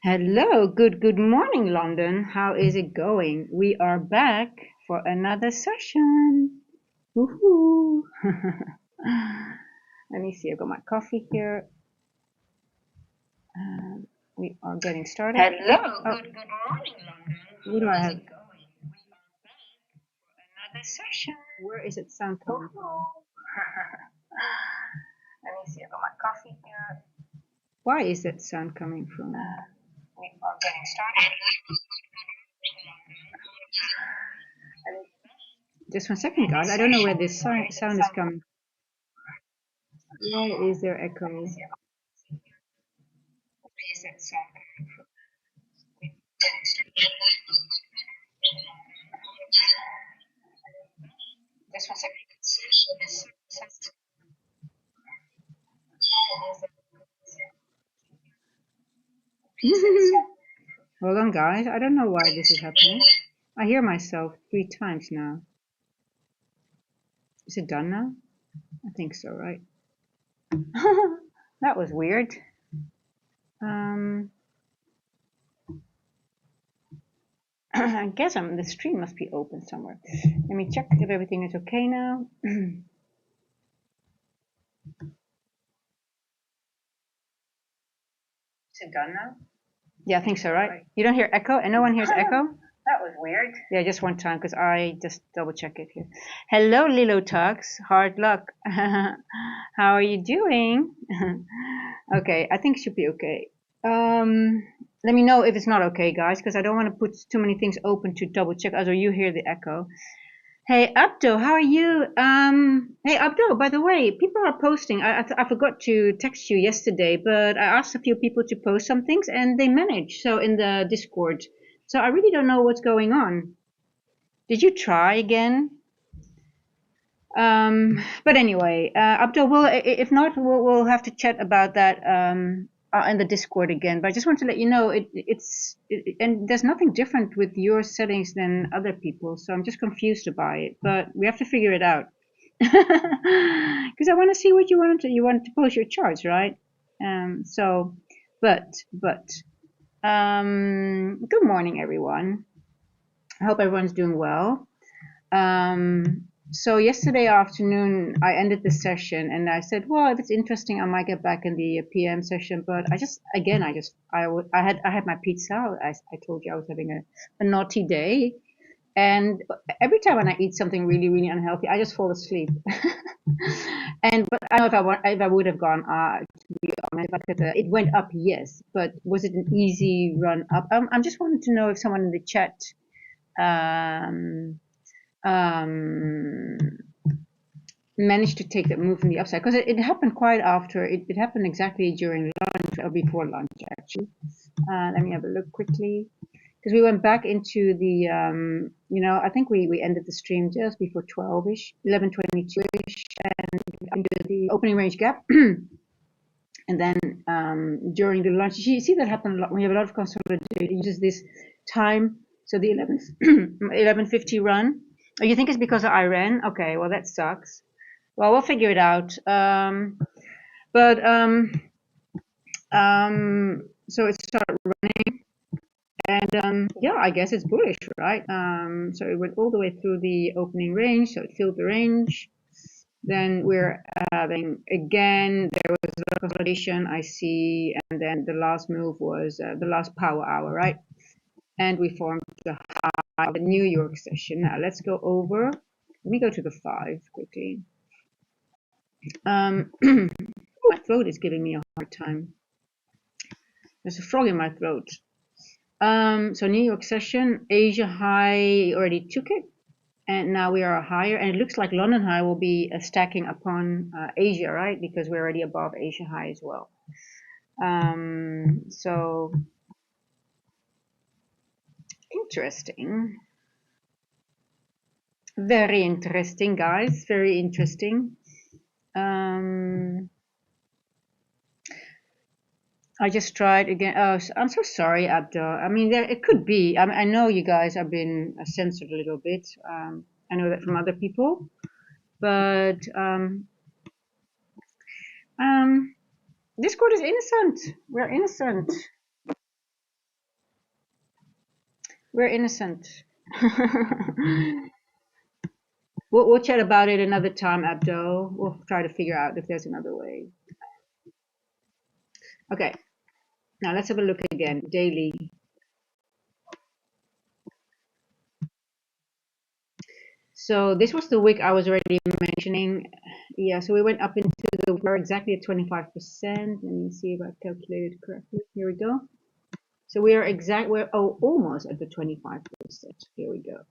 Hello, good morning, London. How is it going? We are back for another session. Woohoo! Let me see. I've got my coffee here. We are getting started. Hello, Oh, good morning, London. what do I have? How's it going? We are back for another session. Where is it sound coming from? Let me see, I got my coffee here. Why is that sound coming from? We are getting started. Just 1 second, guys. I don't know where this sound is coming. Why is there echo? Where is that sound coming from? Just 1 second. Hold on, guys. I don't know why this is happening. I hear myself 3 times now. Is it done now? I think so, right? That was weird. I guess the stream must be open somewhere. Let me check if everything is okay now. Is it done now? Yeah, I think so, right? You don't hear echo, and no one hears echo? That was weird. Yeah, just one time, because I just double check it here. Hello, Lilo Tux. Hard luck. How are you doing? Okay, I think it should be okay. Let me know if it's not okay, guys, because I don't want to put too many things open to double check, otherwise you hear the echo. Hey Abdo, how are you? Hey Abdo, by the way, people are posting. I forgot to text you yesterday, but I asked a few people to post some things and they managed. So in the Discord. So I really don't know what's going on. Did you try again? But anyway, Abdo, if not, we'll have to chat about that in the Discord again. But I just want to let you know and there's nothing different with your settings than other people, so I'm just confused about it. But we have to figure it out because I want to see what you wanted to post your charts, right? So, but good morning, everyone. I hope everyone's doing well. So yesterday afternoon, I ended the session and I said, well, if it's interesting, I might get back in the PM session. But I had my pizza. I told you I was having a naughty day. And every time when I eat something really, really unhealthy, I just fall asleep. But I don't know if I would have gone, to be honest, it went up, yes. But was it an easy run up? I'm just wanting to know if someone in the chat, um, um, managed to take that move from the upside, because it happened quite after it happened exactly during lunch or before lunch actually. Let me have a look quickly, because we went back into the I think we ended the stream just before 12ish, 11:22ish, and into the opening range gap. And then during the lunch, you see that happen a lot when you have a lot of consolidation. It uses this time, so the 11:50 run. Oh, you think it's because of Iran? Okay, well that sucks. Well, we'll figure it out. So it started running, and yeah, I guess it's bullish, right? So it went all the way through the opening range, so it filled the range. Then we're having again, there was a lot of consolidation I see, and then the last move was the last power hour, right? And we formed the high of the New York session. Now let's go over. Let me go to the 5 quickly. My throat is giving me a hard time. There's a frog in my throat. So New York session, Asia high already took it, and now we are higher, and it looks like London high will be stacking upon Asia, right? Because we're already above Asia high as well. So interesting. Very interesting, guys. Very interesting. I just tried again. Oh, I'm so sorry, Abdul. I mean, it could be. I know you guys have been censored a little bit. I know that from other people, but Discord is innocent. We're innocent. We're innocent. We'll chat about it another time, Abdo. We'll try to figure out if there's another way. Okay, now let's have a look again. Daily. So this was the wick I was already mentioning. Yeah, so we went up into the, we're exactly at 25%. Let me see if I calculated correctly. Here we go. So we are we're almost at the 25%. Here we go.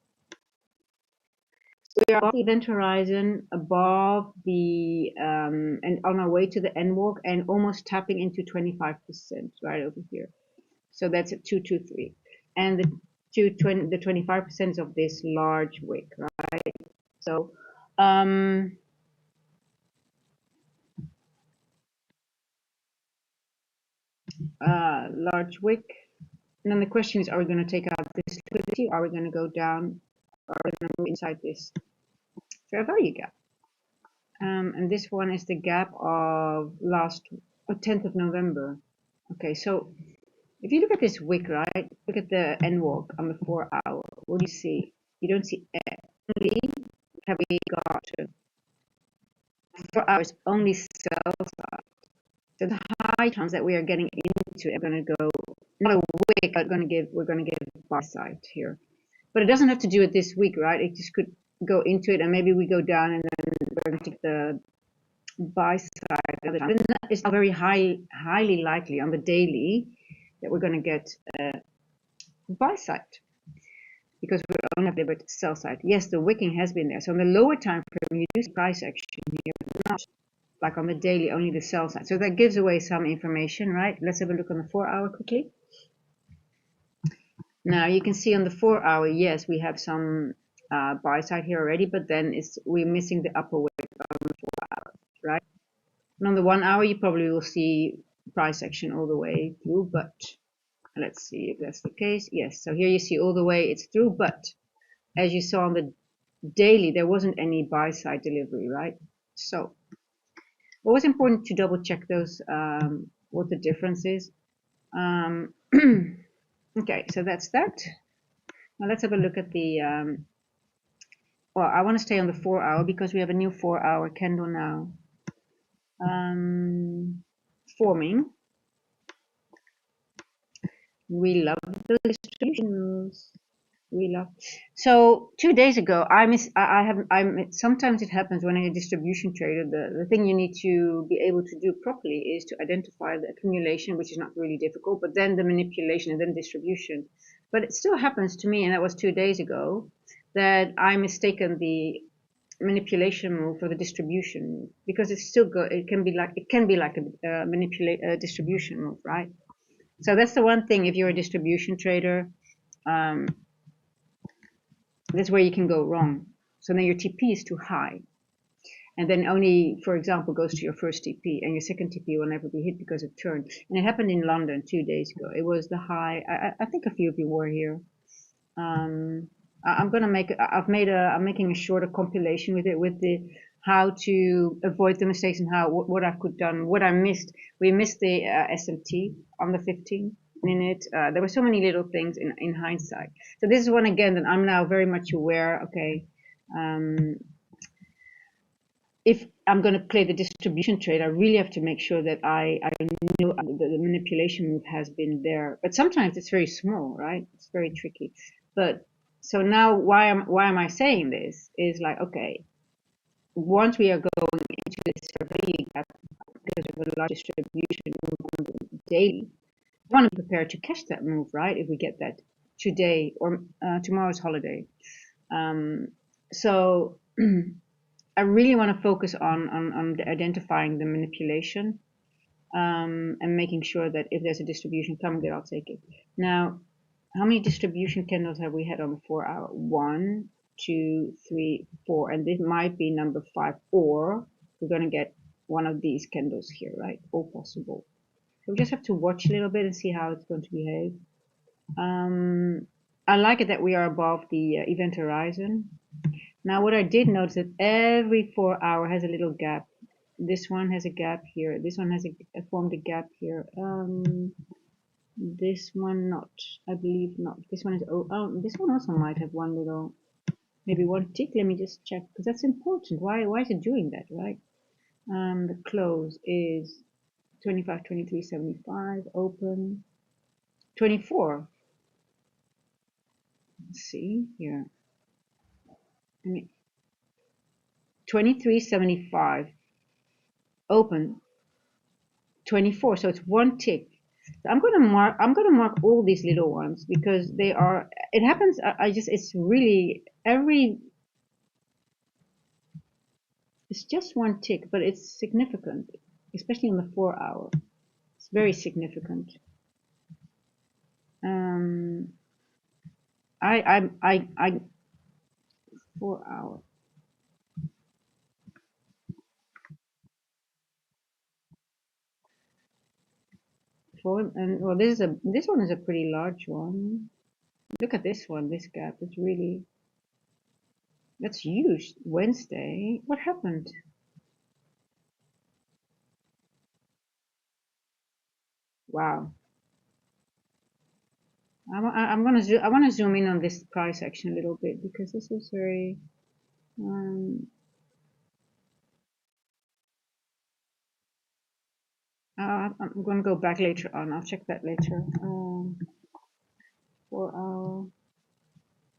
So we are above the event horizon, above the, and on our way to the end walk and almost tapping into 25% right over here. So that's at 223. And the 25% of this large wick, right? So, large wick. And then the question is, are we going to take out this liquidity? Are we going to go down? Are we going to move inside this fair value gap? And this one is the gap of 10th of November. Okay, so if you look at this wick, right, look at the end walk on the 4 hour. What do you see? You don't see only have we got 4 hours only sell side. So the high chance that we are getting into it are going to go not a wick, but we're going to get buy side here. But it doesn't have to do with this week, right? It just could go into it, and maybe we go down, and then we're going to take the buy side. And it's very highly likely on the daily that we're going to get buy side because we only have the sell side. Yes, the wicking has been there. So on the lower time frame, you do see price action here, but not like on the daily, only the sell side. So that gives away some information, right? Let's have a look on the 4 hour quickly. Now you can see on the 4 hour, yes, we have some buy side here already, but then we're missing the upper wick on the 4 hours, right? And on the 1 hour, you probably will see price action all the way through, but let's see if that's the case. Yes, so here you see all the way it's through, but as you saw on the daily, there wasn't any buy side delivery, right? So always important to double check those, what the difference is. Okay, so that's that. Now let's have a look at the, well, I want to stay on the 4 hour because we have a new 4 hour candle now forming. We love the distribution moves. We love. So 2 days ago, sometimes it happens when I'm a distribution trader. The thing you need to be able to do properly is to identify the accumulation, which is not really difficult, but then the manipulation and then distribution. But it still happens to me, and that was 2 days ago, that I mistaken the manipulation move for the distribution move because it's still good. It can be like a distribution move, right? So that's the one thing. If you're a distribution trader, that's where you can go wrong. So then your TP is too high. And then only, for example, goes to your first TP, and your second TP will never be hit because of turn. And it happened in London 2 days ago. It was the high. I think a few of you were here. I'm making a shorter compilation with it, with the how to avoid the mistakes and what I could done, what I missed. We missed the SMT on the 15-minute. There were so many little things in hindsight. So this is one again that I'm now very much aware. Okay, if I'm going to play the distribution trade, I really have to make sure that I know the manipulation move has been there. But sometimes it's very small, right? It's very tricky. But so now why am I saying this is like, okay, once we are going into this survey gap because of a large distribution move on the daily, we want to be prepared to catch that move, right? If we get that today or tomorrow's holiday. So I really want to focus on identifying the manipulation and making sure that if there's a distribution coming there, I'll take it. Now, how many distribution candles have we had on the 4 hour? 1, 2, 3, 4, and this might be number 5, or we're going to get one of these candles here, right? All possible. So we just have to watch a little bit and see how it's going to behave. I like it that we are above the event horizon. Now, what I did notice that every 4 hour has a little gap. This one has a gap here. This one has formed a gap here. This one not. I believe not. This one is, this one also might have one little, maybe one tick. Let me just check, because that's important. Why is it doing that, right? The close is 25, 23.75, open 24. Let's see here. 23.75, open 24. So it's one tick. So I'm gonna mark all these little ones because they are. It happens. It's really It's just one tick, but it's significant, especially on the 4 hour. It's very significant. I 4 hour. And well, this one is a pretty large one. Look at this one. This gap is really, that's huge. Wednesday. What happened? Wow. I want to zoom in on this price action a little bit because this is very. I'm going to go back later on. I'll check that later. 4 hour.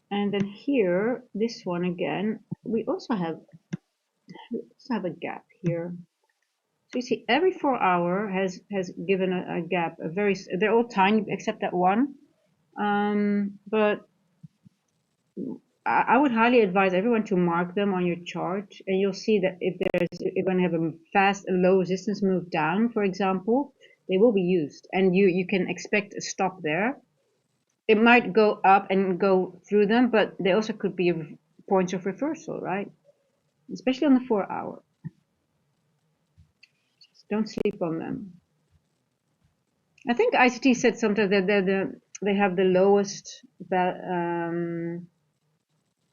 And then here, this one again, we also have a gap here. So you see, every 4 hour has given a gap. They're all tiny except that one. But I would highly advise everyone to mark them on your chart, and you'll see that if you're going to have a fast, low resistance move down, for example, they will be used, and you can expect a stop there. It might go up and go through them, but they also could be points of reversal, right? Especially on the 4 hour. Just don't sleep on them. I think ICT said sometimes that they have the lowest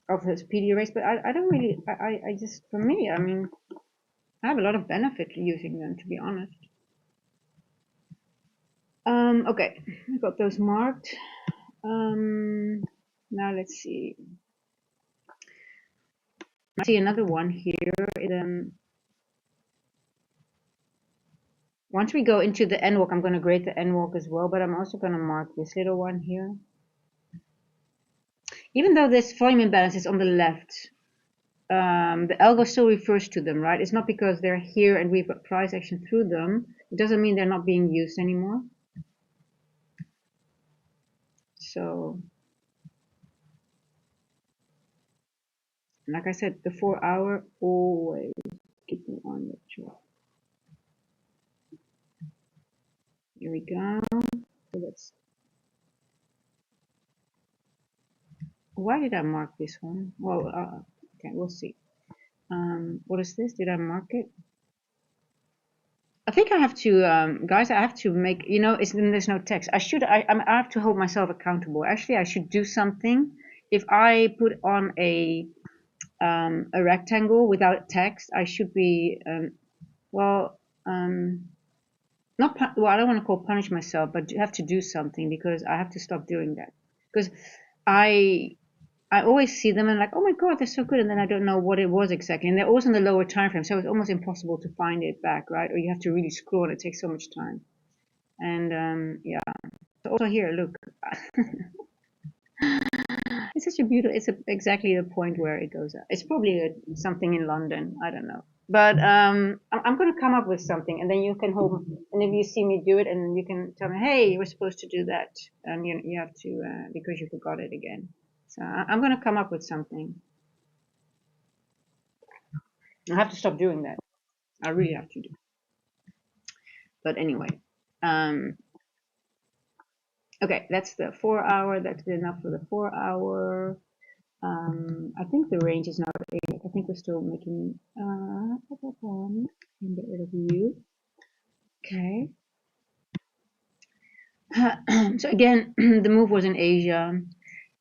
of the PD rates, but I don't really, I just, for me, I mean, I have a lot of benefit using them, to be honest. Okay, I got those marked. Now let's see. I see another one here. Once we go into the N walk, I'm going to grade the N walk as well, but I'm also going to mark this little one here. Even though this volume imbalance is on the left, the algo still refers to them, right? It's not because they're here and we've got price action through them. It doesn't mean they're not being used anymore. So, like I said, the 4 hour, always keep them on the chart. Here we go. So let's. Why did I mark this one? Well, okay, we'll see. What is this? Did I mark it? I think I have to, guys. I have to make. There's no text. I have to hold myself accountable. Actually, I should do something. If I put on a rectangle without text, I should be. Not well. I don't want to call punish myself, but you have to do something because I have to stop doing that. Because I always see them and like, oh my god, they're so good, and then I don't know what it was exactly, and they're always in the lower time frame, so it's almost impossible to find it back, right? Or you have to really scroll, and it takes so much time. And yeah. So also here, look, it's such a beautiful. It's exactly the point where it goes up. It's probably something in London. I don't know. But I'm going to come up with something, and then you can hold. And if you see me do it, and you can tell me, hey, you were supposed to do that, and you have to because you forgot it again. So I'm going to come up with something. I have to stop doing that. I really have to do. But anyway, okay, that's the 4 hour. That's enough for the 4 hour. I think the range is not 8. I think we're still making and get rid of you. Okay. So again, the move was in Asia.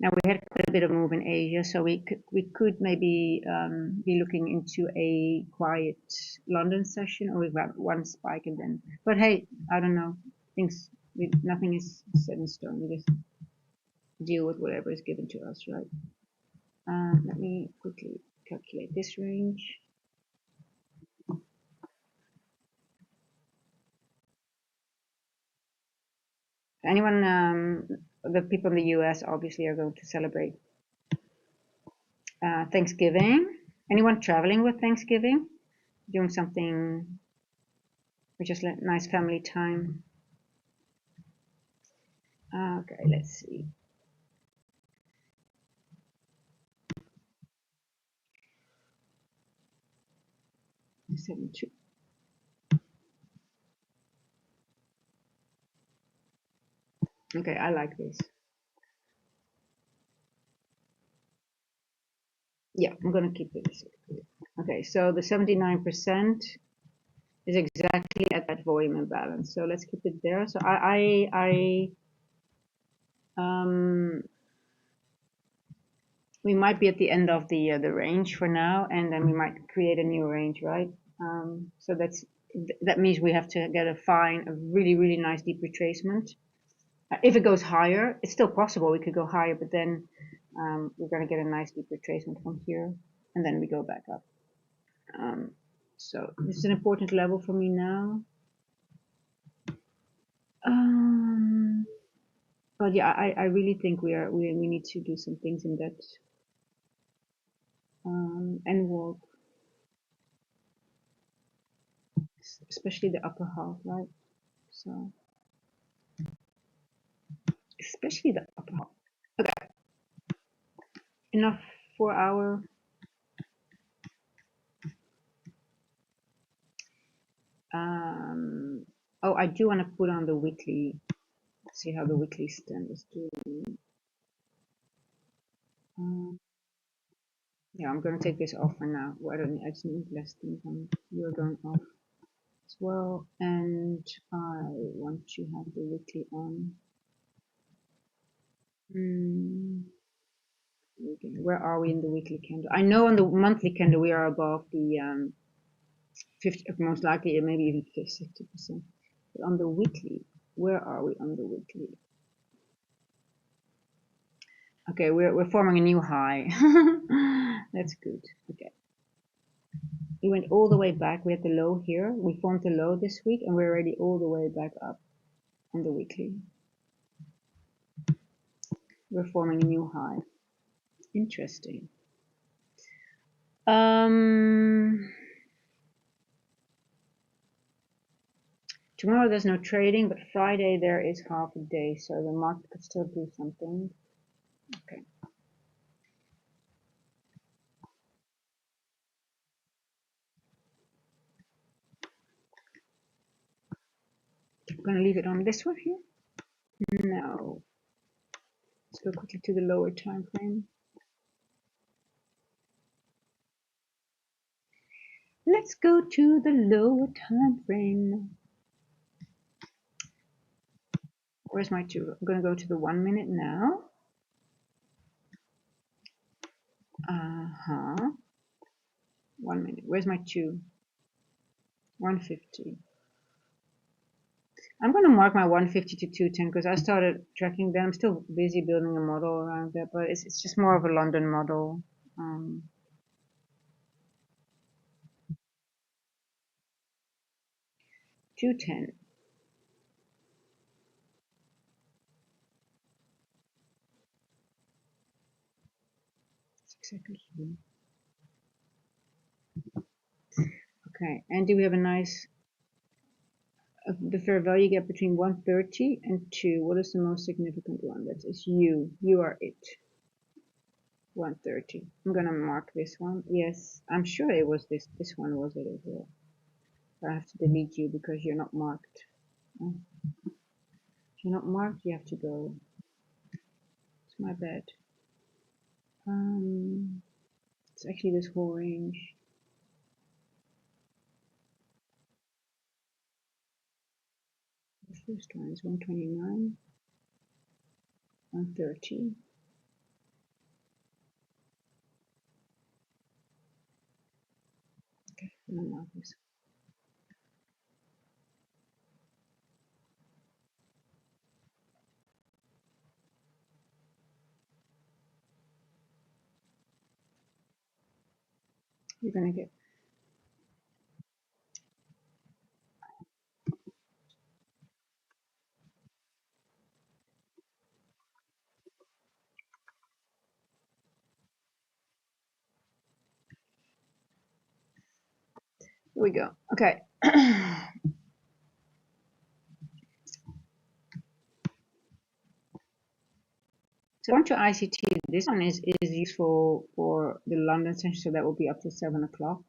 Now we had quite a bit of move in Asia, so we could maybe be looking into a quiet London session, or we've got one spike and then. But hey, I don't know. Things Nothing is set in stone. We just deal with whatever is given to us, right? Let me quickly calculate this range. Anyone, the people in the US obviously are going to celebrate Thanksgiving. Anyone traveling with Thanksgiving? Doing something or just nice family time? Okay, let's see. 72. Okay, I like this. Yeah, I'm gonna keep this. Okay, so the 79% is exactly at that volume imbalance. So let's keep it there. So we might be at the end of the range for now, and then we might create a new range, right? So that means we have to find a really nice deep retracement. If it goes higher, it's still possible we could go higher, but then we're going to get a nice deep retracement from here, and then we go back up. So this is an important level for me now. But yeah, I really think we need to do some things in that and work, especially the upper half, right? So especially the upper half. Okay, enough for our oh, I do want to put on the weekly, see how the weekly stand is doing. Yeah, I'm gonna take this off for now. Well, I just need less things on. You're going off as well, and I want to have the weekly on. Where are we in the weekly candle? I know on the monthly candle we are above the 50, most likely maybe even 50%. But on the weekly, where are we on the weekly? Okay, we're forming a new high. That's good. Okay. We went all the way back. We had the low here. We formed the low this week, and we're already all the way back up on the weekly. We're forming a new high. Interesting. Tomorrow there's no trading, but Friday there is half a day, so the market could still do something. Okay. I'm gonna leave it on this one here. No. Let's go quickly to the lower time frame. Let's go to the lower time frame. Where's my 2? I'm gonna go to the 1 minute now. 1 minute. Where's my 2? 150. I'm going to mark my 150 to 210 because I started tracking them. I'm still busy building a model around that, but it's just more of a London model. 210. Exactly. Okay, and do we have a nice the fair value gap between 130 and 2? What is the most significant one? That is you. You are it. 130. I'm gonna mark this one. Yes, I'm sure it was this. This one was it as well. But I have to delete you because you're not marked. If you're not marked, you have to go. It's my bad. It's actually this whole range. The first one is 129, 130. Okay, I'm gonna mark this. You're gonna get. Here we go. Okay. So on to ICT. This one is useful for the London session, so that will be up to 7 o'clock.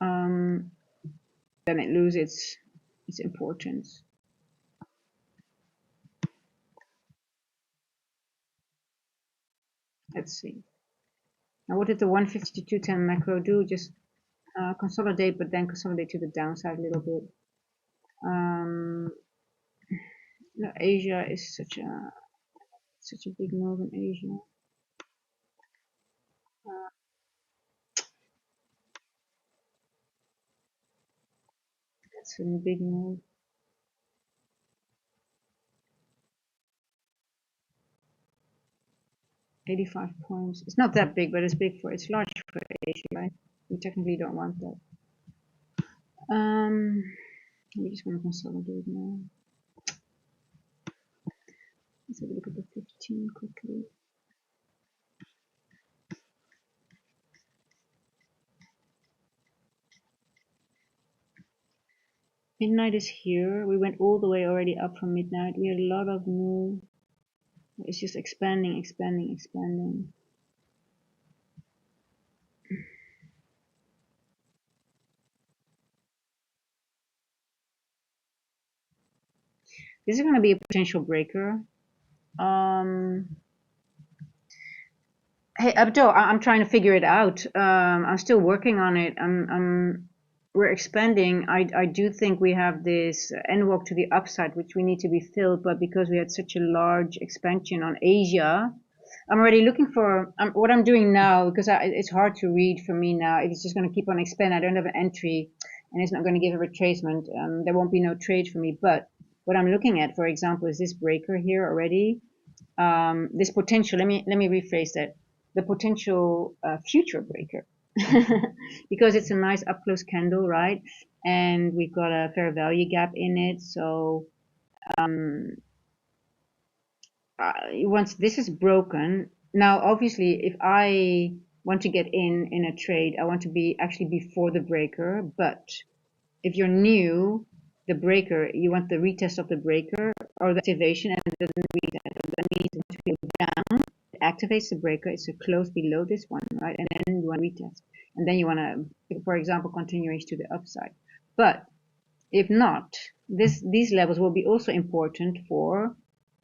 Then it loses its importance. Let's see. Now, what did the 150 to 210 macro do? Just consolidate, but then consolidate to the downside a little bit. No, Asia is such a big move in Asia. That's a big move. 85 points. It's not that big, but it's big for it's large for Asia, right? We technically don't want that. We just want to consolidate now. Let's have a look at the 15 quickly. Midnight is here. We went all the way already up from midnight. We had a lot of move. It's just expanding, expanding, expanding. This is going to be a potential breaker. Hey, Abdul, I'm trying to figure it out. I'm still working on it. We're expanding. I do think we have this end walk to the upside, which we need to be filled. But because we had such a large expansion on Asia, I'm already looking for what I'm doing now, because it's hard to read for me now. If it's just going to keep on expanding, I don't have an entry, and it's not going to give a retracement. There won't be no trade for me. But what I'm looking at, for example, is this breaker here already. This potential. Let me rephrase that. The potential future breaker, because it's a nice up close candle, right? And we've got a fair value gap in it. So once this is broken, now obviously if I want to get in a trade, I want to be actually before the breaker. But if you're new, the breaker, you want the retest of the breaker or the activation, and then the retest. That means to go down, it activates the breaker. It's a close below this one, right? And then you want to retest, and then you want to, for example, continuation to the upside. But if not, these levels will be also important for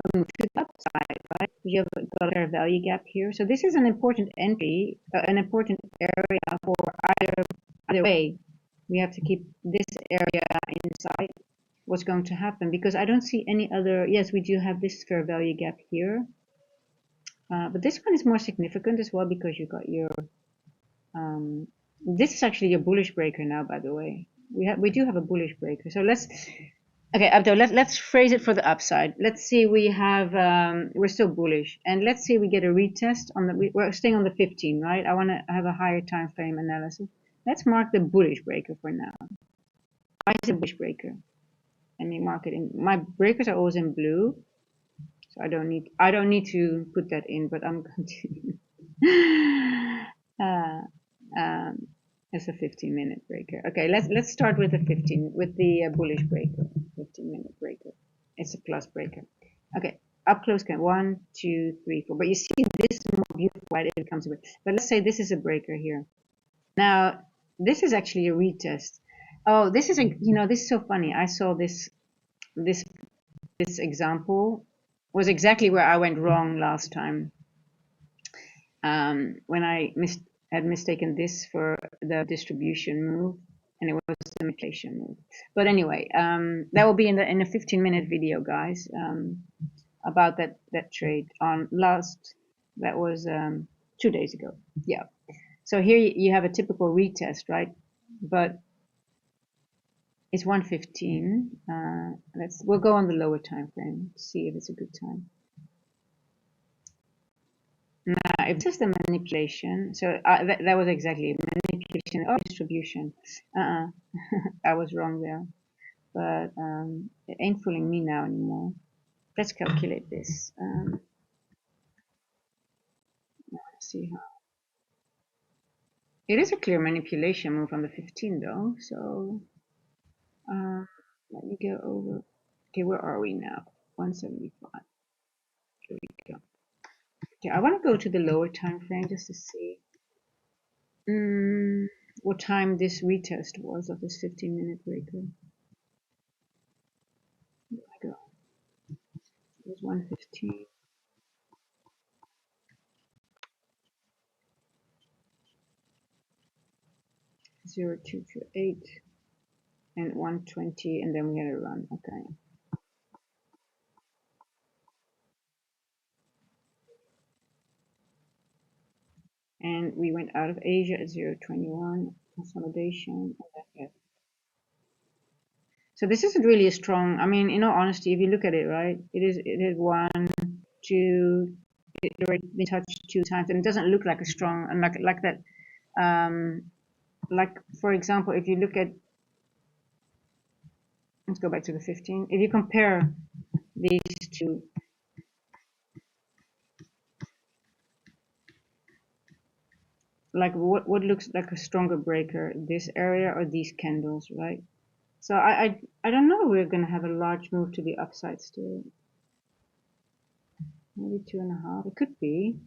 a move to the upside, right? You have got a fair value gap here, so this is an important entry, an important area for either way. We have to keep this area inside what's going to happen, because I don't see any other. Yes, we do have this fair value gap here, but this one is more significant as well, because you got your this is actually a bullish breaker now, by the way. We do have a bullish breaker. So okay, Abdul, let's phrase it for the upside. Let's see, we have we're still bullish, and let's see we get a retest on the. We're staying on the 15, right? I want to have a higher time frame analysis. Let's mark the bullish breaker for now. Why is it bullish breaker? Let me mark it in. My breakers are always in blue, so I don't need to put that in, but I'm going to. It's a 15-minute breaker. Okay, let's start with the bullish breaker, 15-minute breaker. It's a plus breaker. Okay, up close can 1, 2, 3, 4. But you see, this is more beautiful, right? It becomes a break. But let's say this is a breaker here. Now, this is actually a retest. Oh, this is this is so funny. I saw this example was exactly where I went wrong last time. When I had mistaken this for the distribution move, and it was the manipulation move. But anyway, that will be in a 15-minute video, guys, about that trade on that was 2 days ago. Yeah. So here you have a typical retest, right? But it's 115. We'll go on the lower time frame, see if it's a good time. Now if this is the manipulation, so that was exactly manipulation or distribution. I was wrong there, but it ain't fooling me now anymore. Let's calculate this. Let's see how. It is a clear manipulation move on the 15 though, so let me go over. Okay, where are we now? 175. Here we go. Okay, I want to go to the lower time frame just to see what time this retest was of this 15-minute breaker. There I go. It was 115. 0228 and 120, and then we had a run. Okay. And we went out of Asia at 021 consolidation. So this isn't really a strong. I mean, in all honesty, if you look at it, right, it is one, two. It already been touched 2 times, and it doesn't look like a strong and like that. Like for example, if you look at, let's go back to the 15. If you compare these two, like what looks like a stronger breaker, this area or these candles, right? So I don't know. We're gonna have a large move to the upside still. Maybe 2.5. It could be.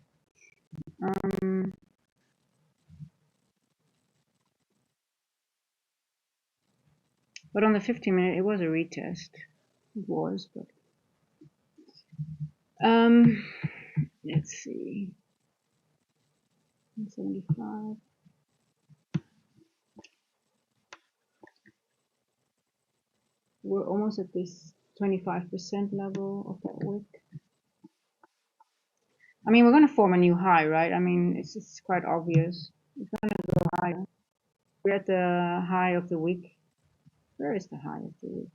But on the 15-minute, it was a retest. It was, but let's see. 175. We're almost at this 25% level of that wick. I mean, we're going to form a new high, right? I mean, it's quite obvious. It's going to go higher. We're at the high of the week. Where is the high of the week?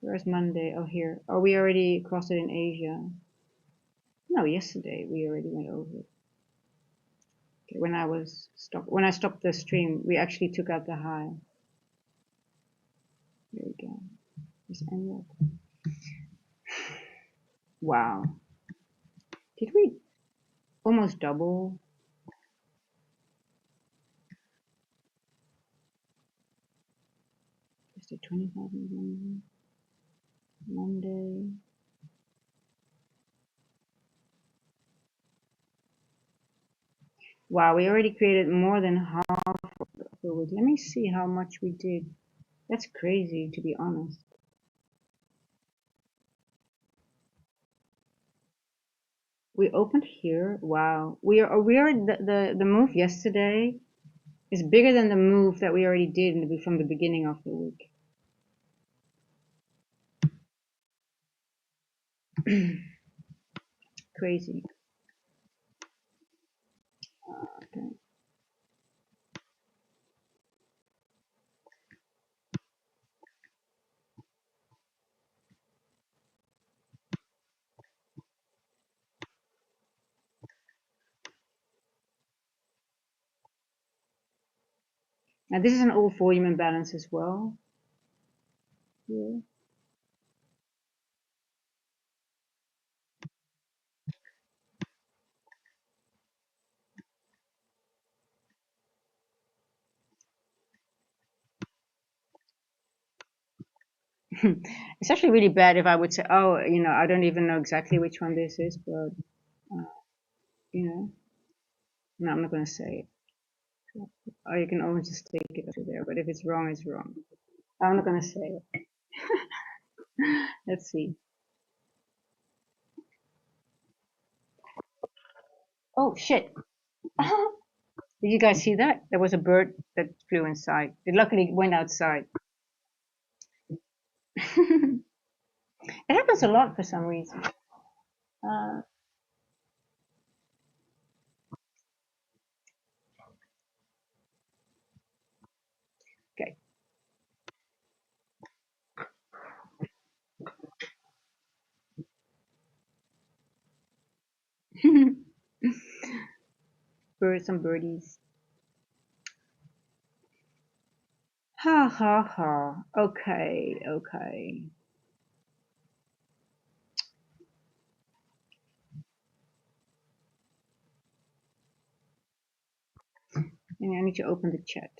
Where's Monday? Oh, here. Oh, we already crossed it in Asia. No, yesterday we already went over it. Okay, when I stopped the stream, we actually took out the high. There we go. Just end up. Wow. Did we almost double? Just a 25 million. Monday. Wow, we already created more than half of the week. Let me see how much we did. That's crazy, to be honest. We opened here. Wow, we are the move yesterday is bigger than the move that we already did from the beginning of the week. Crazy. Okay. Now this is an old volume imbalance as well. Yeah. It's actually really bad if I would say, oh, I don't even know exactly which one this is, but, no, I'm not going to say it. Or you can always just take it to there, but if it's wrong, it's wrong. I'm not going to say it. Let's see. Oh, shit. Did you guys see that? There was a bird that flew inside. It luckily went outside. It happens a lot for some reason. Okay. Some birdies. Ha ha ha. Okay, okay. And I need to open the chat.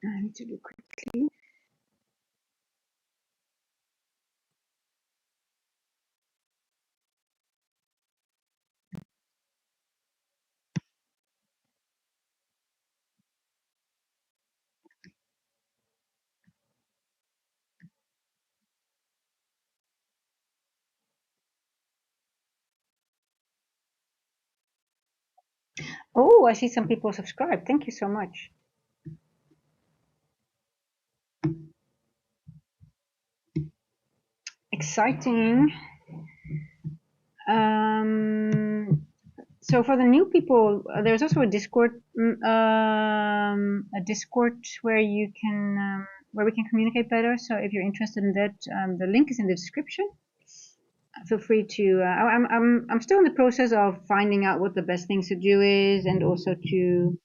I need to do quickly. Oh, I see some people subscribe. Thank you so much. Exciting. So for the new people, there's also a Discord, where you can, where we can communicate better. So if you're interested in that, the link is in the description. Feel free to. I'm still in the process of finding out what the best things to do is, and also to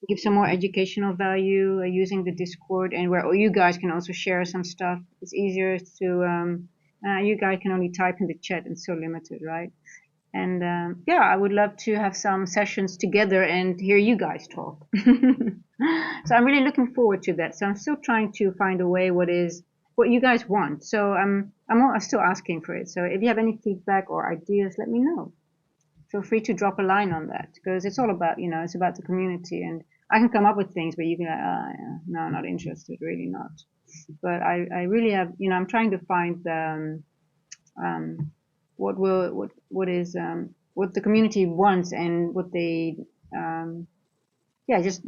give some more educational value using the Discord, and where you guys can also share some stuff. It's easier to. You guys can only type in the chat, and so limited, right? And yeah, I would love to have some sessions together and hear you guys talk. So I'm really looking forward to that. So I'm still trying to find a way what you guys want. So I'm still asking for it. So if you have any feedback or ideas, let me know. Feel free to drop a line on that, because it's all about, it's about the community, and I can come up with things, but you can yeah, no, not interested, really not. But I really have, I'm trying to find um, what the community wants, and what they yeah, just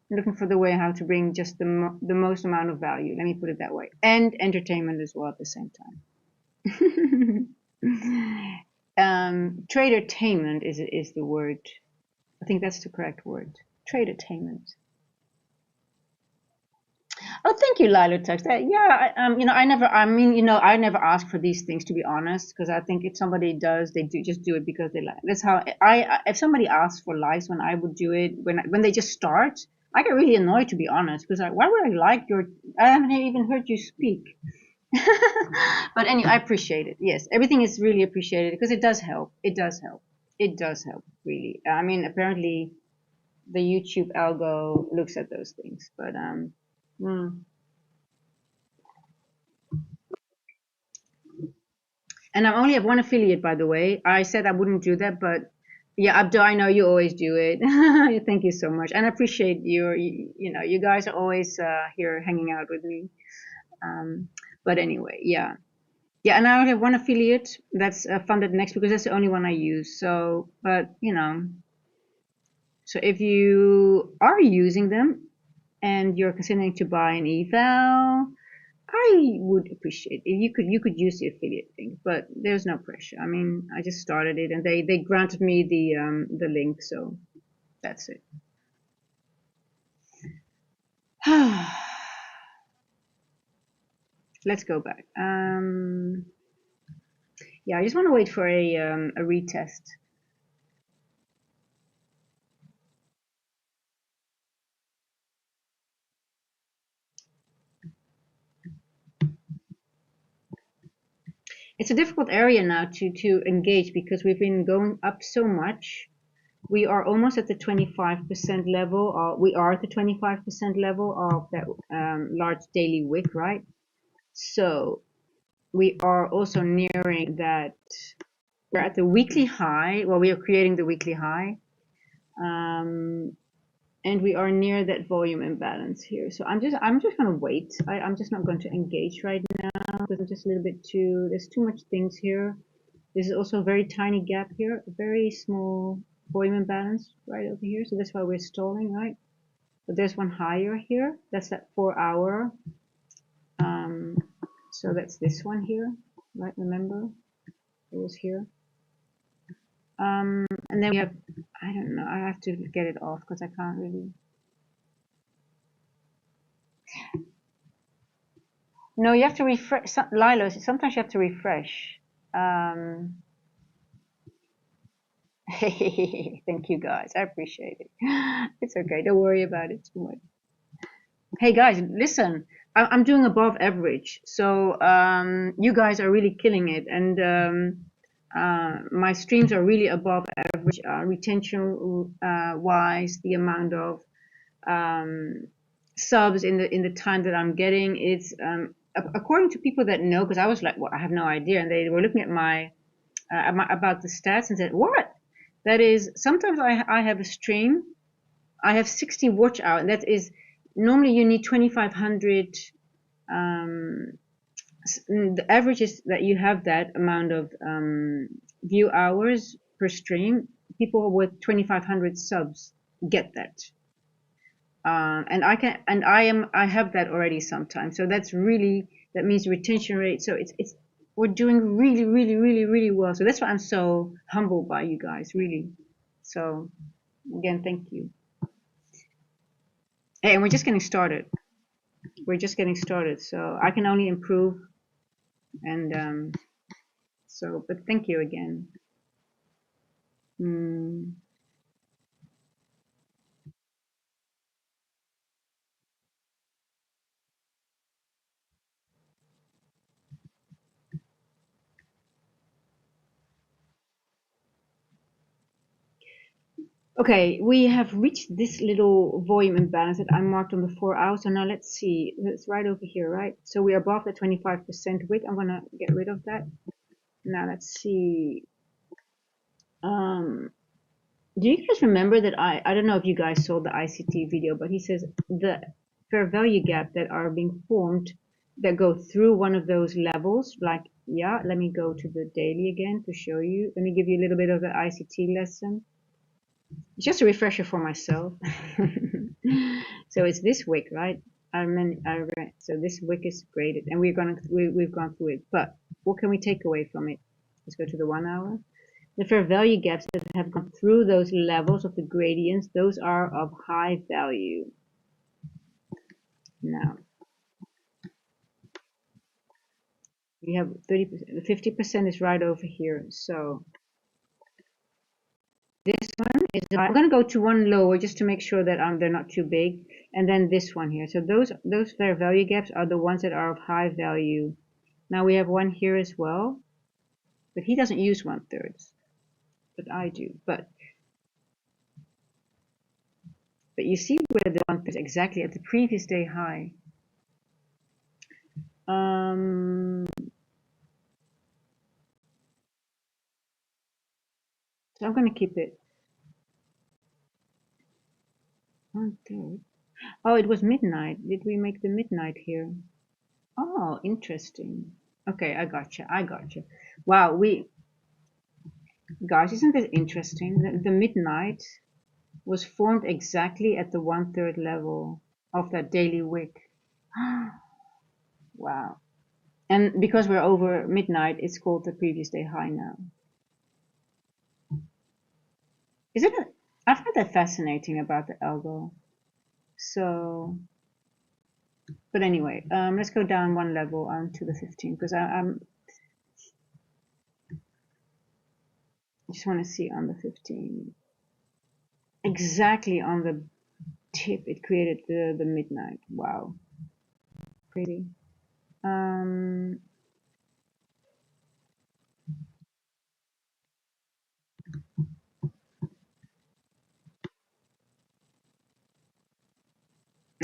looking for the way how to bring just the most amount of value, let me put it that way, and entertainment as well at the same time. Tradertainment is the word. I think that's the correct word. Tradertainment. Oh, thank you, Lilo Text. Yeah, I never ask for these things, to be honest, because I think if somebody does, they do just do it because they like. That's how if somebody asks for likes when I would do it, when they just start, I get really annoyed, to be honest, because why would I like your? I haven't even heard you speak. But anyway, I appreciate it. Yes, everything is really appreciated because it does help. It does help. It does help, really. I mean, apparently the YouTube algo looks at those things, but mm. And I only have one affiliate, by the way. I said I wouldn't do that, but yeah, Abdo, I know you always do it. Thank you so much, and I appreciate you guys are always here hanging out with me. Um, but anyway, yeah, yeah, and I only have one affiliate that's funded next, because that's the only one I use. So, but so if you are using them and you're considering to buy an eval, I would appreciate if you could use the affiliate link, but there's no pressure. I mean, I just started it, and they granted me the link, so that's it. Let's go back. Yeah, I just want to wait for a retest. It's a difficult area now to engage, because we've been going up so much. we are almost at the 25% level, or we are at the 25% level of that large daily wick, right? So we are also nearing that. We're at the weekly high. Well, we are creating the weekly high. And we are near that volume imbalance here. So I'm just going to wait. I'm just not going to engage right now because I'm just a little bit too, there's too much things here. This is also a very tiny gap here, a very small volume imbalance right over here. So that's why we're stalling, right? But there's one higher here. That's that 4 hour. So that's this one here, right? Remember, it was here. And then we have, I don't know, I have to get it off because I can't really. No, you have to refresh. Lilo, sometimes you have to refresh. Thank you guys. I appreciate it. It's okay. Don't worry about it too much. Hey guys, listen. I'm doing above average, so you guys are really killing it, and my streams are really above average retention wise. The amount of subs in the time that I'm getting, it's according to people that know, because I was like, well, I have no idea, and they were looking at my about the stats and said, what? That is, sometimes I have a stream, I have 60 watch hours, and that is, normally you need 2,500, the average is that you have that amount of view hours per stream. People with 2,500 subs get that. And I have that already sometimes. So that's really, that means retention rate. So it's we're doing really, really, really, really well. So that's why I'm so humbled by you guys, really. So again, thank you. Hey, and we're just getting started. We're just getting started. So I can only improve. And so, but thank you again. Okay, we have reached this little volume imbalance that I marked on the 4 hours. So now let's see, it's right over here, right? So we're above the 25% wick. I'm gonna get rid of that. Now let's see. Do you guys remember that I don't know if you guys saw the ICT video, but he says the fair value gap that are being formed that go through one of those levels, like, yeah, let me go to the daily again to show you. Let me give you a little bit of the ICT lesson. Just a refresher for myself. So it's this wick, right? So this wick is graded, and we've gone through it. But what can we take away from it? Let's go to the 1 hour. The fair value gaps that have gone through those levels of the gradients, those are of high value. Now we have 30%, 50% is right over here. So this one is, I'm going to go to one lower just to make sure that they're not too big. And then this one here. So those fair value gaps are the ones that are of high value. Now we have one here as well, but he doesn't use 1/3, but I do. But you see where the 1/3 is exactly at the previous day high. So I'm going to keep it 1/3. Oh, it was midnight. Did we make the midnight here? Oh, interesting. Okay, I gotcha. Wow, guys, isn't this interesting? The midnight was formed exactly at the 1/3 level of that daily wick. Wow. And because we're over midnight, it's called the previous day high now. Isn't it? I find that fascinating about the algo. So, but anyway, let's go down one level to the 15 because I just want to see on the 15. Exactly on the tip, it created the midnight. Wow, crazy.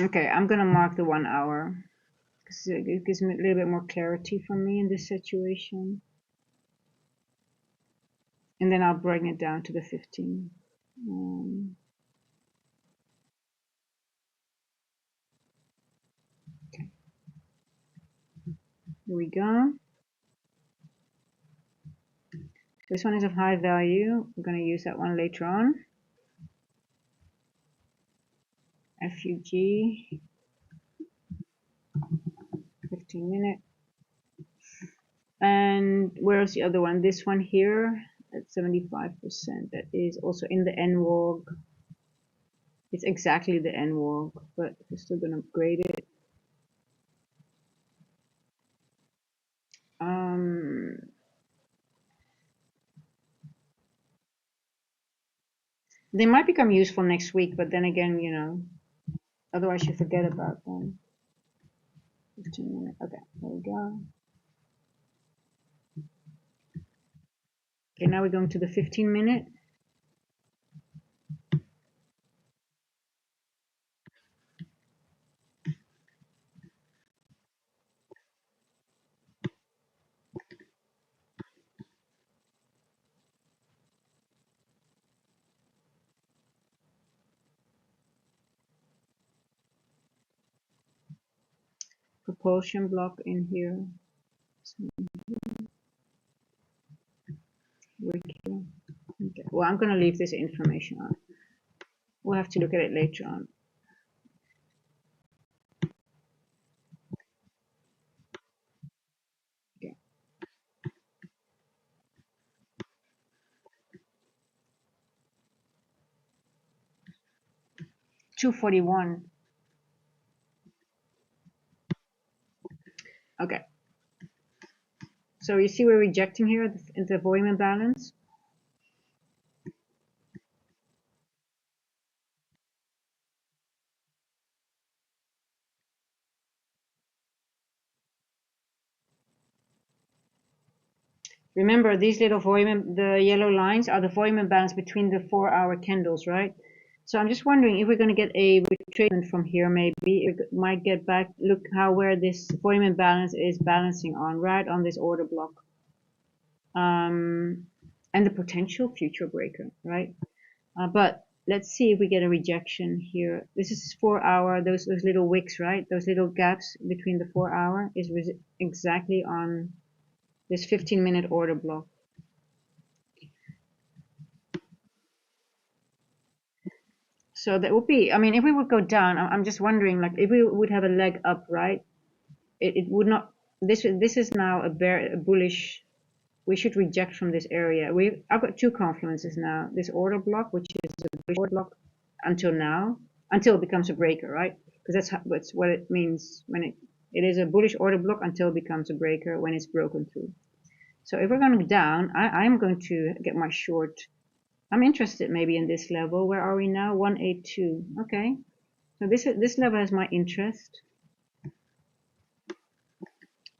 Okay, I'm gonna mark the 1 hour because it gives me a little bit more clarity for me in this situation. And then I'll bring it down to the 15. Okay, here we go. This one is of high value. We're going to use that one later on. FUG, 15 minute. And where's the other one? This one here at 75%. That is also in the NWOG. It's exactly the NWOG, but we're still going to upgrade it. They might become useful next week, but then again, you know, otherwise you forget about them. 15 minutes. Okay, there we go. Okay, now we're going to the 15 minute. Propulsion block in here. Okay. Well, I'm going to leave this information on. We'll have to look at it later on. Okay. 241. Okay. So you see we're rejecting here the volume imbalance. Remember, these little volume, the yellow lines are the volume imbalance between the 4-hour candles, right? So I'm just wondering if we're going to get a retracement from here, maybe it might get back. Look where this volume imbalance is balancing on, right on this order block, and the potential future breaker, right? But let's see if we get a rejection here. This is 4-hour, those little wicks, right? Those little gaps between the 4-hour is exactly on this 15-minute order block. So that would be, I mean, if we would go down, I'm just wondering, like, if we would have a leg up, right? It would not, this is now a bullish, we should reject from this area. I've got two confluences now. This order block, which is a bullish order block until now, until it becomes a breaker, right? Because that's what it means when it is a bullish order block until it becomes a breaker when it's broken through. So if we're going down, I'm going to get my short. I'm interested maybe in this level. Where are we now? 182. Okay. So this level has my interest.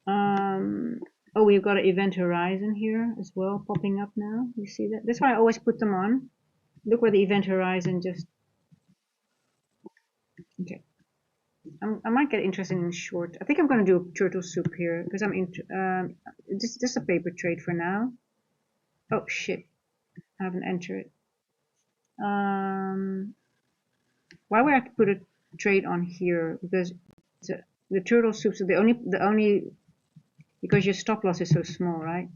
Oh, we've got an event horizon here as well popping up now. You see that? That's why I always put them on. Look where the event horizon just. Okay. I might get interested in short. I think I'm going to do a turtle soup here because I'm just a paper trade for now. Oh shit! I haven't entered it. Why would I put a trade on here? Because the turtle soups are the only because your stop loss is so small, right?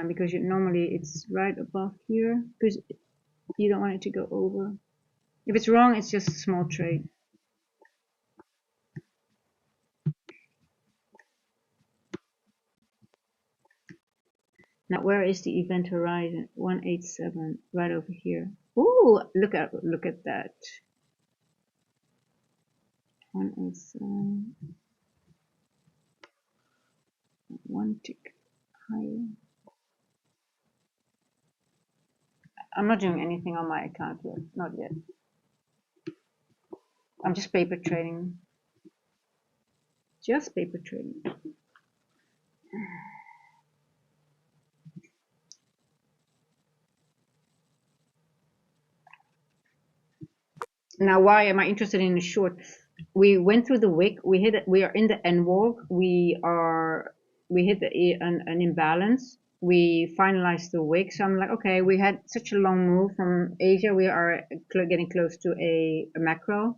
Because normally it's right above here because you don't want it to go over. If it's wrong, it's just a small trade. Now, where is the event horizon? 187, right over here. Ooh, look at that. 187. One tick higher. I'm not doing anything on my account yet. Not yet. I'm just paper trading. Just paper trading. Now, why am I interested in the short? we went through the wick. We hit. We are in the N walk. We hit an imbalance. We finalized the wick. So I'm like, okay, we had such a long move from Asia. We are getting close to a macro.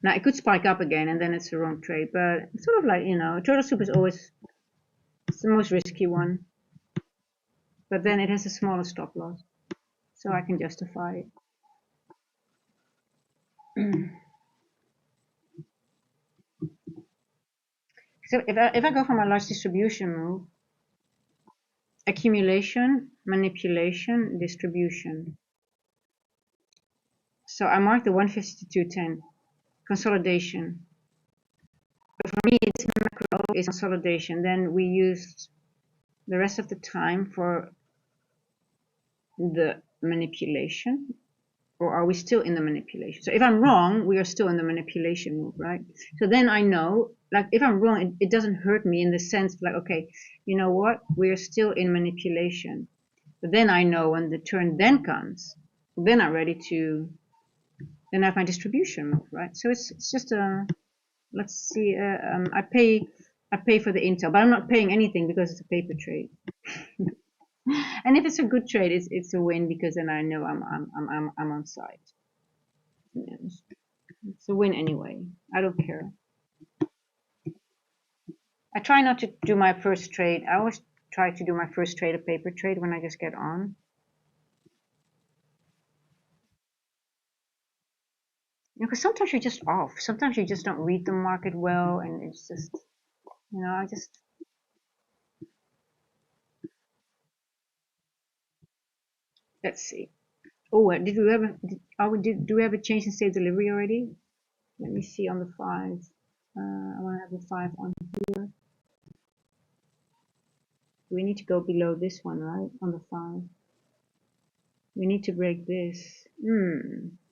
Now it could spike up again, and then it's the wrong trade. But it's sort of like, turtle soup is always the most risky one. But then it has a smaller stop loss, so I can justify it. So if I go for my large distribution move, accumulation, manipulation, distribution. So I mark the 150 to 210, consolidation. But for me, it's macro, it's consolidation. Then we use the rest of the time for the manipulation. Or are we still in the manipulation? So if I'm wrong, we are still in the manipulation move, right? So then I know, like if I'm wrong, it doesn't hurt me in the sense like, okay, you know what? We're still in manipulation. But then I know when the turn then comes, then I'm ready to, then I have my distribution move, right? So it's just a, let's see, I pay for the intel, but I'm not paying anything because it's a paper trade. And if it's a good trade, it's a win because then I know I'm on site. It's a win anyway. I don't care. I try not to do my first trade. I always try to do my first trade a paper trade when I just get on. Because sometimes you're just off. Sometimes you just don't read the market well, and it's just, I just. Let's see. Oh, did we have do we have a change in state delivery already? Let me see on the 5. I want to have the 5 on here. We need to go below this one, right? On the 5. We need to break this.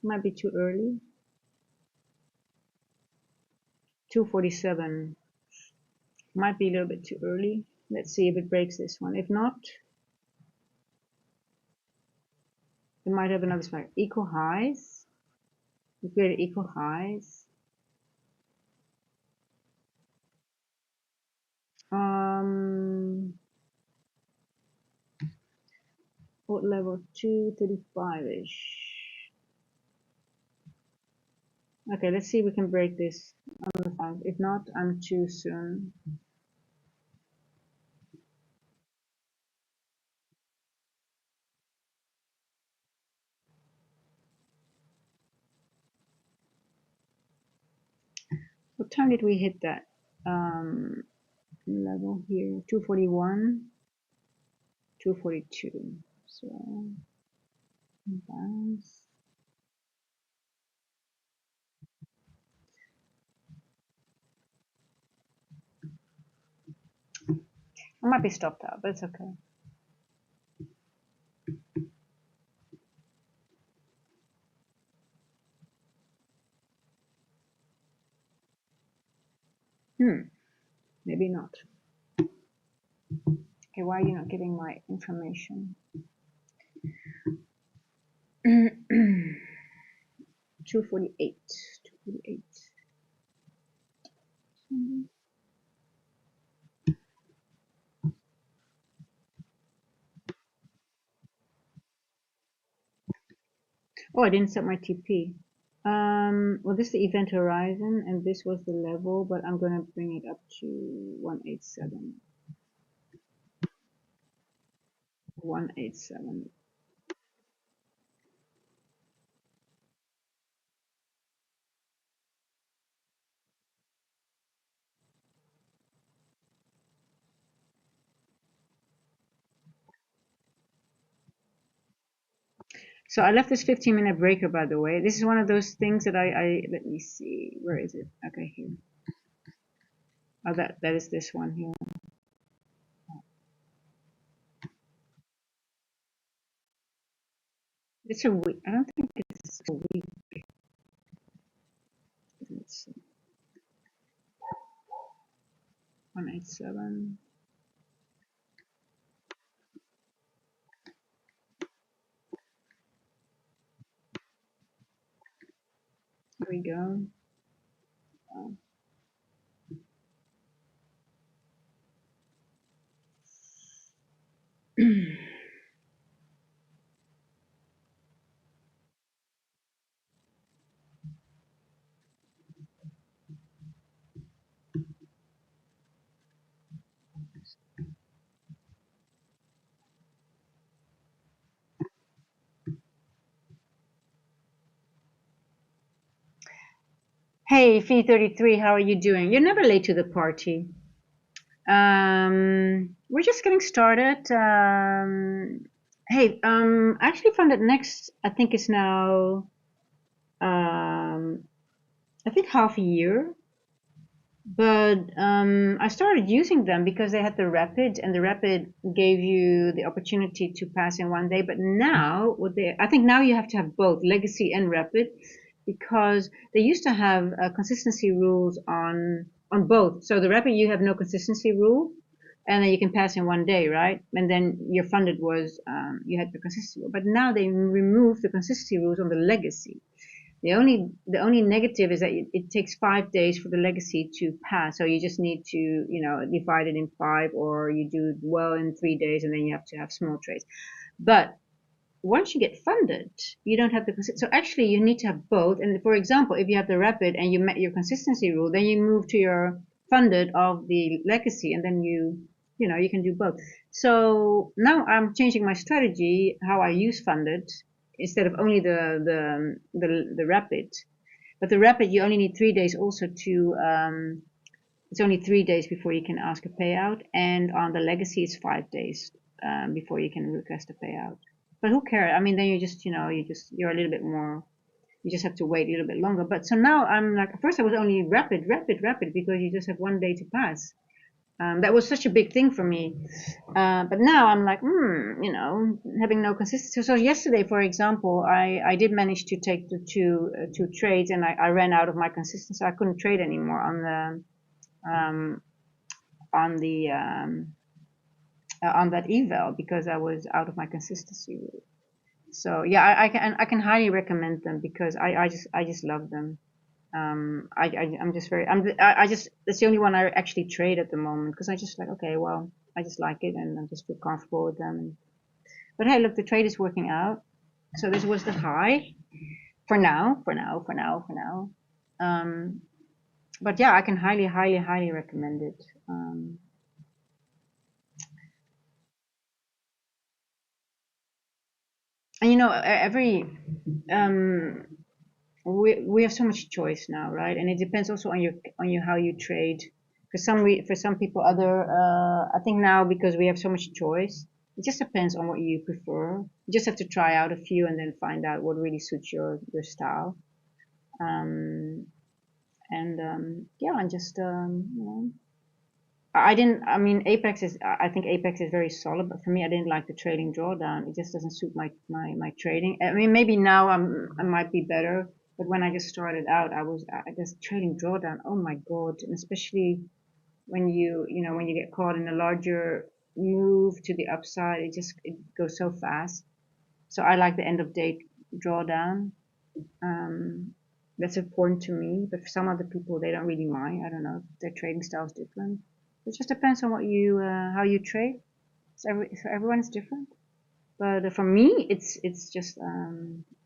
Might be too early. 247. Might be a little bit too early. Let's see if it breaks this one. If not, it might have another spike. Equal highs. We created equal highs. What level? 235-ish. Okay, let's see if we can break this on the 5. If not, I'm too soon. What time did we hit that level here? 241, 242. So, bounce. I might be stopped out, but it's okay. Maybe not. Okay, why are you not giving my information? 248. 248. Oh, I didn't set my TP. Well, this is the event horizon, and this was the level, but I'm gonna bring it up to 187. 187. So I left this 15-minute breaker, by the way. This is one of those things that let me see, where is it? Okay, here. Oh, that is this one here. It's a week. I don't think it's a week. Let's see. 187. we go. Hey, Fee33, how are you doing? You're never late to the party. We're just getting started. Hey, I actually found that next, I think it's now, I think half a year. But I started using them because they had the rapid, and the rapid gave you the opportunity to pass in one day. But now, I think now you have to have both legacy and rapid, because they used to have consistency rules on both. So the rapid, you have no consistency rule, and then you can pass in one day, right? And then your funded was you had the consistency rule. But now they removed the consistency rules on the legacy. The only negative is that it takes 5 days for the legacy to pass. So you just need to, divide it in 5, or you do well in 3 days, and then you have to have small trades. But once you get funded, you don't have the so actually you need to have both. And for example, if you have the rapid and you met your consistency rule, then you move to your funded of the legacy, and then you can do both. So now I'm changing my strategy, how I use funded, instead of only the rapid. But the rapid, you only need 3 days also to it's only 3 days before you can ask a payout, and on the legacy it's 5 days before you can request a payout. But who cares? I mean, then you're a little bit more. You just have to wait a little bit longer. But so now I'm like, first I was only rapid, because you just have one day to pass. That was such a big thing for me. But now I'm like, having no consistency. So yesterday, for example, I did manage to take the two trades, and I ran out of my consistency. So I couldn't trade anymore on that eval, because I was out of my consistency rule. So yeah, I can highly recommend them, because I just love them. I'm just very I just It's the only one I actually trade at the moment, because I just like, okay, well, I just like it, and I just feel comfortable with them. But hey, look, the trade is working out. So this was the high for now. But yeah, I can highly recommend it. And every we have so much choice now, right? And it depends also on how you trade. For some people, I think now, because we have so much choice, it just depends on what you prefer. You just have to try out a few and then find out what really suits your style. Um, and yeah, and just I didn't. I mean, Apex is. I think Apex is very solid, but for me, I didn't like the trading drawdown. It just doesn't suit my trading. I mean, maybe now I might be better, but when I just started out, I just trading drawdown. Oh my god! And especially when when you get caught in a larger move to the upside, it goes so fast. So I like the end of day drawdown. Um, that's important to me, but for some other people, they don't really mind. I don't know. Their trading style is different. It just depends on how you trade. So everyone is different. But for me, it's just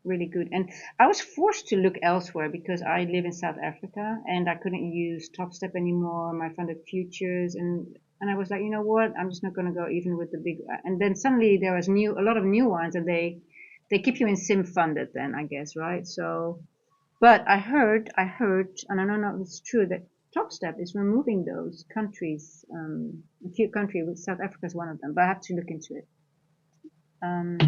really good. And I was forced to look elsewhere, because I live in South Africa and I couldn't use Top Step anymore, my funded futures, and I was like, you know what? I'm just not going to go even with the big. And then suddenly there was a lot of new ones, and they keep you in sim funded then, I guess, right? So, but I heard, and I don't know if it's true, that Top Step is removing those countries, a few countries. South Africa is one of them, but I have to look into it. Um,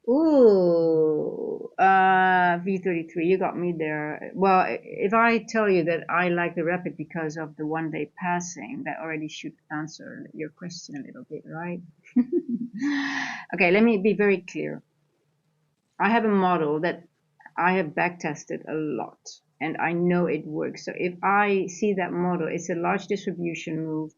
Ooh, V33, you got me there. Well, if I tell you that I like the rapid because of the one day passing, that already should answer your question a little bit, right? Okay, let me be very clear. I have a model that I have backtested a lot, and I know it works. So if I see that model, it's a large distribution move,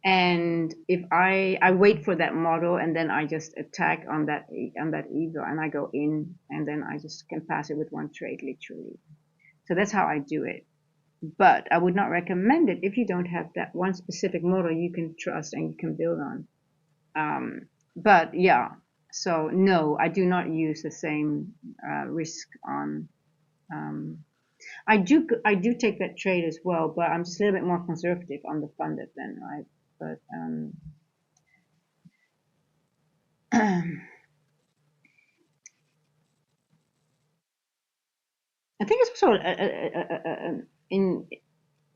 And if I wait for that model and then I just attack on that eval and I go in and then I just can pass it with one trade literally. So that's how I do it. But I would not recommend it if you don't have that one specific model you can trust and you can build on. But yeah, so no, I do not use the same risk on. Um, I do take that trade as well, but I'm just a little bit more conservative on the funded then, right? But I think it's also in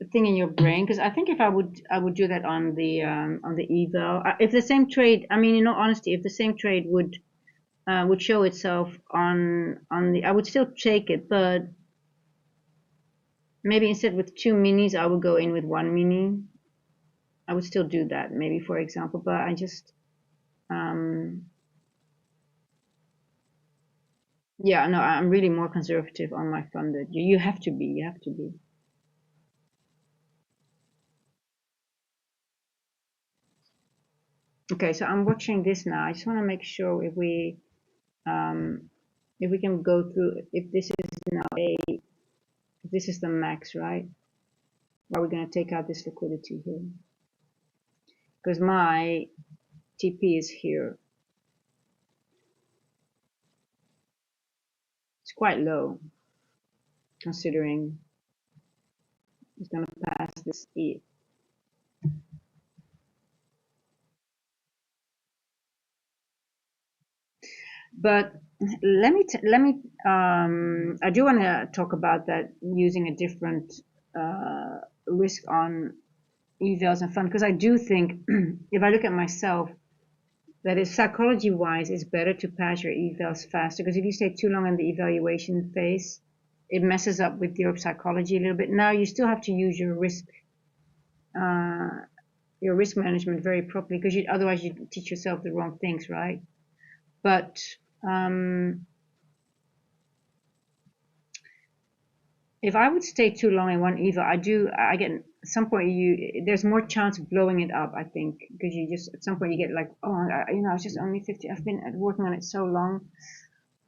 a thing in your brain because I think if I would do that on the eval if the same trade, I mean, in all honesty, if the same trade would show itself on the, I would still take it, but maybe instead with two minis I would go in with one mini. I would still do that maybe, for example, but I just yeah, no, I'm really more conservative on my funded. You have to be, you have to be. Okay, so I'm watching this now. I just want to make sure um, if we can go through, if this is now if this is the max, right? Are we going to take out this liquidity here? Because my TP is here. It's quite low, considering it's going to pass this E. But I do want to talk about that using a different risk on evals and fund, because I do think if I look at myself, that is psychology wise, it's better to pass your evals faster, because if you stay too long in the evaluation phase, it messes up with your psychology a little bit. Now you still have to use uh, your risk management very properly, because otherwise you teach yourself the wrong things, right? But if I would stay too long in one eval, I get at some point there's more chance of blowing it up, I think, because you just at some point you get like, oh, it's just only 50. I've been working on it so long,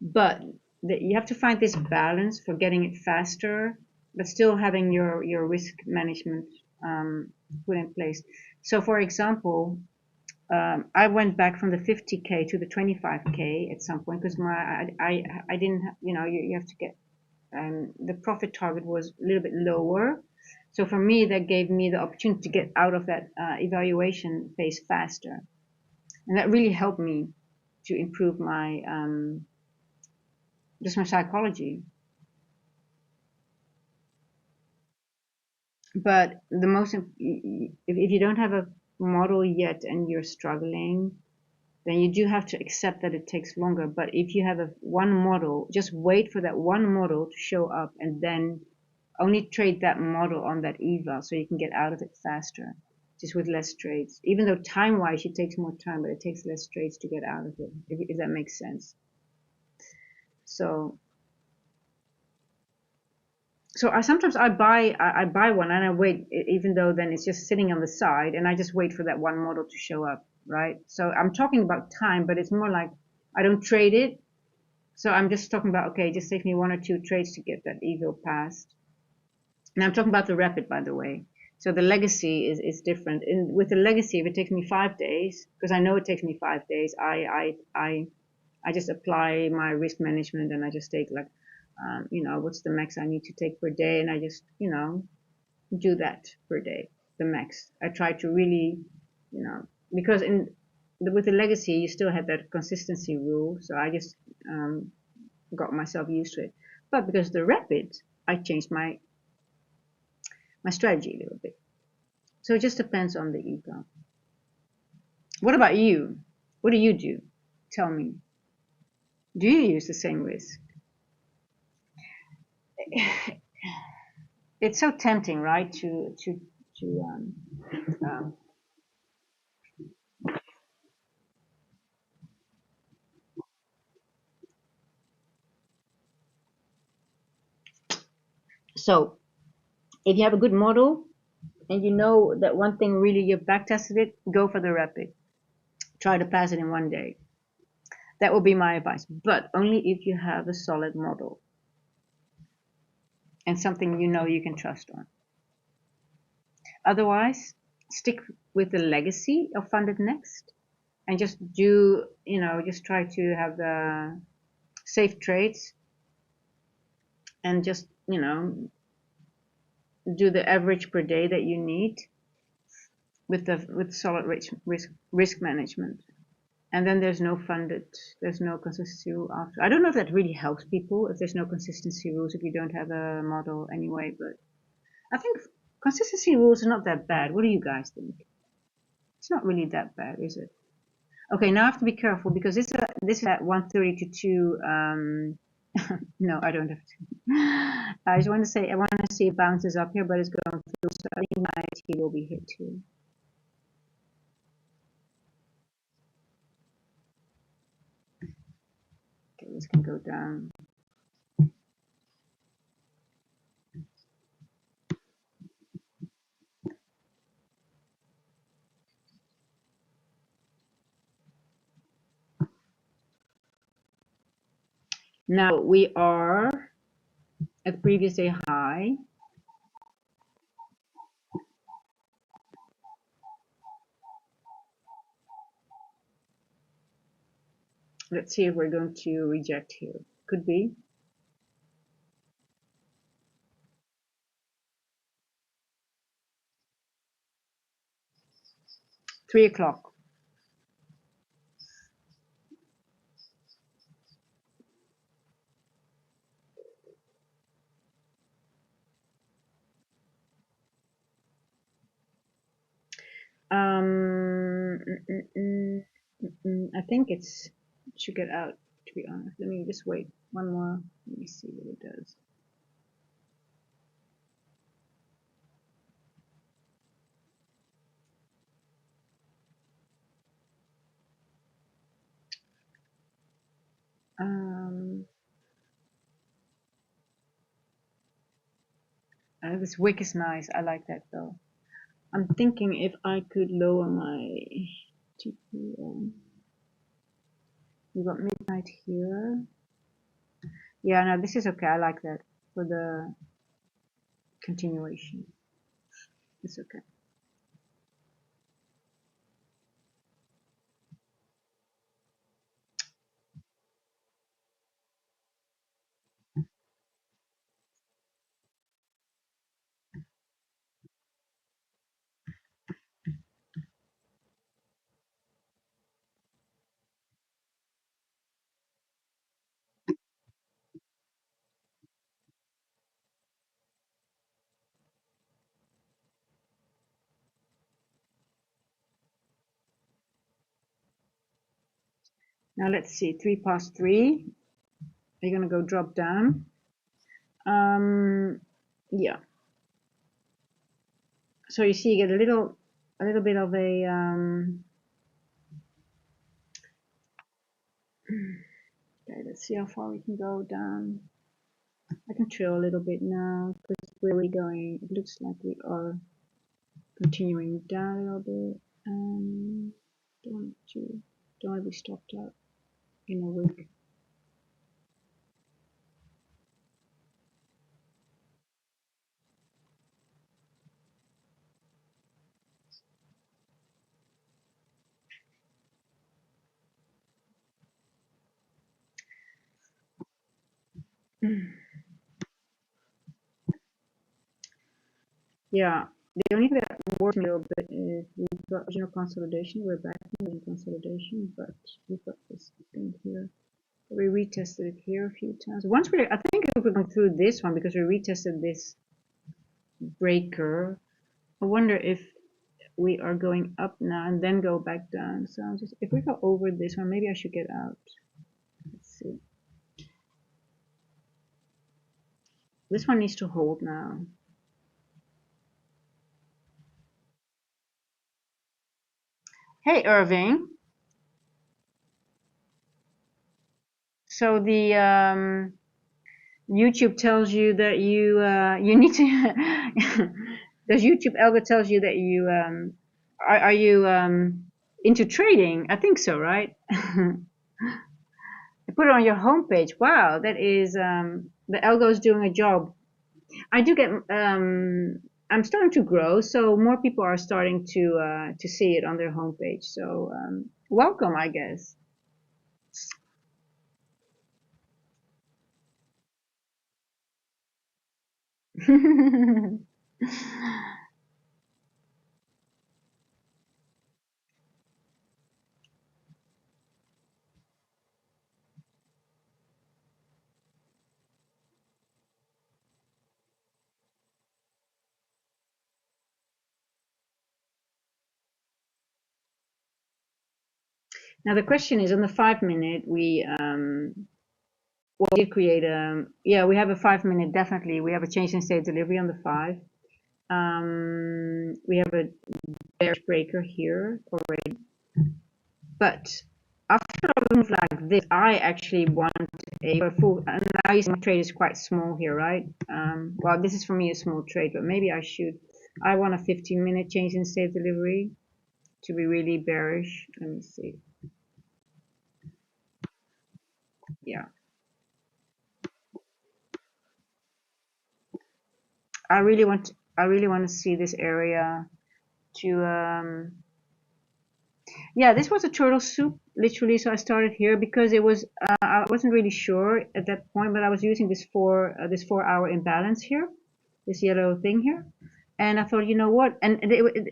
but you have to find this balance for getting it faster, but still having your risk management put in place. So, for example, I went back from the 50K to the 25K at some point because I didn't, you have to get the profit target was a little bit lower. So for me, that gave me the opportunity to get out of that evaluation phase faster. And that really helped me to improve my just my psychology. But the most, if you don't have a model yet and you're struggling, then you do have to accept that it takes longer. But if you have one model, just wait for that one model to show up and then only trade that model on that eval so you can get out of it faster, just with less trades. Even though time-wise it takes more time, but it takes less trades to get out of it, if that makes sense. So sometimes I buy one and I wait, even though then it's just sitting on the side, and I just wait for that one model to show up, right? So I'm talking about time, but it's more like I don't trade it. So I'm just talking about, okay, it just takes me one or two trades to get that eval passed. And I'm talking about the rapid, by the way. So the legacy is different. With the legacy, if it takes me 5 days, because I know it takes me 5 days, I just apply my risk management and I just take like, what's the max I need to take per day, and I just, do that per day, the max. I try to really, because with the legacy, you still have that consistency rule, so I just got myself used to it. But because the rapid, I changed my strategy a little bit. So it just depends on the ego. What about you? What do you do? Tell me. Do you use the same risk? It's so tempting, right? To um, so if you have a good model, and you know that one thing really you've back tested it, go for the rapid. Try to pass it in one day. That would be my advice, but only if you have a solid model and something you know you can trust on. Otherwise, stick with the legacy of funded next and just do, just try to have the safe trades and just, do the average per day that you need with solid risk management. And then there's no consistency rule after. I don't know if that really helps people if there's no consistency rules if you don't have a model anyway, but I think consistency rules are not that bad. What do you guys think? It's not really that bad, is it? Okay, now I have to be careful because this is at 1:30 to 2. No, I don't have to. I just want to say I want to see it bounces up here, but it's going through. So I think my IT will be hit too. Okay, this can go down. Now we are at previous day high. Let's see if we're going to reject here. Could be. 3 o'clock. I think it should get out, to be honest. Let me just wait one more. Let me see what it does. This wick is nice. I like that though. I'm thinking if I could lower my TPM. We got midnight here. Yeah, no, this is okay. I like that for the continuation. It's okay. Now let's see. 3 past 3. You're gonna go drop down. Yeah. So you see, you get a little bit of a okay, let's see how far we can go down. I can trail a little bit now because where we're going, it looks like we are continuing down a little bit. Don't want to be stopped out in a week. Yeah, the only thing that worries me a little bit is we've got regional consolidation. We're back in consolidation, but we've got this thing here. We retested it here a few times. I think if we're going through this one because we retested this breaker, I wonder if we are going up now and then go back down. So if we go over this one, maybe I should get out. Let's see. This one needs to hold now. Hey, Irving. So the YouTube tells you that you need to does YouTube algo tells you that you are you into trading? I think so, right? Put it on your homepage. Wow, that is the algo is doing a job. I do get I'm starting to grow, so more people are starting to see it on their homepage. So welcome, I guess. Now the question is on the 5 minute we did create a yeah we have a 5 minute definitely we have a change in state delivery on the 5. We have a bearish breaker here already, but after a move like this, I actually want a full. And now you see my trade is quite small here, right? Well, this is for me a small trade, but maybe I should. I want a 15-minute change in state delivery to be really bearish. Let me see. Yeah, I really want. I really want to see this area to. Yeah, this was a turtle soup, literally. So I started here because it was. I wasn't really sure at that point, but I was using this 4 hour imbalance here, this yellow thing here, and I thought, you know what? And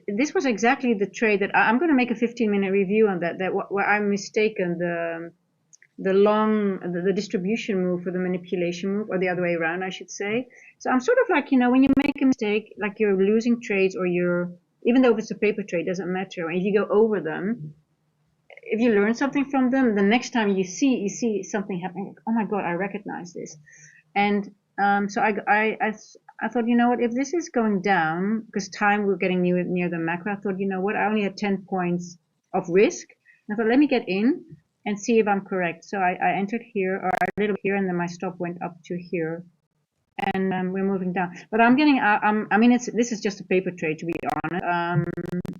this was exactly the trade that I'm going to make a 15-minute review on that. Where I'm mistaken the distribution move for the manipulation move, or the other way around, I should say. So I'm sort of like, when you make a mistake, like you're losing trades or you're, even though if it's a paper trade, doesn't matter. If you go over them, if you learn something from them, the next time you see something happening, oh my God, I recognize this. And so I thought, you know what, if this is going down, because time we're getting near the macro, I thought, you know what, I only had 10 points of risk. And I thought, let me get in and see if I'm correct. So I entered here, or a little here, and then my stop went up to here. And we're moving down. But I'm getting, I mean, this is just a paper trade, to be honest.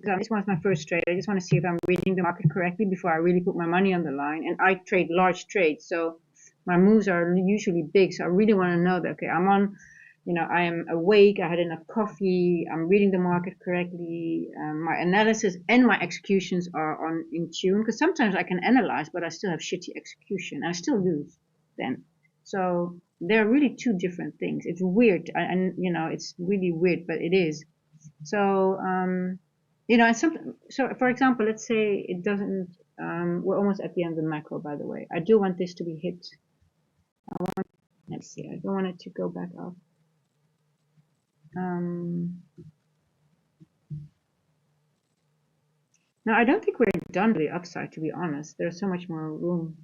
This one's my first trade. I just want to see if I'm reading the market correctly before I really put my money on the line. And I trade large trades, so my moves are usually big. So I really want to know that, okay, I'm on, I am awake, I had enough coffee, I'm reading the market correctly, my analysis and my executions are in tune. Because sometimes I can analyze, but I still have shitty execution, and I still lose then. So they're really two different things. It's weird, and it's really weird, but it is. So and so for example, let's say it doesn't. We're almost at the end of the macro, by the way. I do want this to be hit. Let's see. I don't want it to go back up. No, I don't think we're done with the upside, to be honest. There's so much more room.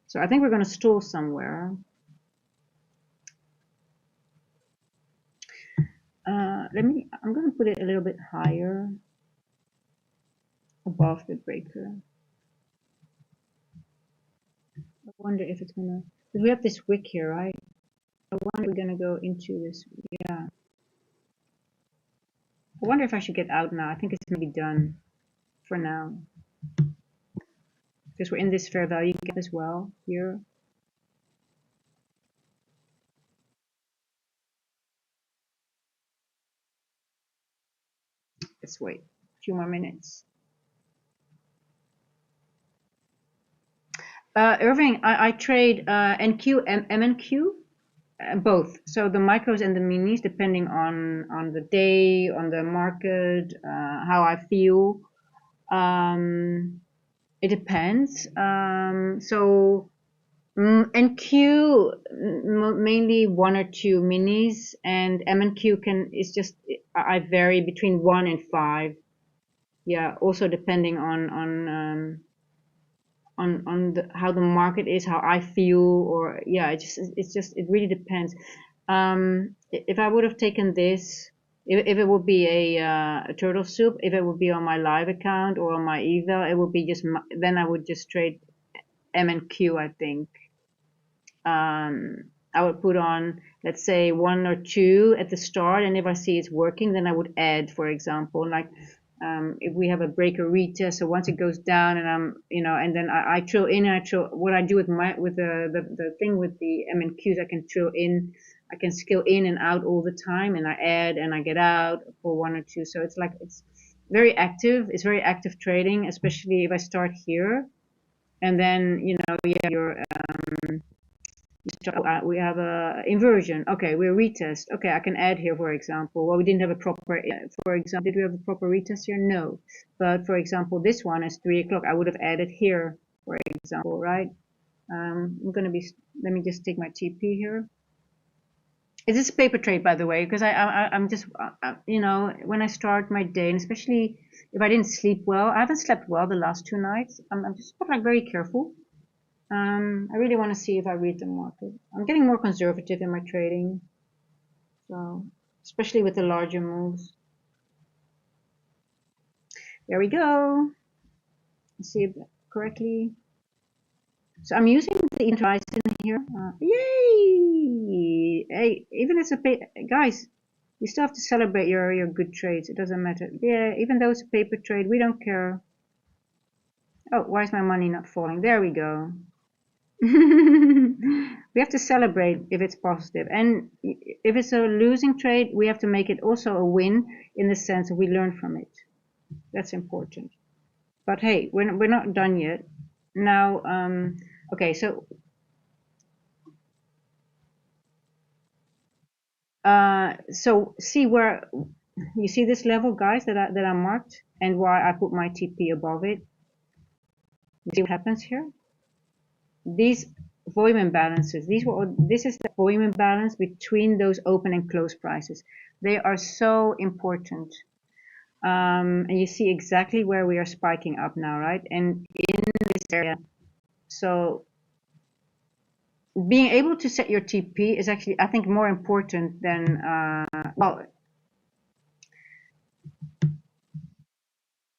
So I think we're going to stall somewhere. I'm going to put it a little bit higher above the breaker. I wonder if it's going to, because we have this wick here, right? I wonder if we're going to go into this, yeah. I wonder if I should get out now. I think it's maybe done for now. Because we're in this fair value gap as well here. Let's wait a few more minutes. Irving, I trade NQ, MNQ, both. So the micros and the minis, depending on the day, on the market, how I feel. It depends. So NQ mainly one or two minis, and MNQ is just I vary between 1 and 5. Yeah, also depending on how the market is, how I feel, or yeah, it really depends. If I would have taken this, if it would be a turtle soup, if it would be on my live account or on my eval, it would be then I would just trade M and Q, I think. I would put on, let's say, 1 or 2 at the start, and if I see it's working, then I would add, for example, like if we have a break or retest, so once it goes down, and and then I throw in, and I throw what I do with the thing with the MNQs, I can throw in, I can scale in and out all the time, and I add and I get out for 1 or 2. So it's like it's very active. It's very active trading, especially if I start here, and then you have your we have a inversion. Okay, we're retest. Okay, I can add here, for example. Well, we didn't have a proper, for example, did we have a proper retest here? No. But for example, this one is 3 o'clock. I would have added here, for example, right? Let me just take my TP here. Is this a paper trade, by the way? Because I'm just, when I start my day, and especially if I didn't sleep well, I haven't slept well the last 2 nights. I'm just like very careful. I really want to see if I read the market. I'm getting more conservative in my trading, so especially with the larger moves. There we go. See it correctly. So I'm using the price in here. Yay! Hey, even as a guys, you still have to celebrate your good trades. It doesn't matter. Yeah, even though it's a paper trade, we don't care. Oh, why is my money not falling? There we go. We have to celebrate if it's positive, and if it's a losing trade, we have to make it also a win in the sense that we learn from it. That's important. But hey, we're not done yet. Now, okay, so see where you see this level, guys, that I marked, and why I put my TP above it. You see what happens here? These volume imbalances, this is the volume imbalance between those open and close prices. They are so important. And you see exactly where we are spiking up now, right? And in this area. So being able to set your TP is actually, I think, more important than, well,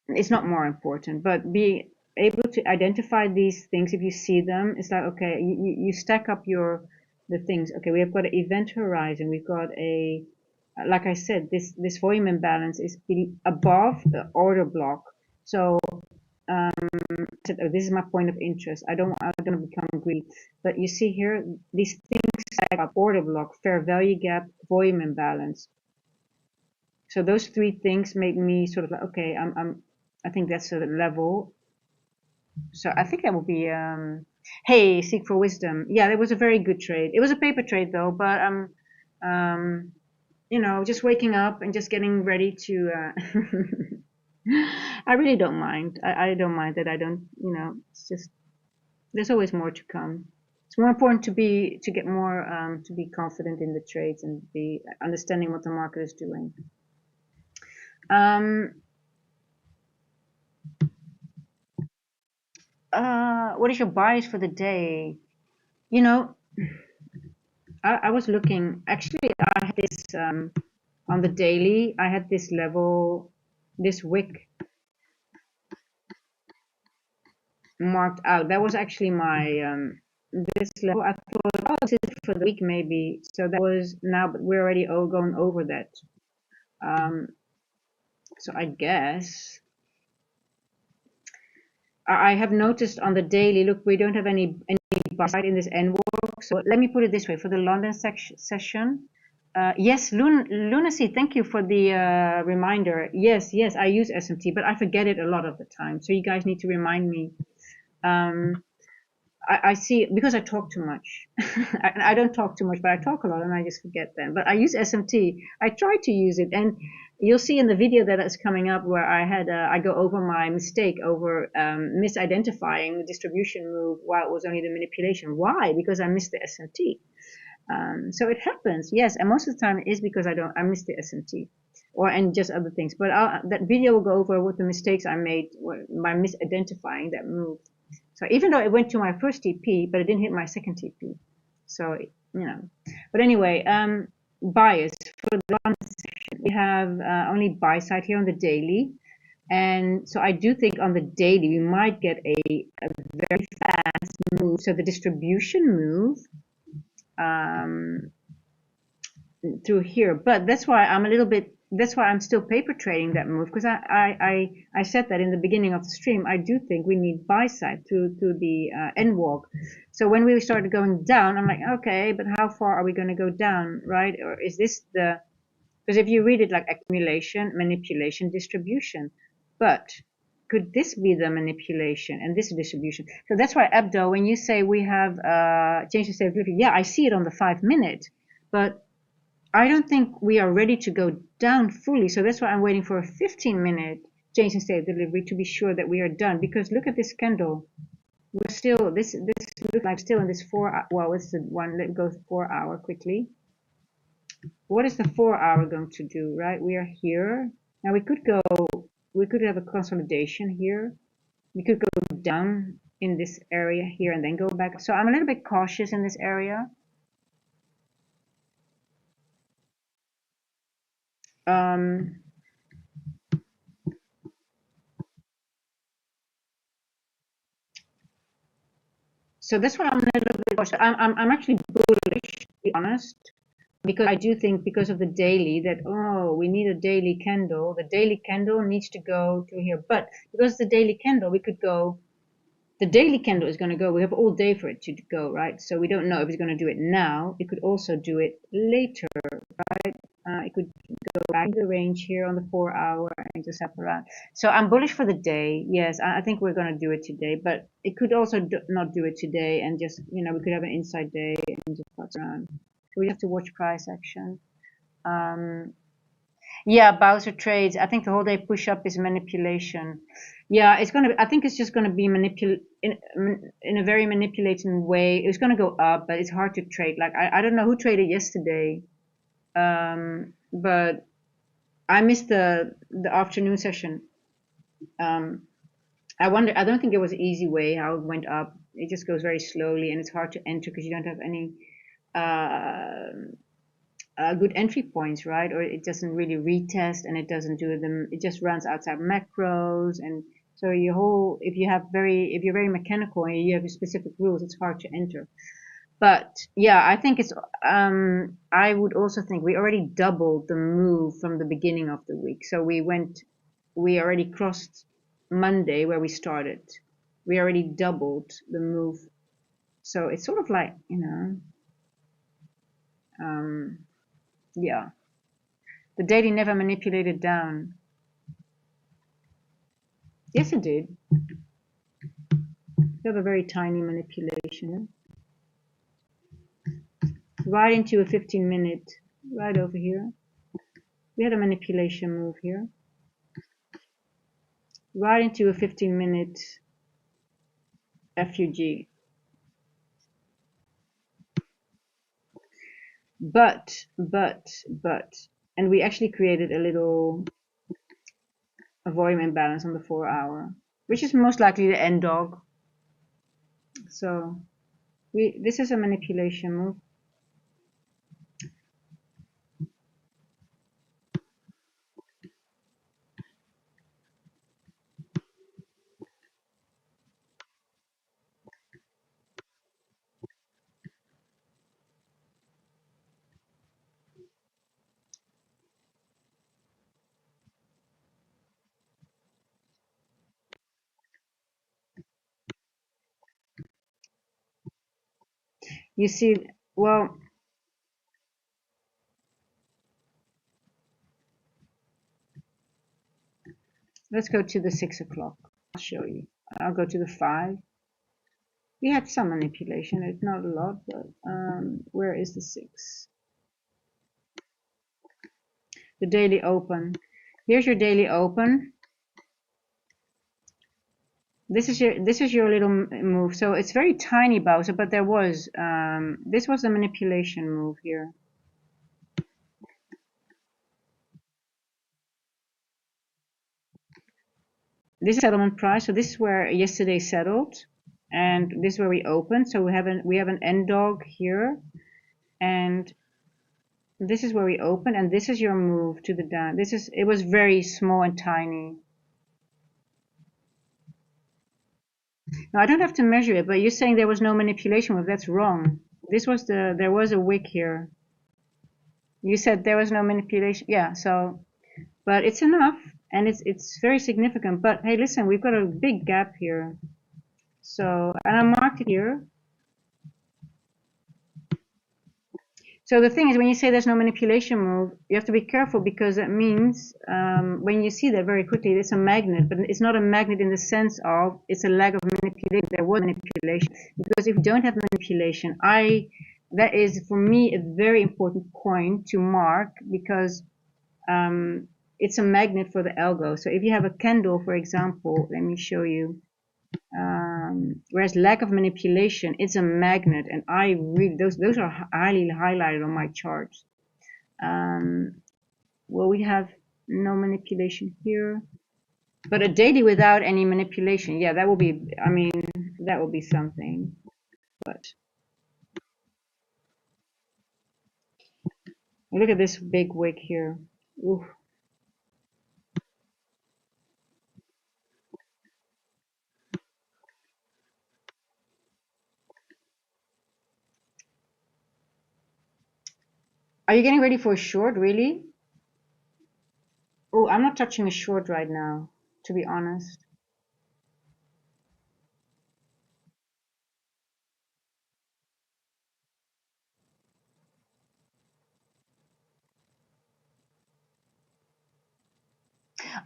it's not more important, but being able to identify these things, if you see them, it's like, okay, you stack up the things. Okay, we have got an event horizon, we've got a, like I said, this volume imbalance is above the order block. So this is my point of interest. I don't want to become greedy, but you see here, these things stack up: order block, fair value gap, volume imbalance. So those 3 things make me sort of like, okay, I think that's a level. So I think that will be, hey, seek for wisdom. Yeah, it was a very good trade. It was a paper trade though, but just waking up and just getting ready to, I really don't mind. I don't mind that I don't, it's just, there's always more to come. It's more important to get more, to be confident in the trades and be understanding what the market is doing. What is your bias for the day? I was looking, actually, I had this, on the daily, I had this level, this wick marked out. That was actually my, this level. I thought, oh, this is for the week maybe. So that was now, but we're already all going over that. So I guess I have noticed on the daily, look, we don't have any buy side in this N walk. So let me put it this way: for the London session, yes, Lunacy, thank you for the reminder. Yes, I use SMT, but I forget it a lot of the time. So you guys need to remind me. I see, because I talk too much. I don't talk too much, but I talk a lot and I just forget them. But I use SMT. I try to use it, and you'll see in the video that is coming up where I go over my mistake over misidentifying the distribution move while it was only the manipulation. Why? Because I missed the SMT. So it happens, yes, and most of the time it is because I missed the SMT, and just other things. But that video will go over what the mistakes I made by misidentifying that move. So even though it went to my first TP, but it didn't hit my second TP. So, But anyway, bias for the London session. We have only buy side here on the daily. And so I do think on the daily, we might get a very fast move. So the distribution move through here. But that's why I'm still paper trading that move, because I said that in the beginning of the stream. I do think we need buy side to the end walk. So when we started going down, I'm like, okay, but how far are we going to go down, right? Or is this the, because if you read it like accumulation, manipulation, distribution, but could this be the manipulation and this distribution? So that's why Abdo, when you say we have change the state of delivery, yeah, I see it on the 5-minute, but I don't think we are ready to go down fully. So that's why I'm waiting for a 15-minute change in state of delivery to be sure that we are done. Because look at this candle. We're still, this looks like still in this 4 well, it's the one, let's go 4 hour quickly. What is the 4 hour going to do, right? We are here. Now we could have a consolidation here. We could go down in this area here and then go back. So I'm a little bit cautious in this area. So that's why I'm a little bit cautious. I'm actually bullish, to be honest, because I do think because of the daily that, oh, we need a daily candle. The daily candle needs to go to here. But because the daily candle, we could go, the daily candle is going to go. We have all day for it to go, right? So we don't know if it's going to do it now. It could also do it later, right? It could go back to the range here on the 4 hour and just up around. So I'm bullish for the day. Yes, I think we're going to do it today, but it could also not do it today and just, we could have an inside day and just bounce around. So we have to watch price action. Yeah, Bowser trades. I think the whole day push up is manipulation. Yeah, I think it's just gonna be in a very manipulating way. It's gonna go up, but it's hard to trade. Like I don't know who traded yesterday, but I missed the afternoon session. I don't think it was an easy way how it went up. It just goes very slowly and it's hard to enter because you don't have any good entry points, right? Or it doesn't really retest and it doesn't do them. It just runs outside macros, and so if you're very mechanical and you have specific rules, it's hard to enter. But yeah, I think I would also think we already doubled the move from the beginning of the week. So we already crossed Monday where we started. We already doubled the move. So it's sort of like, yeah. The daily never manipulated down. Yes, it did. We have a very tiny manipulation. Right into a 15-minute, right over here. We had a manipulation move here. Right into a 15-minute FUG. But, and we actually created a little volume imbalance on the 4 hour, which is most likely the end dog. So this is a manipulation move. You see, well, let's go to the 6 o'clock. I'll show you. I'll go to the 5. We had some manipulation. It's not a lot, but where is the 6? The daily open. Here's your daily open. This is your little move. So it's very tiny, Bowser, but there was this was a manipulation move here. This is settlement price. So this is where yesterday settled, and this is where we opened. So we have an end dog here, and this is where we open, and this is your move to the down. It was very small and tiny. Now I don't have to measure it, but you're saying there was no manipulation move. That's wrong. This was there was a wick here. You said there was no manipulation. Yeah, so, but it's enough and it's very significant. But hey, listen, we've got a big gap here. So, and I marked it here. So the thing is, when you say there's no manipulation move, you have to be careful because that means when you see that very quickly, it's a magnet, but it's not a magnet in the sense of it's a lack of manipulation. There was manipulation because if you don't have manipulation, that is for me a very important point to mark because it's a magnet for the algo. So if you have a candle, for example, let me show you. Whereas lack of manipulation, it's a magnet, and I really those are highly highlighted on my charts. Well, we have no manipulation here, but a daily without any manipulation, yeah, that will be. I mean, that will be something. But look at this big wick here. Oof. Are you getting ready for a short, really? Oh, I'm not touching a short right now, to be honest.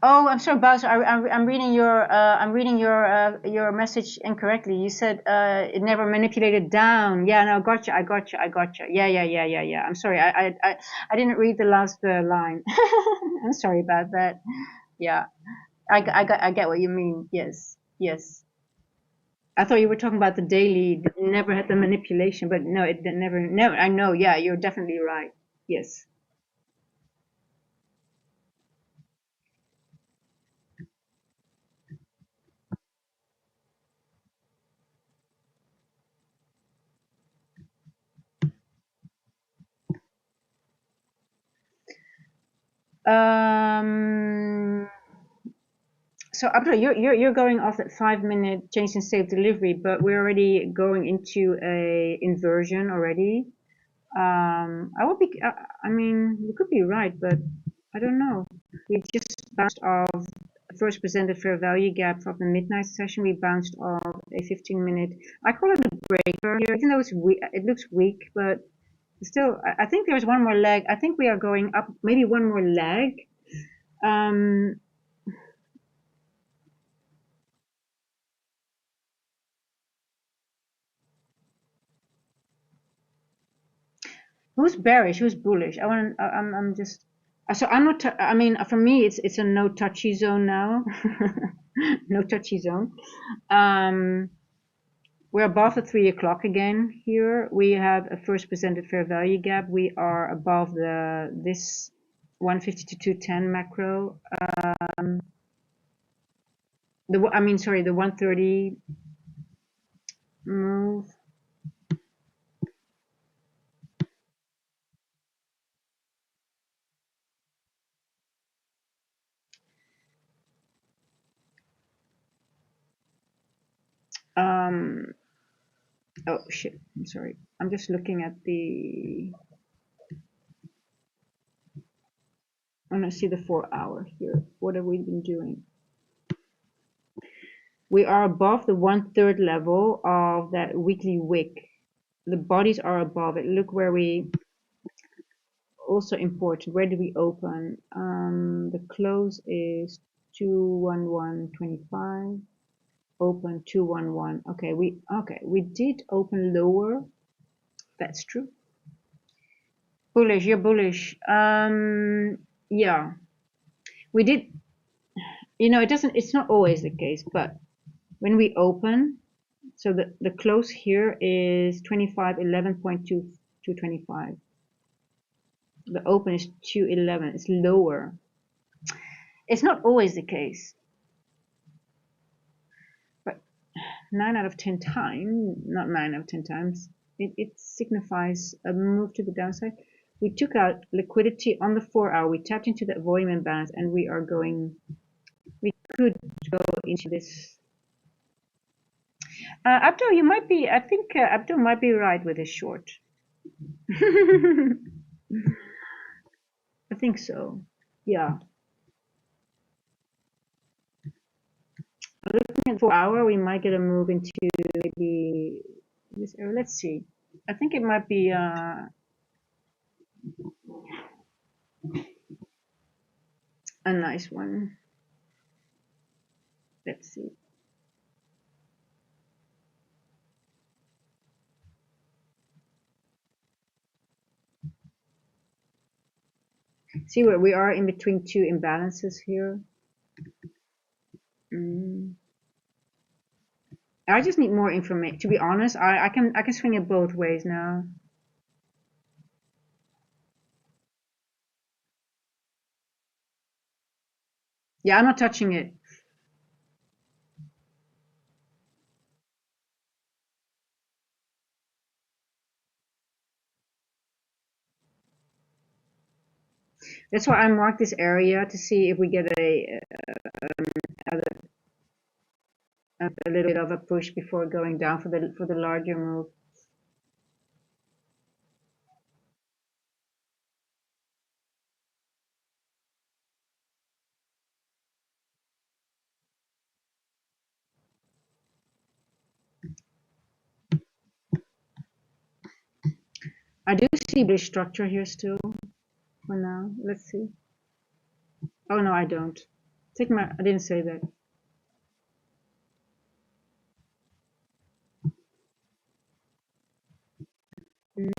Oh, I'm sorry, Bowser. I'm reading your message incorrectly. You said it never manipulated down. Yeah, no, gotcha. I gotcha. Yeah. I'm sorry. I didn't read the last line. I'm sorry about that. Yeah, I get what you mean. Yes. I thought you were talking about the daily that never had the manipulation, but no, it never. No, I know. Yeah, you're definitely right. Yes. Um. So Abdul, you're going off that 5 minute change in state of delivery, but we're already going into a inversion already. I would be, I mean, you could be right, but I don't know. We just bounced off the first presented fair value gap from the midnight session. We bounced off a 15 minute. I call it a breaker here, even though it looks weak, but still, I think there's one more leg. I think we are going up, maybe one more leg. Um, Who's bearish? Who's bullish? I'm just. So I'm not. I mean, for me, it's a no touchy zone now. No touchy zone. Um, we're above the 3 o'clock again here. We have a first presented fair value gap. We are above this 150 to 210 macro. Sorry, the 130 move. Um, oh shit, I'm sorry. I'm just looking at I want to see the 4 hour here. What have we been doing? We are above the 1/3 level of that weekly wick. The bodies are above it. Look where we also important. Where do we open? The close is 211.25. Open 211. Okay, we did open lower. That's true. Bullish, you're bullish. Yeah, we did. It's not always the case, but when we open, so the close here is 2511.225. The open is 211. It's lower. It's not always the case, but 9 out of 10 times, not 9 out of 10 times, it signifies a move to the downside. We took out liquidity on the 4 hour. We tapped into that volume imbalance, and we are going. We could go into this. Abdul, you might be. I think Abdul might be right with his short. I think so. Yeah. Looking at 4 hour, we might get a move into maybe this area. Let's see. I think it might be a nice one. Let's see. See where we are in between two imbalances here. Mm. I just need more information. To be honest, I can swing it both ways now. Yeah, I'm not touching it. That's why I marked this area to see if we get a little bit of a push before going down for the larger move. I do see bullish structure here still for now. Let's see. Oh no, I don't. I didn't say that.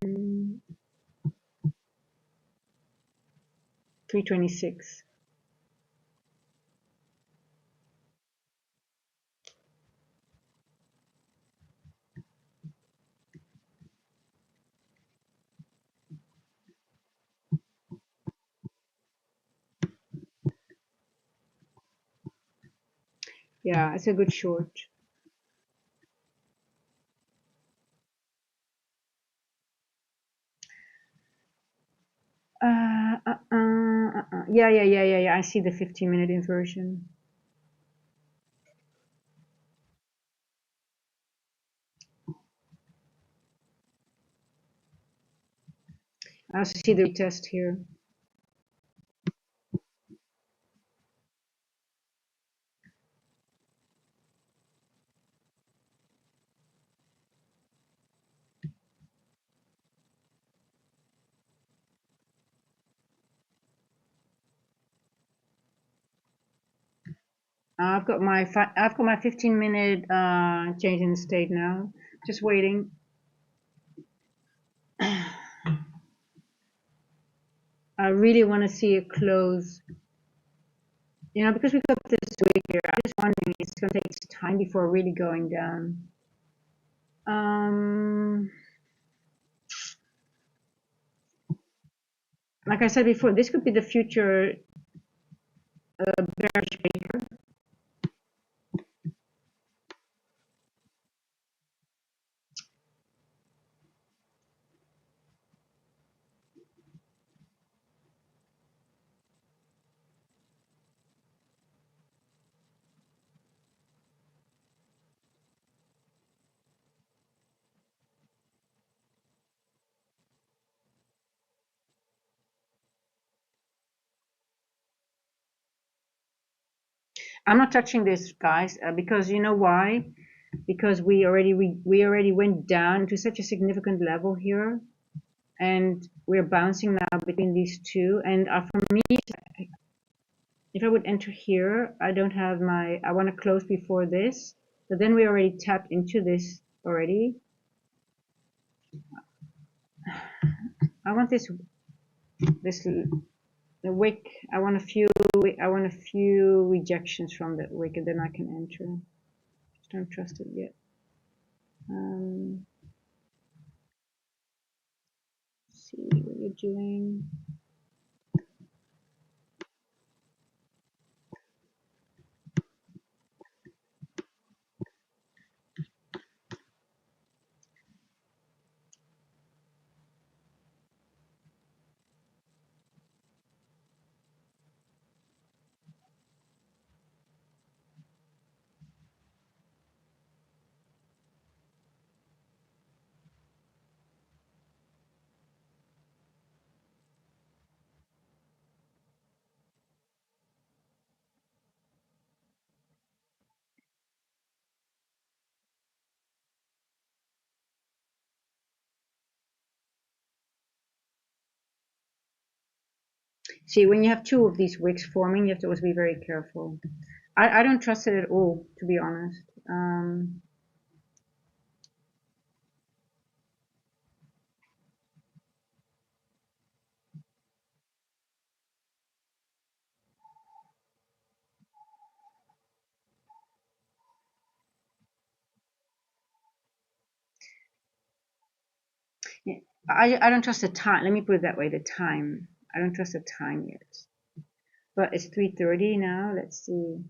Mm, 326. Yeah, it's a good short. Yeah. I see the 15-minute inversion. I also see the retest here. I've got my 15-minute change in state now. Just waiting. I really want to see it close. You know, because we got this week here, I'm just wondering it's going to take time before really going down. Like I said before, this could be the future bearish maker. I'm not touching this, guys, because you know why? Because we already went down to such a significant level here, and we're bouncing now between these two. And for me, if I would enter here, I don't have my. I want to close before this, but then we already tapped into this already. I want this the wick. I want a few rejections from that wick, and then I can enter. Just don't trust it yet. See what you're doing. See, when you have two of these wicks forming, you have to always be very careful. I don't trust it at all, to be honest. Yeah, I don't trust the time. Let me put it that way, the time. I don't trust the time yet. But it's 3:30 now. Let's see.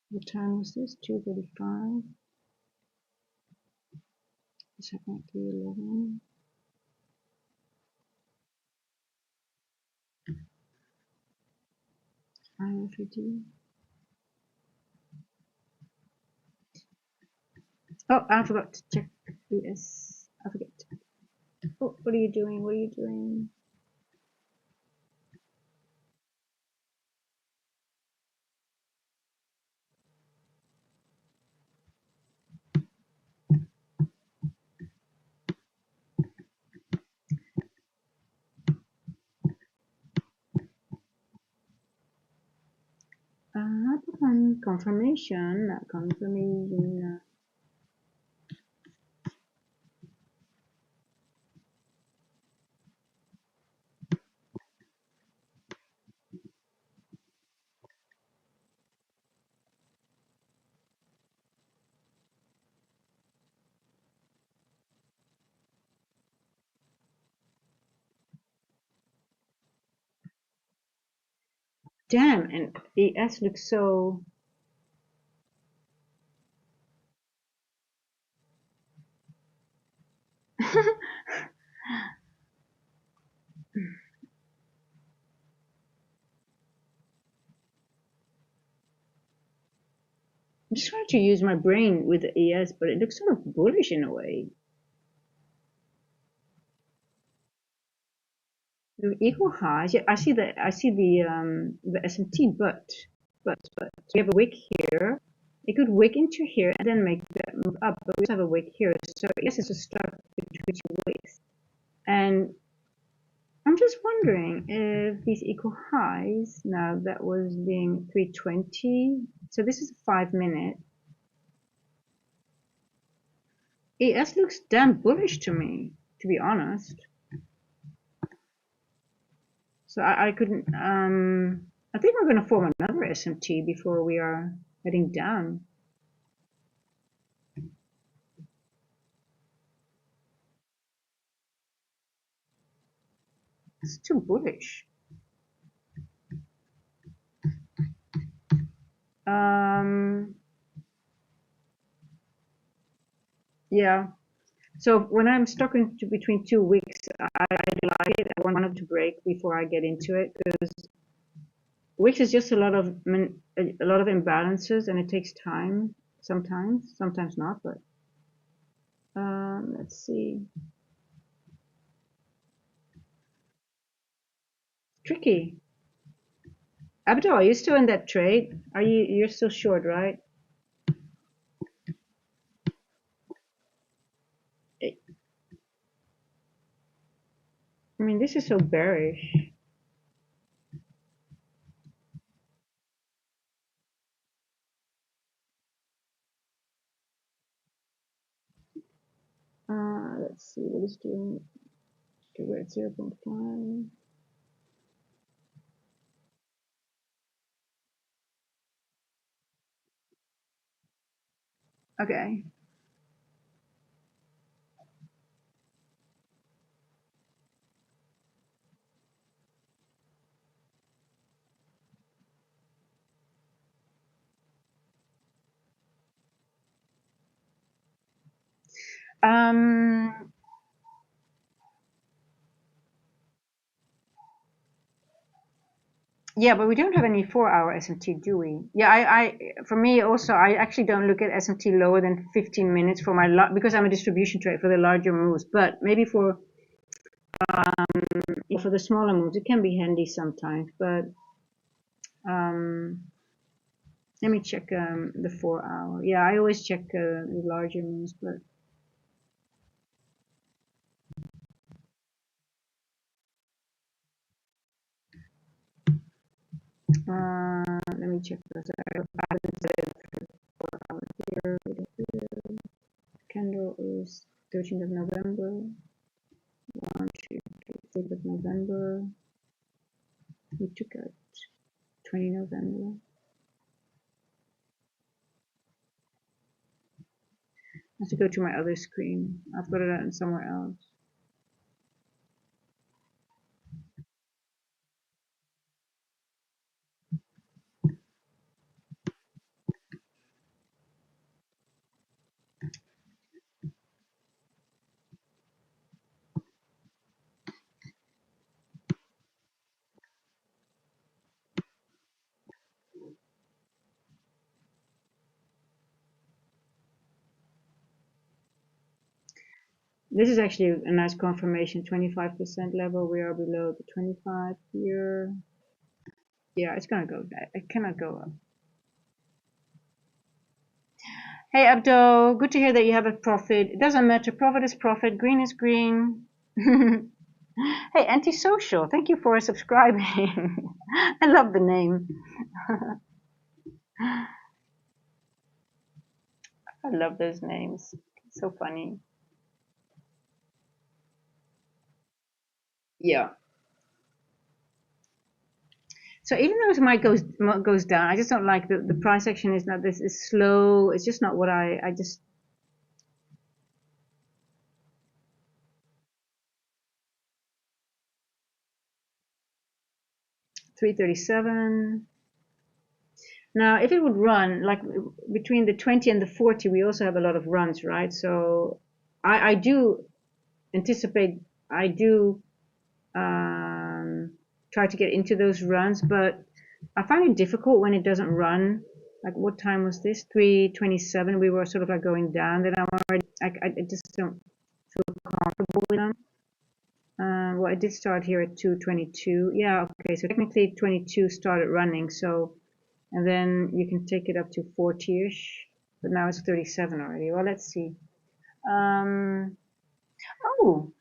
What time was this? 2:35. Second 3:11. IFD. Oh, I forgot to check BS. I forget. Oh, what are you doing? What are you doing? Confirmation. Confirmation. Damn, and ES looks so. I'm just trying to use my brain with the ES, but it looks sort of bullish in a way. The equal highs. Yeah, I see the SMT, but we have a wick here. It could wick into here and then make that move up, but we also have a wick here. So yes, it's just stuck between two wicks. And I'm just wondering if these equal highs, now that was being 320, so this is a 5 minute. ES looks damn bullish to me, to be honest. So I couldn't, I think we're going to form another SMT before we are heading down. It's too bullish. Yeah. So when I'm stuck between two weeks, I like it. I want it to break before I get into it because weeks is just a lot of imbalances and it takes time sometimes not. But let's see. Tricky. Abdul, are you still in that trade? You're still short, right? I mean, this is so bearish. Let's see what it's doing. We're at 0.5. Okay. Um, yeah, but we don't have any 4-hour SMT, do we? Yeah, for me also, I actually don't look at SMT lower than 15 minutes for my because I'm a distribution trade for the larger moves. But maybe for the smaller moves, it can be handy sometimes. But let me check the 4-hour. Yeah, I always check the larger moves, but let me check those. Here, candle is 13th of November. 1, 2, 3, 3rd of November. We took out 20 November. I have to go to my other screen. I've got it out somewhere else. This is actually a nice confirmation, 25% level. We are below the 25 here. Yeah, it's gonna go back. It cannot go up. Hey Abdo, good to hear that you have a profit. It doesn't matter. Profit is profit. Green is green. Hey, antisocial. Thank you for subscribing. I love the name. I love those names. So funny. Yeah. So even though my goes down, I just don't like the price action is not this is slow. It's just not what I just 337. Now, if it would run like between the 20 and the 40, we also have a lot of runs, right? So I do anticipate, I do try to get into those runs, but I find it difficult when it doesn't run. Like what time was this? 3:27. We were sort of like going down. Then I'm already, I just don't feel comfortable with them. Well, I did start here at 2:22. Yeah, okay. So technically 22 started running. So, and then you can take it up to 40-ish, but now it's 37 already. Well, let's see. Um, oh,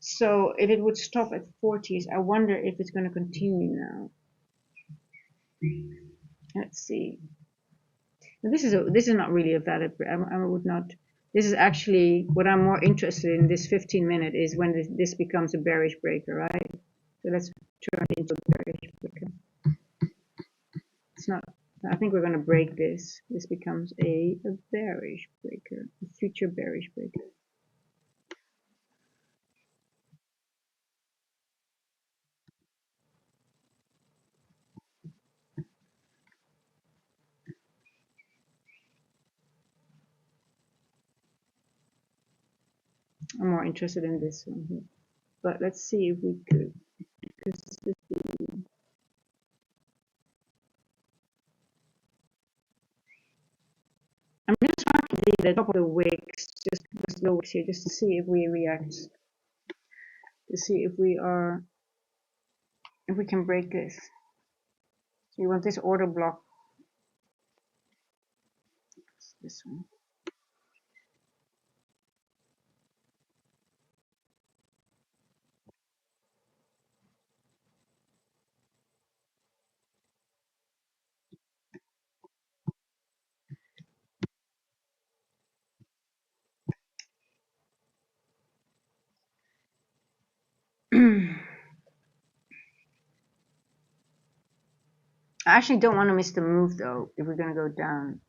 so if it would stop at 40s, I wonder if it's going to continue now. Let's see. This is not really a valid. I would not. This is actually what I'm more interested in. This 15-minute is when this becomes a bearish breaker, right? So let's turn it into a bearish breaker. It's not. I think we're going to break this. This becomes a bearish breaker, a future bearish breaker. I'm more interested in this one here. But let's see if we could. Because this is the, I'm just marking the top of the wicks, just the slow wicks here, just to see if we react. To see if we are, if we can break this. So you want this order block. It's this one. I actually don't want to miss the move though, if we're going to go down.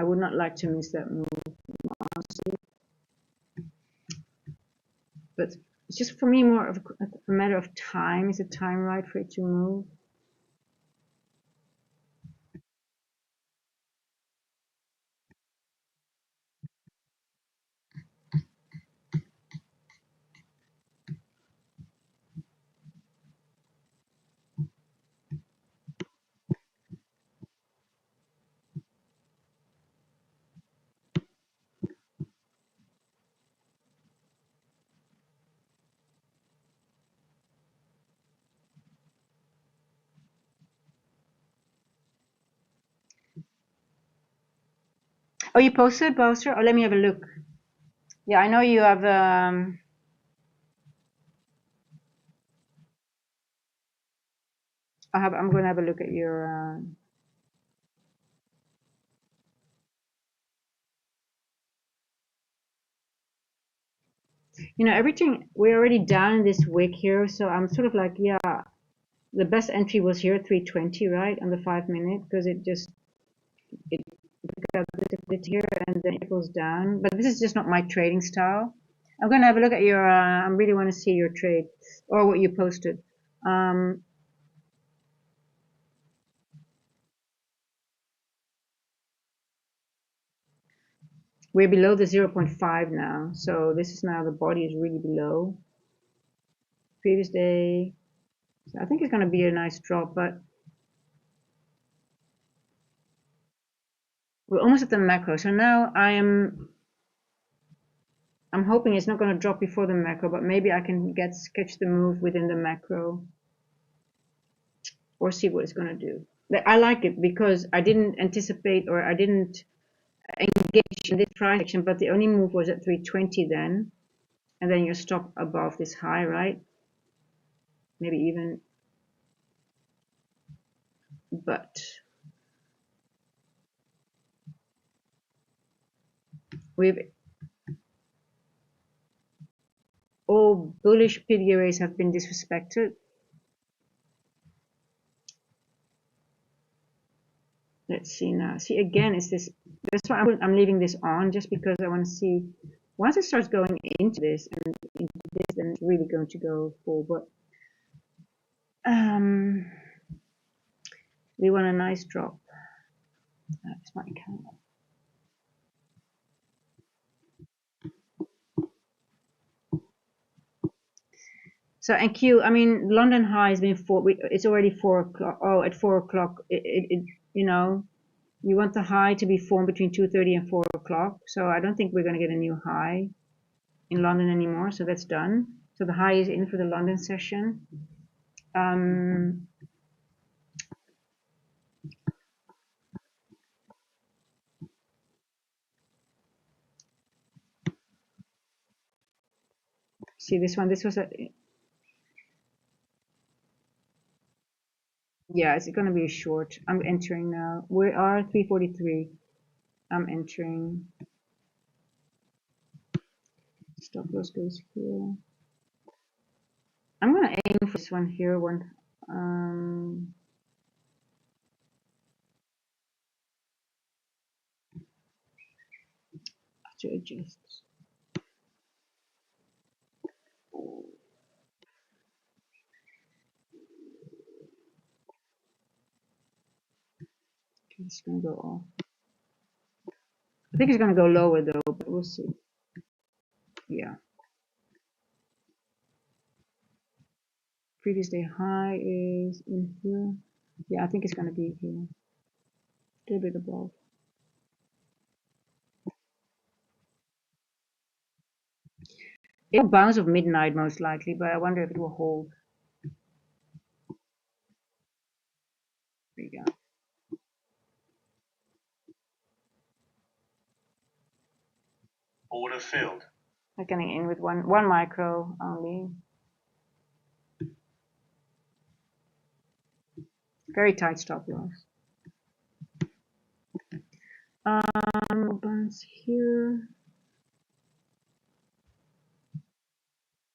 I would not like to miss that move, honestly. But It's just for me more of a matter of time. Is the time right for it to move? Oh, you posted, Bowser? Oh, let me have a look. Yeah, I know you have. I'm going to have a look at your. You know, everything we're already down this wick here, so I'm sort of like, yeah, the best entry was here, 320, right, on the 5 minute, because it got a bit here and then it goes down. But this is just not my trading style. I'm going to have a look at your. I really want to see your trade or what you posted. Um, we're below the zero point 0.5 now, so this is now the body is really below previous day. So I think it's going to be a nice drop, but we're almost at the macro. So now I'm hoping it's not going to drop before the macro, but maybe I can sketch the move within the macro or see what it's going to do. I like it because I didn't anticipate or I didn't engage in this price action, but the only move was at 320 then, and then you stop above this high, right? Maybe even, but we've all bullish PDRAs have been disrespected. Let's see now. See again, is this? That's why I'm leaving this on, just because I want to see. Once it starts going into this and into this, then it's really going to go full. But we want a nice drop. That's my account. So and Q, I mean, London high has been it's already 4 o'clock. Oh, at 4 o'clock, you know, you want the high to be formed between 2:30 and 4 o'clock. So I don't think we're going to get a new high in London anymore. So that's done. So the high is in for the London session. See this one. This was a. Yeah, it's going to be a short. I'm entering now. We are 343. I'm entering. Stop loss goes here. I'm going to aim for this one here. To adjust. Okay, it's going to go off. I think it's going to go lower though, but we'll see. Yeah. Previous day high is in here. Yeah, I think it's going to be here. A little bit above. It will bounce off midnight most likely, but I wonder if it will hold. There you go. Order filled. I'm getting in with one micro only. Very tight stop loss. Bounce here.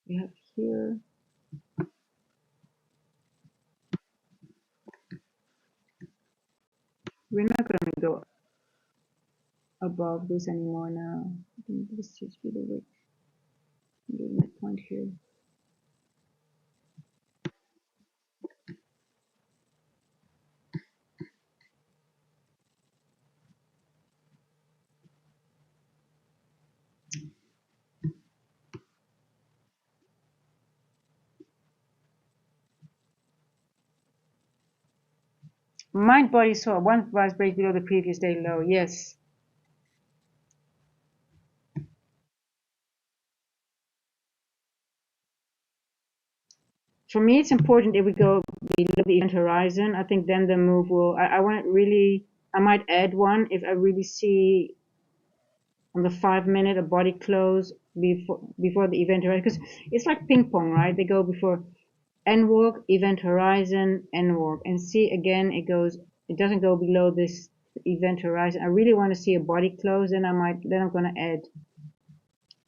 We have here. We're not going to go above this anymore now. I think this should be the width. The midpoint here. Mind body saw one price break below the previous day low. Yes. For me, it's important if we go below the event horizon. I think then the move will. I want to really. I might add one if I really see on the 5 minute a body close before the event horizon, because it's like ping pong, right? They go before end walk, event horizon, end walk, and see again it goes. It doesn't go below this event horizon. I really want to see a body close. Then I'm going to add.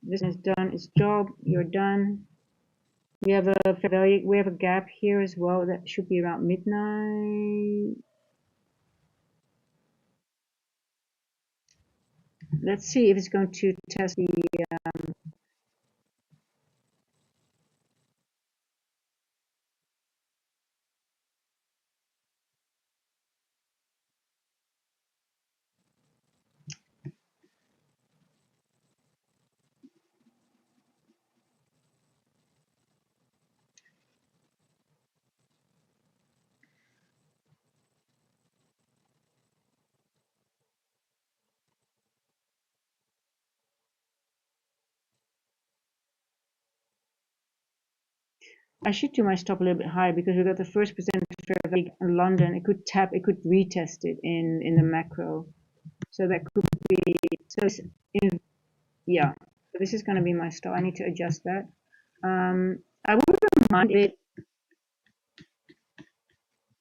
This is done its job. You're done. We have a value. We have a gap here as well. That should be around midnight. Let's see if it's going to test the. I should do my stop a little bit higher because we got the first percent fair value in London. It could tap. It could retest it in the macro. So that could be. So yeah. So this is going to be my stop. I need to adjust that. I wouldn't mind if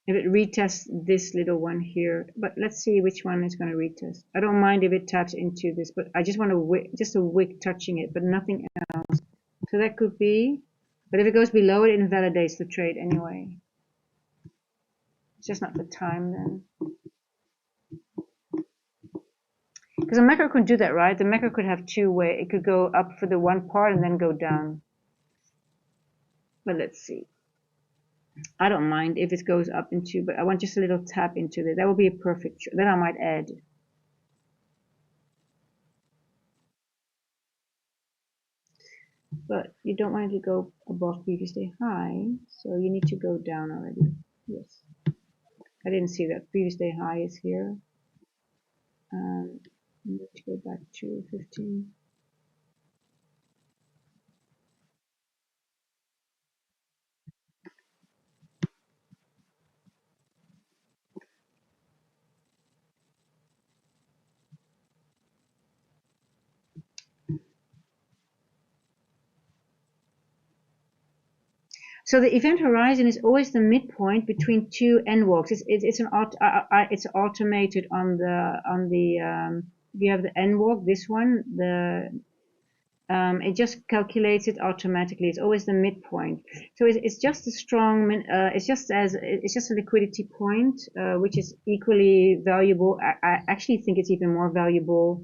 it retests this little one here, but let's see which one is going to retest. I don't mind if it taps into this, but I just want just a wick touching it, but nothing else. So that could be, but if it goes below it, it invalidates the trade anyway. It's just not the time then. Because a macro could do that, right? The macro could have two way. It could go up for the one part and then go down. But let's see. I don't mind if it goes up into, but I want just a little tap into it. That would be a perfect. Then I might add. But you don't want it to go above previous day high, so you need to go down already. Yes. I didn't see that. Previous day high is here. I need to go back to 15. So the event horizon is always the midpoint between two end walks. It's automated on the you have the end walk, this one, it just calculates it automatically. It's always the midpoint. So it's just a strong, it's just a liquidity point, which is equally valuable. I actually think it's even more valuable.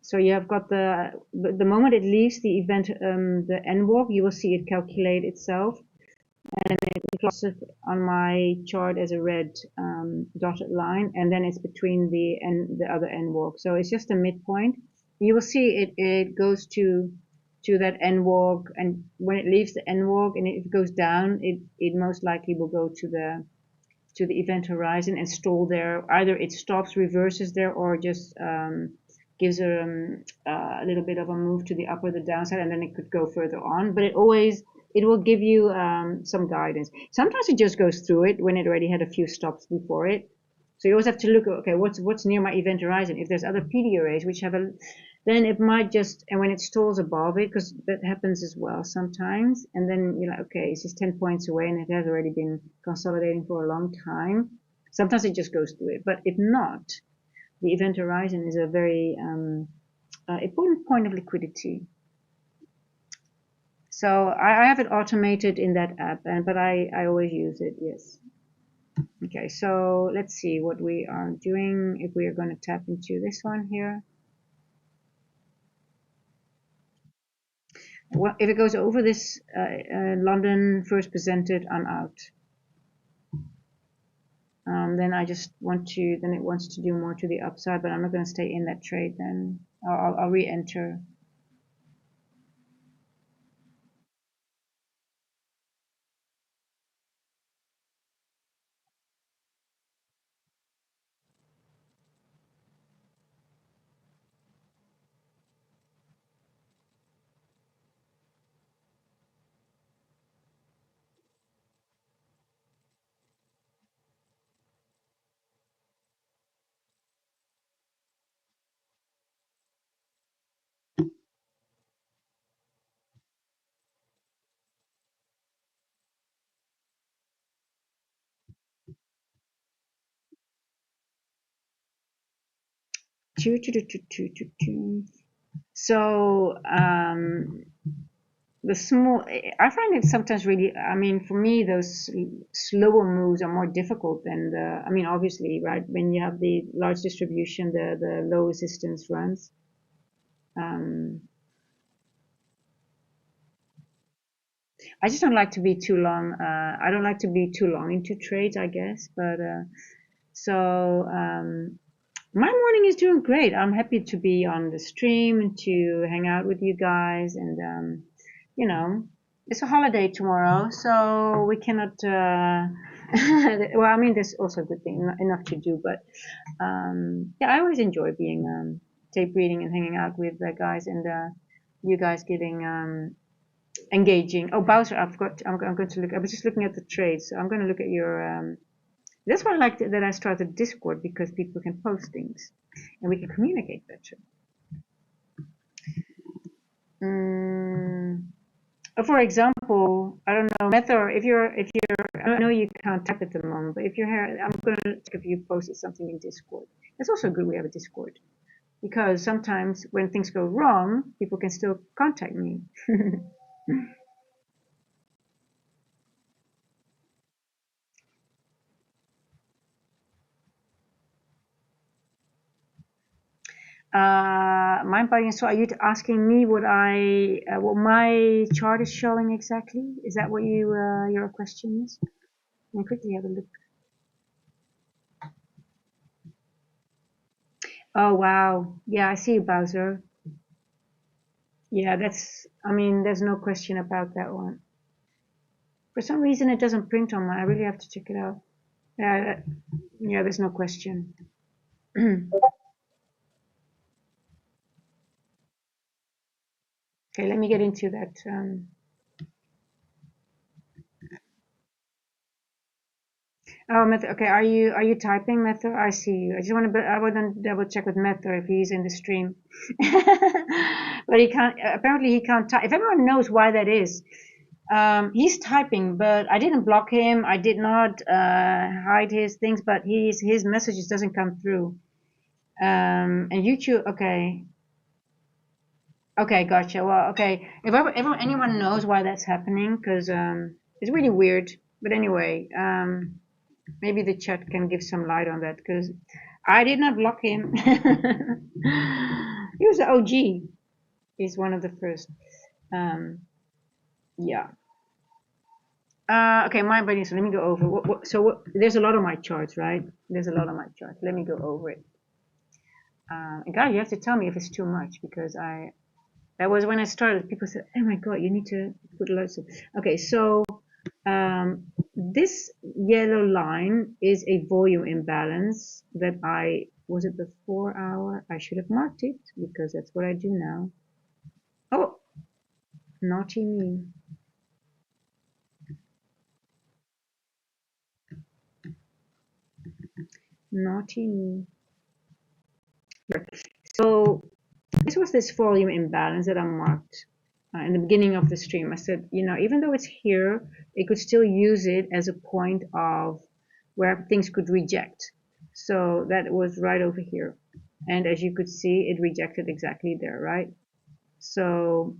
So you have got the moment it leaves the event, the end walk, you will see it calculate itself, and it plots it on my chart as a red dotted line, and then it's between the other end walk. So it's just a midpoint. You will see it goes to that end walk, and when it leaves the end walk and if it goes down, it most likely will go to the event horizon and stall there. Either it stops, reverses there, or just gives a little bit of a move to the up or the downside, and then it could go further on. But it will give you some guidance. Sometimes it just goes through it when it already had a few stops before it. So you always have to look, okay, what's near my event horizon? If there's other PDRAs which have then it might just, and when it stalls above it, because that happens as well sometimes, and then you're like, okay, it's just 10 points away and it has already been consolidating for a long time. Sometimes it just goes through it, but if not, the event horizon is a very important point of liquidity. So I have it automated in that app, but I always use it, yes. Okay, so let's see what we are doing if we are going to tap into this one here. Well, if it goes over this London first presented, I'm out. Then I just want to, then it wants to do more to the upside, but I'm not going to stay in that trade then. I'll re-enter. So the small, I find it sometimes really, I mean, for me, those slower moves are more difficult than the, I mean, obviously, right, when you have the large distribution, the low resistance runs. I just don't like to be too long. I don't like to be too long into trades, I guess. But so my morning is doing great. I'm happy to be on the stream and to hang out with you guys. And you know, it's a holiday tomorrow, so we cannot. Well, I mean, there's also a good thing, enough to do. But yeah, I always enjoy being tape reading and hanging out with the guys and you guys getting engaging. Oh, Bowser, I forgot. I'm going to look. I was just looking at the trades, so I'm going to look at your. That's why I like that I started Discord, because people can post things, and we can communicate better. For example, I don't know, Methor. If you're, I know you can't type at the moment, but if you're here, I'm going to check if you posted something in Discord. It's also good we have a Discord, because sometimes when things go wrong, people can still contact me. Mind body and soul. Are you asking me what what my chart is showing exactly? Is that what your question is? Let me quickly have a look. Oh wow, yeah, I see you, Bowser. Yeah, I mean, there's no question about that one. For some reason, it doesn't print on mine. I really have to check it out. Yeah, yeah, there's no question. Okay, let me get into that. Oh, Method. Okay, are you typing, Method? I see you. I just want to. I want to double check with Method if he's in the stream. But he can't. Apparently, he can't type. If everyone knows why that is, he's typing, but I didn't block him. I did not hide his things, but his messages doesn't come through. And YouTube. Okay. Okay, gotcha. Well, okay. If anyone knows why that's happening, because it's really weird. But anyway, maybe the chat can give some light on that, because I did not block him. He was the OG. He's one of the first. Yeah. Okay, my body. So let me go over. There's a lot of my charts, right? There's a lot of my charts. Let me go over it. God, you have to tell me if it's too much, because that was when I started. People said, "Oh my God, you need to put lots of." Okay, so this yellow line is a volume imbalance that was it the 4 hour? I should have marked it, because that's what I do now. Oh, naughty me. Naughty me. So this was this volume imbalance that I marked in the beginning of the stream. I said, even though it's here, it could still use it as a point of where things could reject. So that was right over here. And as you could see, it rejected exactly there, right? So,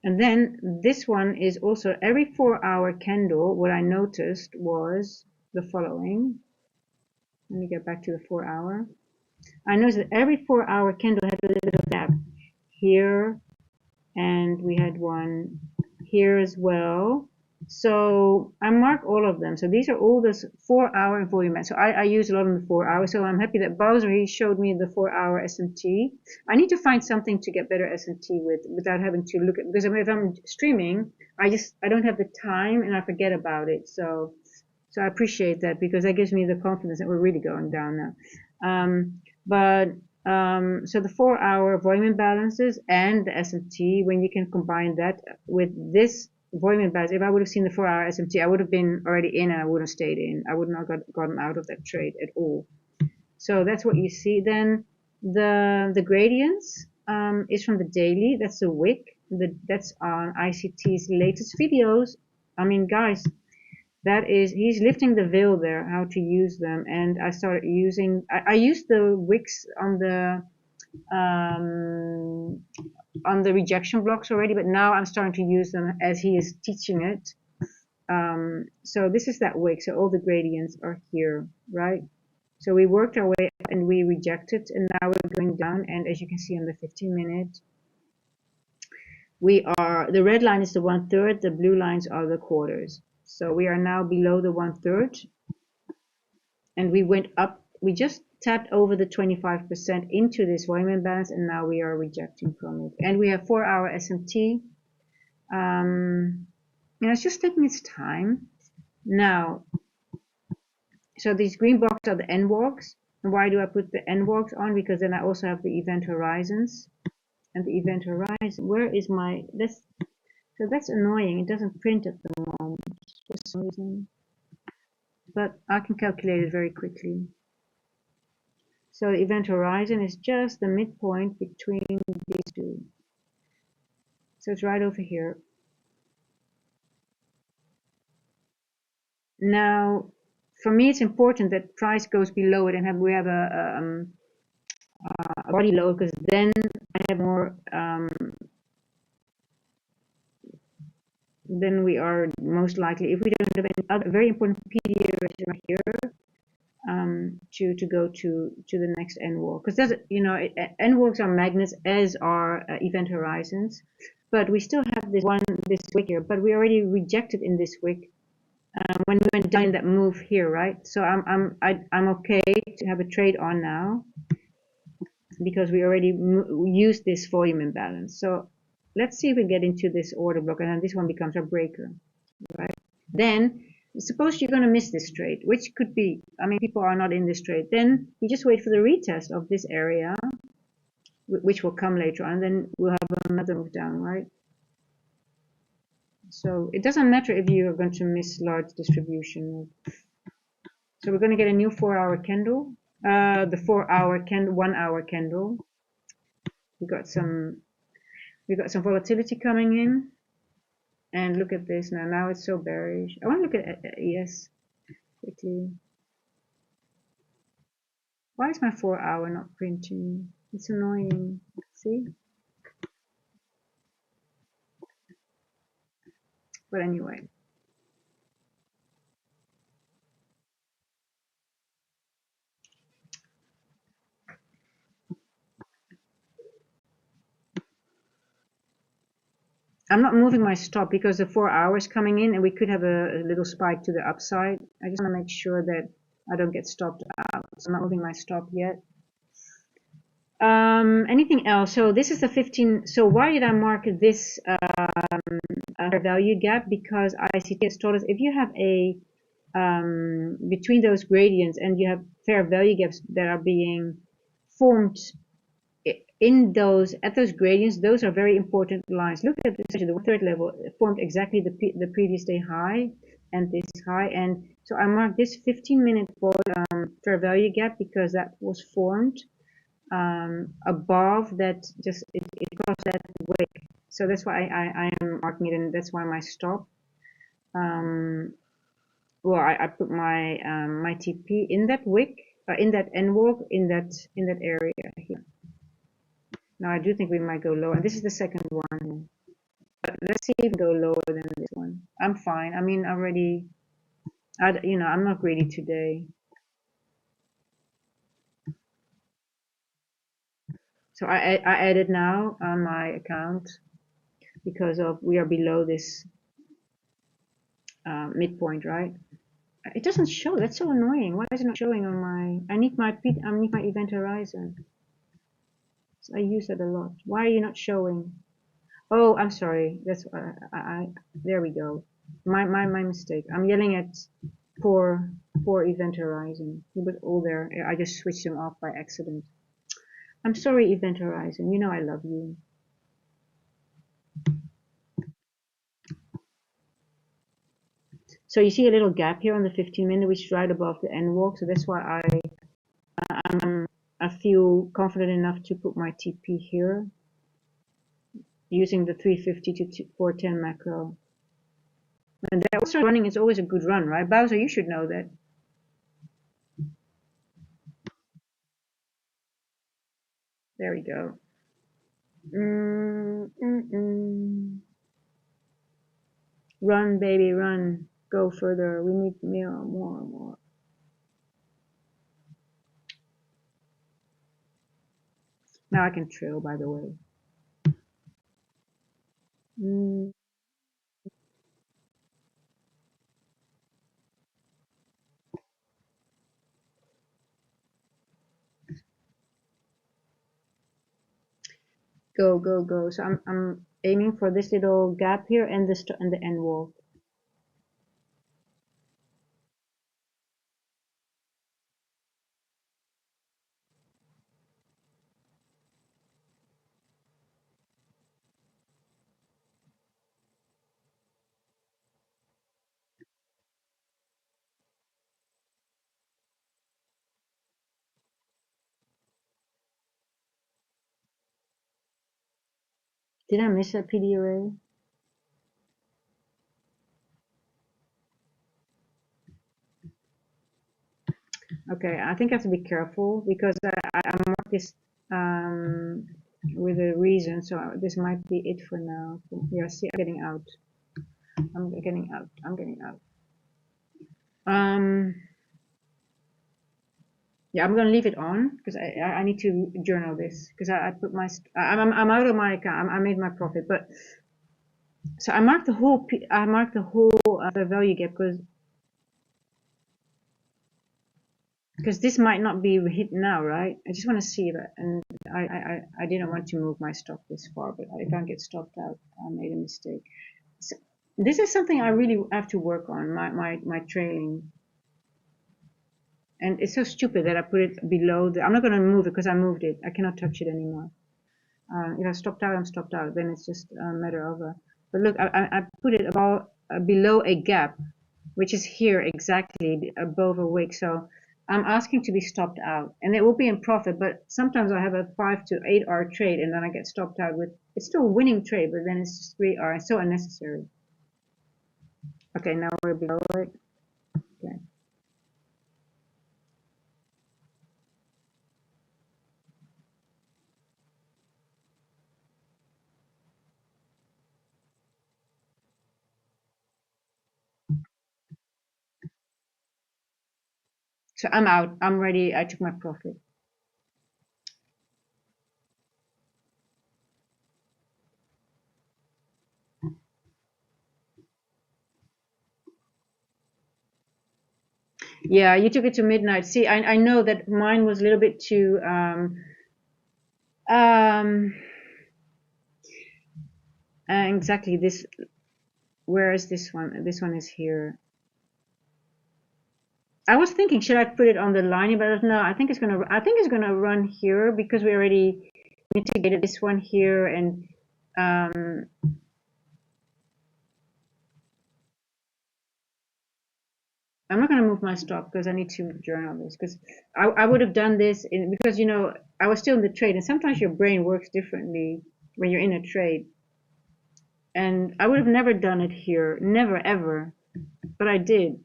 and then this one is also every 4 hour candle. What I noticed was the following. Let me get back to the 4 hour. I noticed that every 4 hour candle had a little bit of gap here, and we had one here as well. So I mark all of them. So these are all this 4 hour volume. So I use a lot in the 4 hours. So I'm happy that Bowser, he showed me the 4 hour SMT. I need to find something to get better SMT with without having to look at, because if I'm streaming, I don't have the time and I forget about it. So I appreciate that, because that gives me the confidence that we're really going down now. So the 4 hour volume imbalances and the SMT, when you can combine that with this volume imbalance, if I would have seen the 4 hour SMT, I would have been already in and I would have stayed in. I would not have gotten out of that trade at all. So that's what you see. Then the gradients is from the daily. That's the wick. That's on ICT's latest videos. I mean, guys, he's lifting the veil there, how to use them. And I started using, I used the wicks on the on the rejection blocks already, but now I'm starting to use them as he is teaching it. So this is that wick. So all the gradients are here, right? So we worked our way up and we rejected, and now we're going down. And as you can see on the 15-minute, the red line is the 1/3, the blue lines are the quarters. So we are now below the 1/3, and we went up. We just tapped over the 25% into this volume imbalance, and now we are rejecting from it. And we have 4-hour SMT. It's just taking its time. Now, so these green boxes are the N walks. And why do I put the N walks on? Because then I also have the event horizons. And the event horizon, where is my, so that's annoying. It doesn't print at the moment for some reason. But I can calculate it very quickly. So the event horizon is just the midpoint between these two. So it's right over here. Now, for me, it's important that price goes below it and we have a body low, because then I have more. Then we are most likely, if we don't have any other very important PDA right here, to go to the next N walk, because there's N walks are magnets, as are event horizons, but we still have this wick here, but we already rejected in this wick when we went down that move here, right? So I'm okay to have a trade on now because we already used this volume imbalance. So let's see if we get into this order block, and then this one becomes our breaker, right? Then suppose you're going to miss this trade, which could be, I mean, people are not in this trade, then you just wait for the retest of this area, which will come later on, and then we'll have another move down, right? So it doesn't matter if you are going to miss large distribution. So we're going to get a new 4-hour candle, the 4-hour candle, 1-hour candle. We got some volatility coming in, and look at this now. Now it's so bearish. I want to look at ES quickly. Why is my 4-hour not printing? It's annoying. See? But anyway. I'm not moving my stop because the 4 hours coming in and we could have a little spike to the upside. I just want to make sure that I don't get stopped out. So I'm not moving my stop yet. Anything else? So this is the 15. So why did I mark this fair value gap? Because ICT has told us if you have a between those gradients and you have fair value gaps that are being formed in those at those gradients, those are very important lines. Look at this, the 1/3 level formed exactly the previous day high and this high, and so I marked this 15-minute fair value gap because that was formed above that, just it crossed that wick. So that's why I am marking it, and that's why my stop. Well, I put my my TP in that wick, in that N walk, in that area here. Now I do think we might go lower, and this is the second one. But let's see if we go lower than this one. I'm fine. I mean, already, I'm not greedy today. So I added now on my account because of we are below this midpoint, right? It doesn't show. That's so annoying. Why is it not showing on my? I need my event horizon. So I use that a lot. Why are you not showing? Oh, I'm sorry. That's there we go. My mistake. I'm yelling at poor event horizon. He was all there. I just switched him off by accident. I'm sorry, event horizon. You know I love you. So you see a little gap here on the 15-minute, which is right above the N walk. So that's why I feel confident enough to put my TP here using the 350 to 410 macro. And that also running is always a good run, right? Bowser, you should know that. There we go. Mm, mm, mm. Run, baby, run. Go further. We need more. Now I can trail, by the way. Mm, go, go, go. So I'm aiming for this little gap here and the end wall. Did I miss a PD array? Okay, I think I have to be careful because I marked this with a reason, so this might be it for now. Yeah, see, I'm getting out. I'm getting out. I'm getting out. Um, yeah, I'm gonna leave it on because I need to journal this because I put my I'm out of my account. I made my profit, but so I marked the whole I marked the whole the value gap because this might not be hit now, right? I just want to see that, and I didn't want to move my stop this far, but I can't get stopped out. I made a mistake. So this is something I really have to work on my trailing, and it's so stupid that I put it below the. I'm not going to move it because I moved it. I cannot touch it anymore. If I stopped out, I'm stopped out. Then it's just a matter of a. But look, I put it about below a gap, which is here exactly above a wick. So I'm asking to be stopped out, and it will be in profit. But sometimes I have a 5 to 8 hour trade, and then I get stopped out with. It's still a winning trade, but then it's just 3 hours. It's so unnecessary. Okay, now we're below it. Okay. So I'm out. I'm ready. I took my profit. Yeah, you took it to midnight. See, I know that mine was a little bit too um exactly this. Where is this one? This one is here. I was thinking, should I put it on the line? But no, I think it's gonna run here because we already mitigated this one here, and um, I'm not gonna move my stop because I need to journal this because I would have done this because I was still in the trade, and sometimes your brain works differently when you're in a trade, and I would have never done it here, never ever, but I did,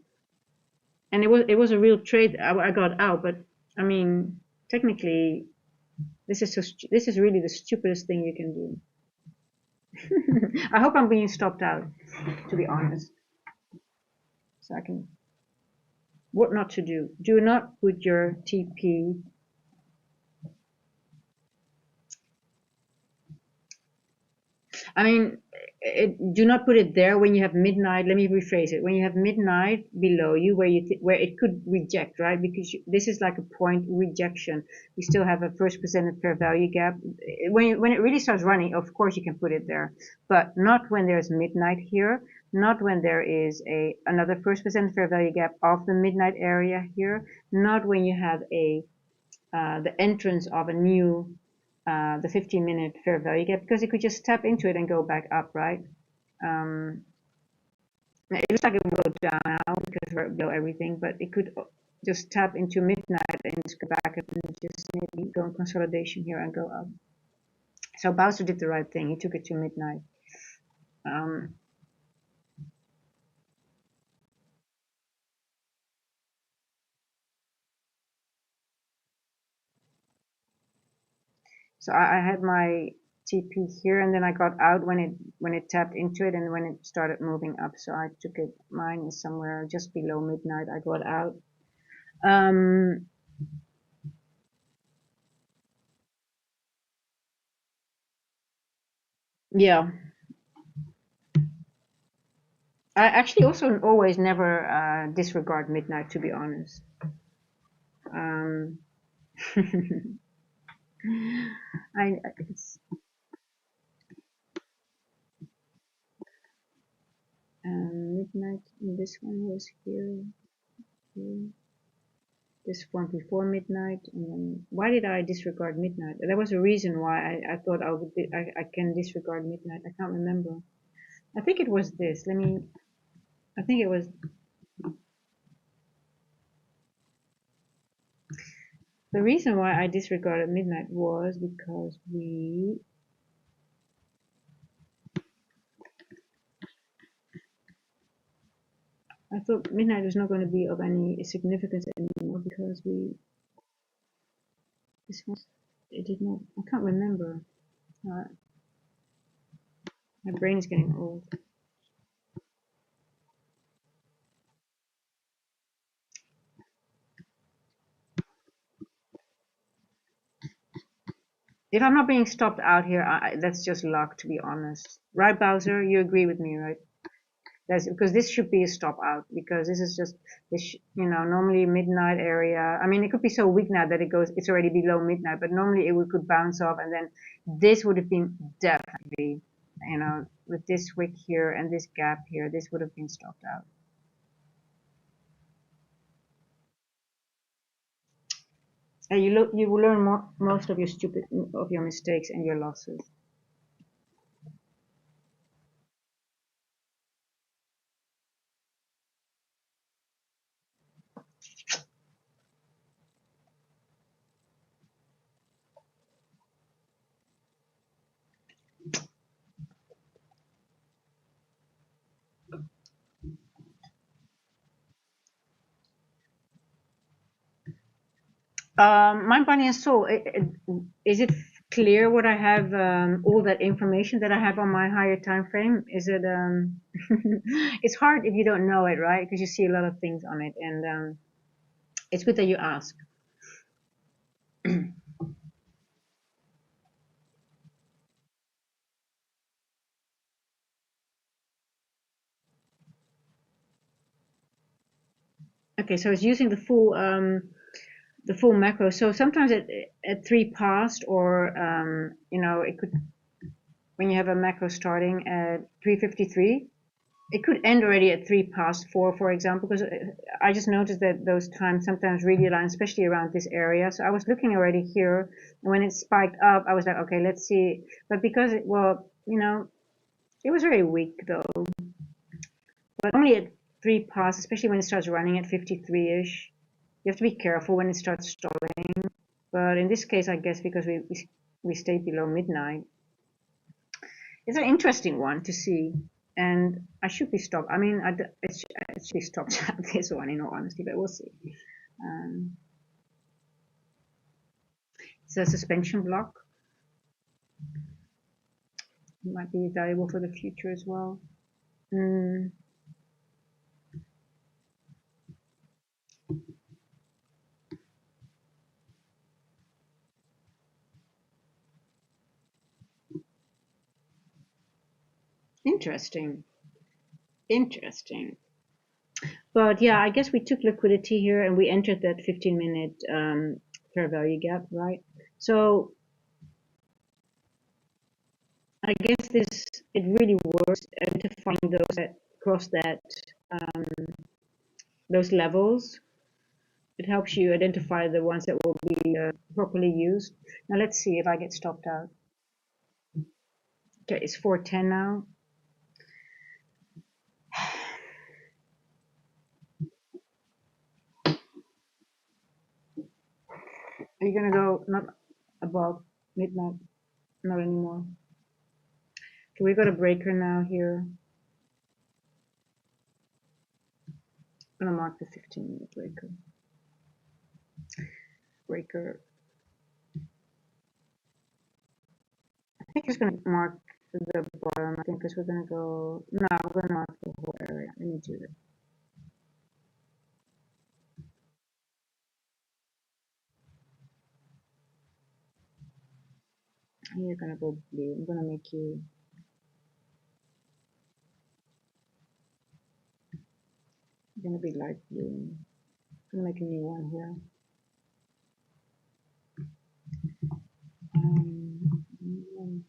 and it was a real trade. I got out, but I mean, technically, this is really the stupidest thing you can do. I hope I'm being stopped out, to be honest, so I can. What not to do? Do not put your TP. I mean, do not put it there when you have midnight. Let me rephrase it. When you have midnight below you, where it could reject, right? Because this is like a point rejection. You still have a first presented fair value gap. When it really starts running, of course you can put it there, but not when there's midnight here. Not when there is another first presented fair value gap of the midnight area here. Not when you have the entrance of a new the 15-minute fair value gap because it could just tap into it and go back up, right? Um, it looks like it will go down now because we're below everything, but it could just tap into midnight and just go back up and just maybe go in consolidation here and go up. So Bowser did the right thing. He took it to midnight. Um, So I had my TP here, and then I got out when it tapped into it, and when it started moving up. So I took it. Mine is somewhere just below midnight. I got out. Yeah, I actually also always never disregard midnight, to be honest. Um, it's midnight. This one was here, here. This one before midnight, and then why did I disregard midnight? There was a reason why I thought I can disregard midnight. I can't remember. I think it was this. I think it was the reason why I disregarded midnight was because I thought midnight was not going to be of any significance anymore because this was, it did not, I can't remember. Uh, my brain is getting old. If I'm not being stopped out here, that's just luck, to be honest. Right, Bowser? You agree with me, right? That's because this should be a stop out because this is just this, normally midnight area. I mean, it could be so weak now that it's already below midnight, but normally could bounce off, and then this would have been definitely, with this wick here and this gap here, this would have been stopped out. And you will learn most of your mistakes and your losses. My Bunny and Soul, is it clear what I have, all that information that I have on my higher time frame? Is it, it's hard if you don't know it, right? Because you see a lot of things on it, and it's good that you ask. Okay, so it's using the full macro. So sometimes at 3 past, or it could, when you have a macro starting at 3:53, it could end already at 3 past 4, for example, because I just noticed that those times sometimes really align, especially around this area. So I was looking already here, and when it spiked up, I was like, okay, let's see. But because it was very weak though. But only at 3 past, especially when it starts running at 53-ish, you have to be careful when it starts stalling. But in this case, I guess because we stayed below midnight, it's an interesting one to see. And I should be stopped. I mean, it should be stopped at this one, in all honesty, but we'll see. Um, it's a suspension block. It might be valuable for the future as well. Mm, interesting. Interesting. But yeah, I guess we took liquidity here and we entered that 15-minute fair value gap, right? So I guess it really works identifying those that cross um, those levels. It helps you identify the ones that will be properly used. Now let's see if I get stopped out. Okay, it's 4:10 now. Are you gonna go not above midnight? Not anymore. Okay, we got a breaker now here. I'm gonna mark the 15-minute breaker. Breaker. just going to mark the bottom, I think, because we're going to go, no, we're going to mark the whole area. Let me do that. You're going to go blue. I'm going to make you, going to be light blue. I'm going to make a new one here. Um,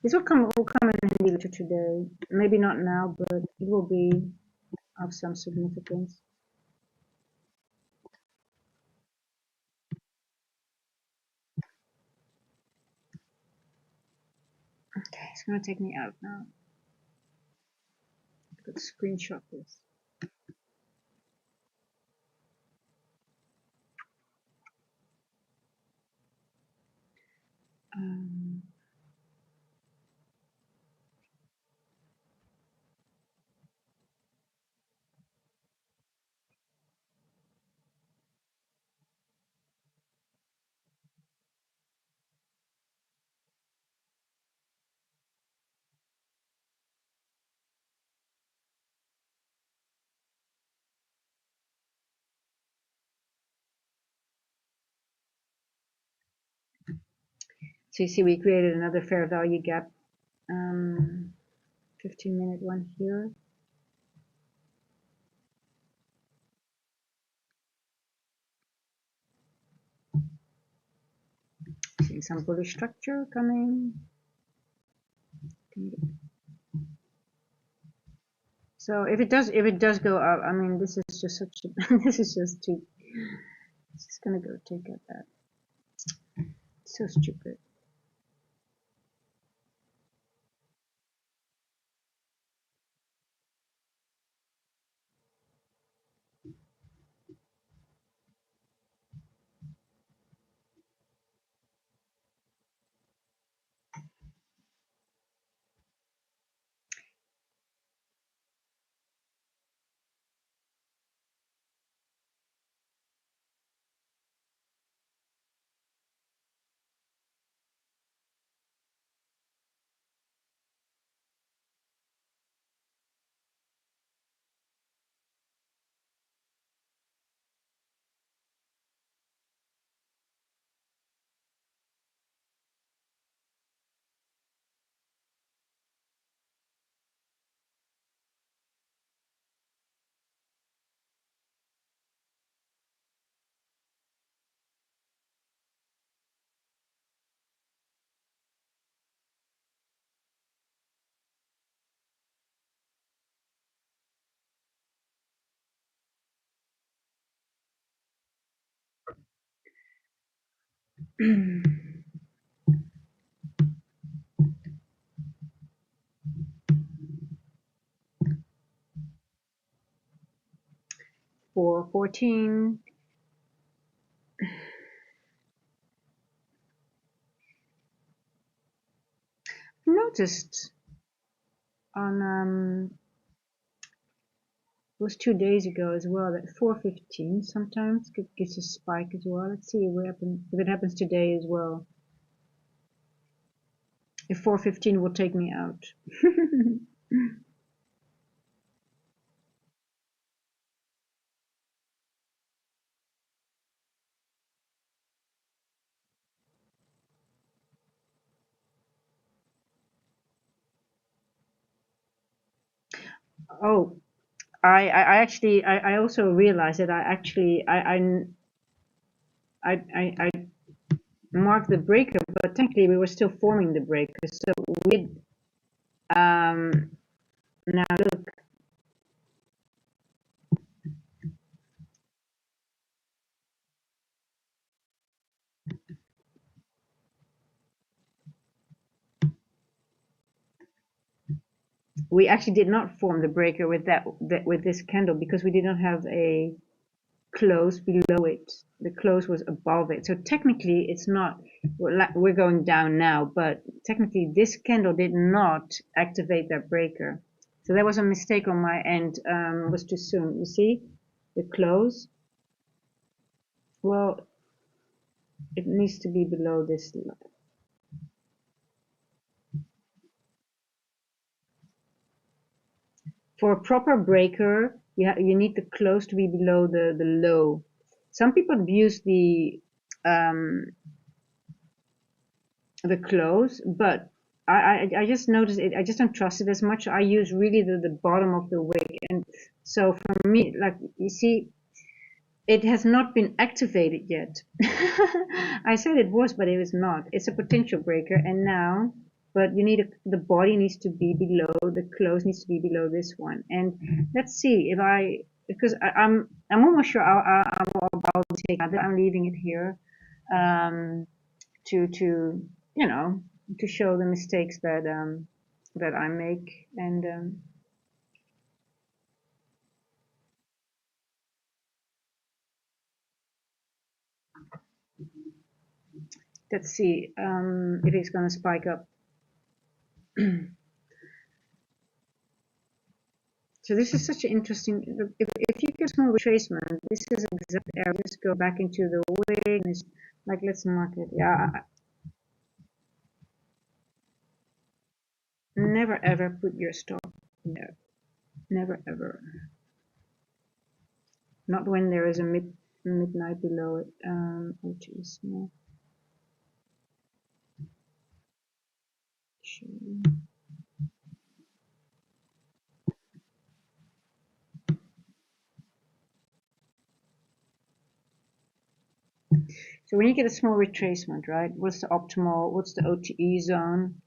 this will come in handy later today. Maybe not now, but it will be of some significance. Okay, it's going to take me out now. Let's screenshot this. Um, so you see we created another fair value gap, 15-minute one here. Seeing some bullish structure coming. So if it does go up, I mean, this is just such a, this is just too, it's just gonna go take out that. It's so stupid. For 14, noticed on it was 2 days ago as well that 415 sometimes gives a spike as well. Let's see what happens if it happens today as well. If 415 will take me out. Oh, I also realized that I marked the breaker, but technically we were still forming the breaker. So we now look, we actually did not form the breaker with with this candle because we did not have a close below it. The close was above it. So technically it's not, we're going down now, but technically this candle did not activate that breaker. So that was a mistake on my end, was too soon. You see the close? Well, it needs to be below this line. For a proper breaker, you need the close to be below the low. Some people abuse the close, but I just noticed it. I just don't trust it as much. I use really the bottom of the wick, and so for me, like you see, it has not been activated yet. I said it was, but it was not. It's a potential breaker, and now, but you need the body needs to be below, the close needs to be below this one. And let's see if because I'm almost sure I'm about to take it. I'm leaving it here, to you know, to show the mistakes that I make. And let's see if it's going to spike up. So this is such an interesting, if you get small retracement, this is exact area. Just go back into the wick, and like, let's mark it. Yeah, never ever put your stop there. Never ever. Not when there is a midnight below it. Oh geez, no. So when you get a small retracement, right? What's the optimal? What's the OTE zone?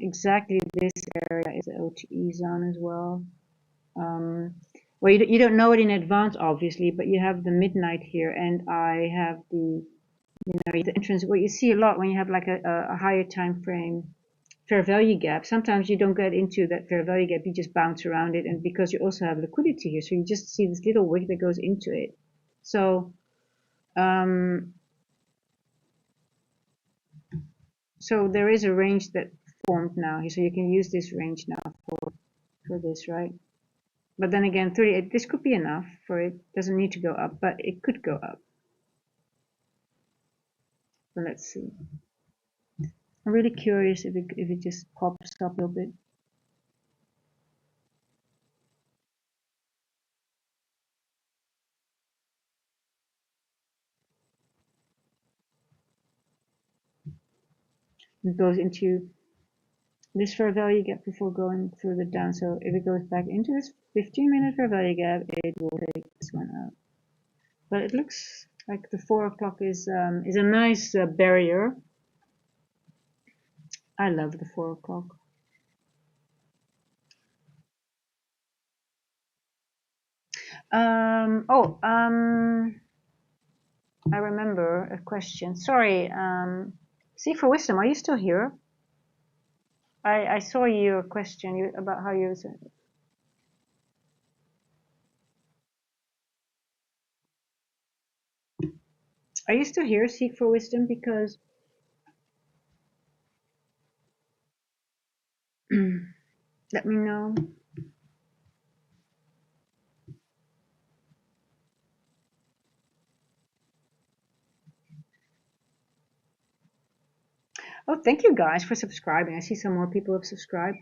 Exactly, this area is the OTE zone as well. Well, you don't know it in advance, obviously, but you have the midnight here, and I have the entrance. What you see a lot when you have like a higher time frame fair value gap, sometimes you don't get into that fair value gap, you just bounce around it, and because you also have liquidity here, so you just see this little wick that goes into it. So so there is a range that formed now, so you can use this range now for this, right? But then again, 38, this could be enough for it. Doesn't need to go up, but it could go up. So let's see. I'm really curious if it just pops up a little bit. It goes into this fair value gap before going further down. So if it goes back into this 15-minute fair value gap, it will take this one out. But it looks like the 4 o'clock is a nice barrier. I love the 4 o'clock. I remember a question. Sorry, Seek for Wisdom, are you still here? I saw your question about how you. Are you still here, Seek for Wisdom? Because let me know. Oh, thank you guys for subscribing. I see some more people have subscribed.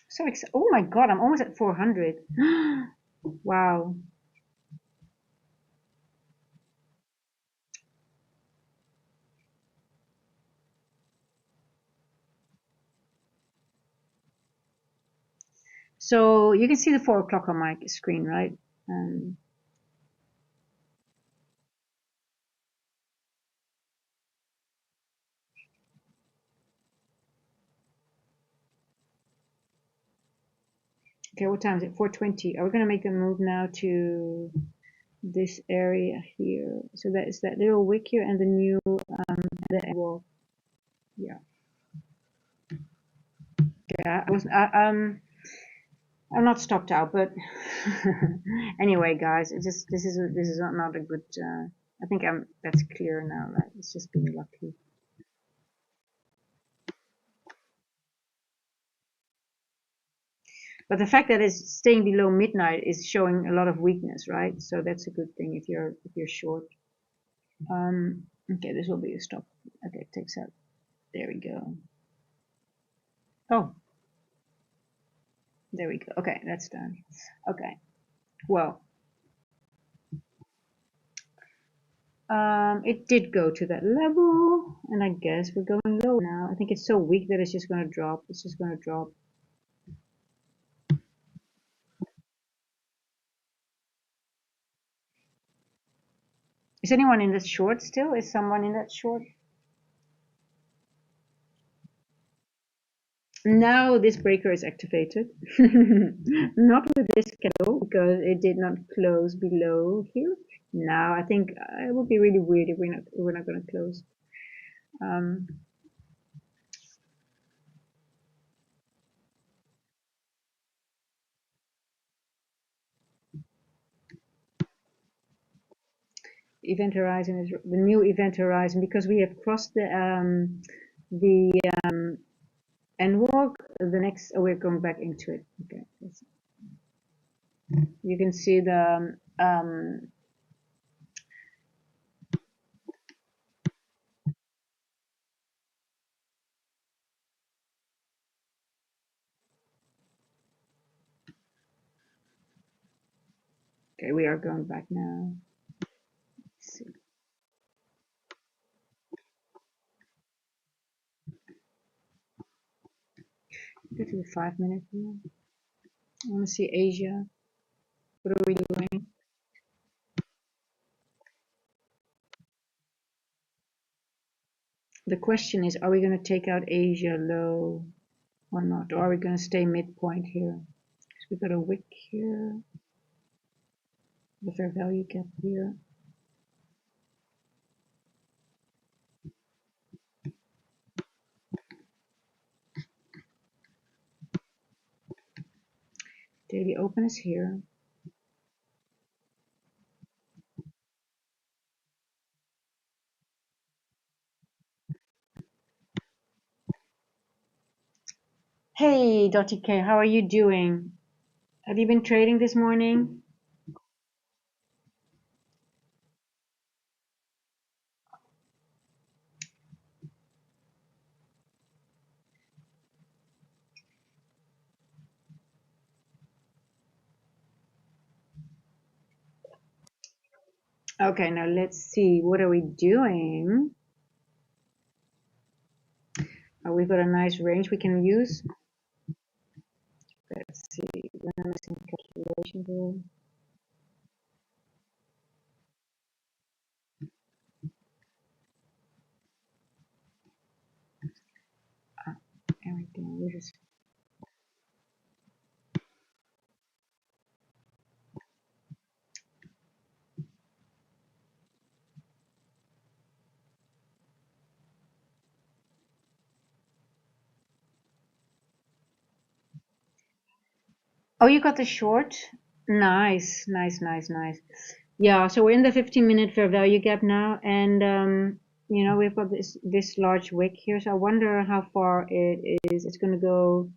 So excited. Oh my god, I'm almost at 400. Wow. So you can see the 4 o'clock on my screen, right? Okay, what time is it? 4:20. Are we gonna make a move now to this area here? So that is that little wick here and the new the wall. Yeah. Yeah, I'm not stopped out, but anyway, guys, this is not a good. I think that's clear now, right? It's just being lucky. But the fact that it's staying below midnight is showing a lot of weakness, right? So that's a good thing if you're short. Okay, this will be a stop. Okay, it takes out. There we go. Oh, there we go. Okay, that's done. Okay, well, it did go to that level, and I guess we're going low now. I think it's so weak that it's just going to drop. It's just going to drop. Is anyone in that short still? Is someone in that short? Now this breaker is activated. Not with this candle because it did not close below here. Now I think it would be really weird if we're not going to close. Um, Event horizon is the new event horizon because we have crossed the end walk. The next, oh, we're going back into it. Okay, you can see the okay, we are going back now. Let's see. Go to the 5 minute view. I want to see Asia. What are we doing? The question is, are we going to take out Asia low or not? Or are we going to stay midpoint here? So we've got a wick here, the fair value gap here. Daily open is here. Hey, Dottie K, how are you doing? Have you been trading this morning? Okay, now let's see. What are we doing? We've got a nice range we can use. Let's see. When I'm missing calculation here. Everything. We just. Oh, you got the short? Nice, nice, nice, nice. Yeah, so we're in the 15-minute fair value gap now, and you know, we've got this large wick here, so I wonder how far it is. It's going to go.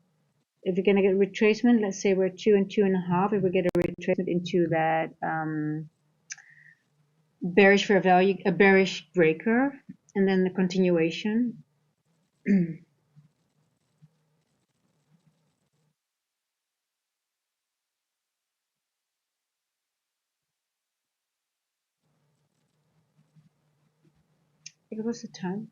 If we're going to get retracement, let's say we're 2 and 2.5. If we get a retracement into that bearish fair value, a bearish breaker, and then the continuation. What was the time?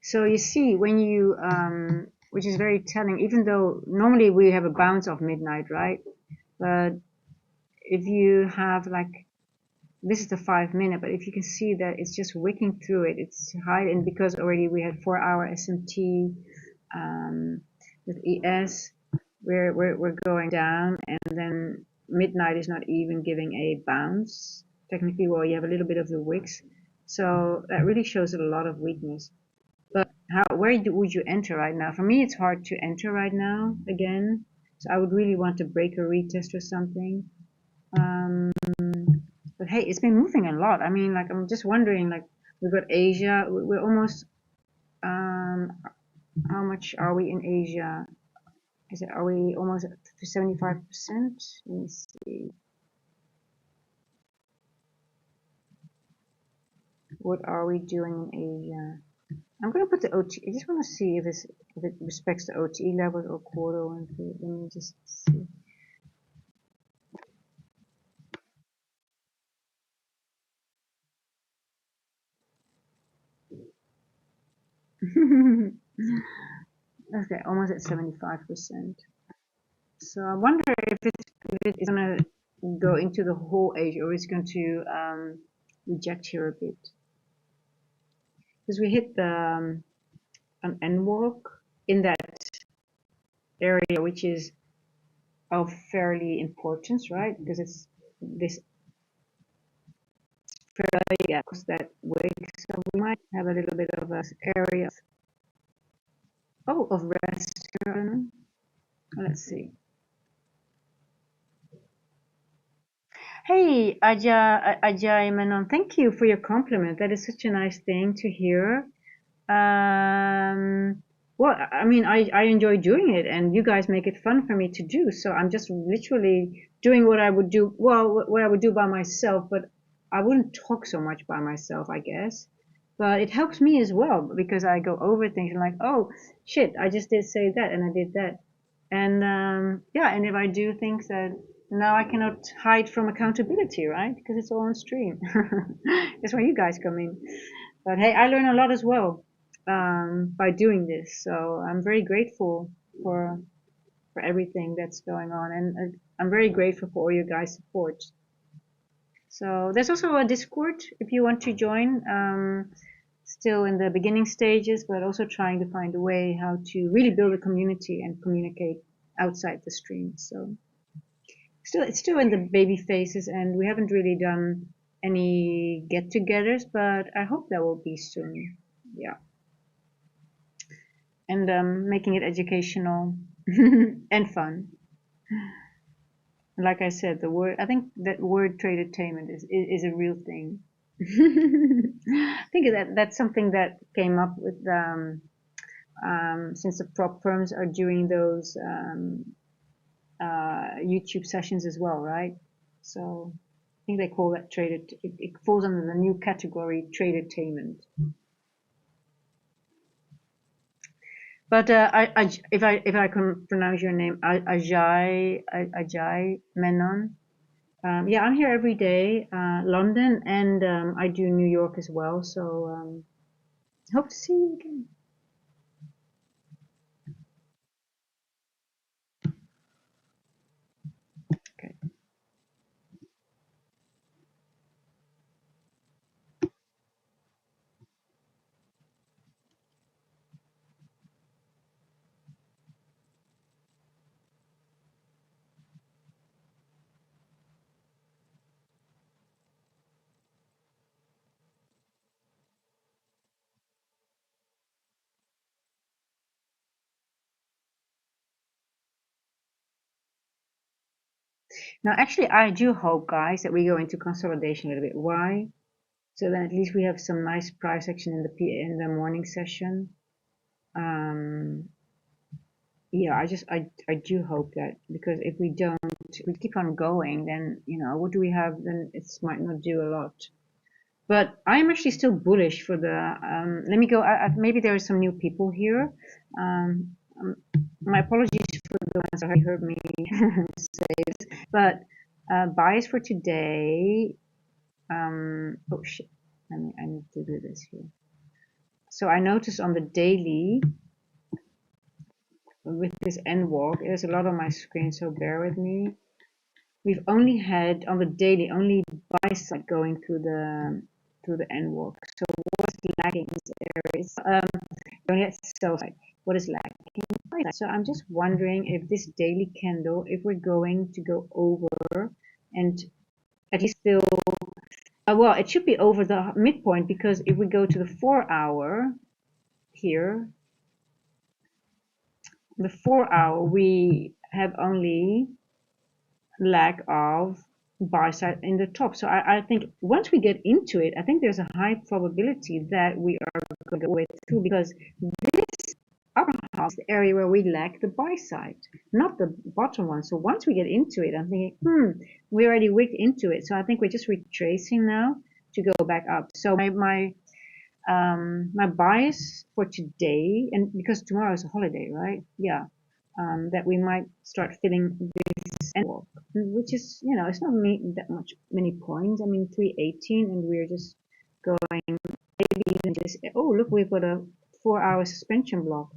So you see when you, which is very telling, even though normally we have a bounce of midnight, right? But if you have like, this is the 5 minute, but if you can see that it's just wicking through it, it's high, and because already we had 4-hour SMT with ES, we're going down, and then midnight is not even giving a bounce. Technically, well, you have a little bit of the wicks, so that really shows a lot of weakness. But would you enter right now? For me, it's hard to enter right now again, so I would really want to break a retest or something. But hey, it's been moving a lot. I mean, like, I'm just wondering, like, we've got Asia. We're almost, how much are we in Asia? Are we almost to 75%? Let me see. What are we doing in Asia? I'm going to put the OT. I just want to see if it respects the OTE levels or quarter. Let me just see. Okay, almost at 75%. So I wonder if it is going to go into the whole Asia, or it's going to reject here a bit. Because we hit the an N walk in that area, which is of fairly importance, right? Because it's this fairly gaps that way, so we might have a little bit of an area of rest here. Let's see. Hey, Ajay Menon, thank you for your compliment. That is such a nice thing to hear. Well, I mean, I enjoy doing it, and you guys make it fun for me to do. So I'm just literally doing what I would do, well, what I would do by myself, but I wouldn't talk so much by myself, I guess. But it helps me as well because I go over things and like, oh shit, I just did say that and I did that. And yeah, and if I do things that now I cannot hide from accountability, right? Because it's all on stream. That's where you guys come in. But hey, I learn a lot as well by doing this. So I'm very grateful for everything that's going on, and I'm very grateful for all you guys' support. So there's also a Discord if you want to join. Still in the beginning stages, but also trying to find a way how to really build a community and communicate outside the stream. So it's still in the baby phases, and we haven't really done any get-togethers, but I hope that will be soon. Yeah, and making it educational and fun. Like I said, I think that word trade-attainment is a real thing. I think that's something that came up with since the prop firms are doing those YouTube sessions as well, right? So I think they call that it falls under the new category, trade-attainment. But if I can pronounce your name, Ajay Menon. Yeah, I'm here every day, London, and I do New York as well. So hope to see you again. Okay. Now, actually, I do hope, guys, that we go into consolidation a little bit. Why? So then at least we have some nice price action in the morning session. Yeah, I do hope that, because if we don't, if we keep on going, then what do we have? Then it might not do a lot. But I'm actually still bullish for the. Let me go. Maybe there are some new people here. My apologies for the ones who heard me say this, but bias for today. Oh shit! I need to do this here. So I noticed on the daily with this end walk, there's a lot on my screen, so bear with me. We've only had on the daily only buy side going through the end walk. So what's lacking in this area is only at sell side. What is lacking? So I'm just wondering if this daily candle, if we're going to go over and at least still, well, it should be over the midpoint, because if we go to the 4-hour here, the 4-hour, we have only lack of buy side in the top. So I think once we get into it, I think there's a high probability that we are going to go through, because this upper half is the area where we lack the buy side, not the bottom one. So once we get into it, I'm thinking, we already wicked into it. So I think we're just retracing now to go back up. So my bias for today, and because tomorrow is a holiday, right? Yeah. That we might start filling this end walk, which is, it's not that many points. I mean, 318, and we're just going, maybe even just, oh, look, we've got a 4-hour suspension block.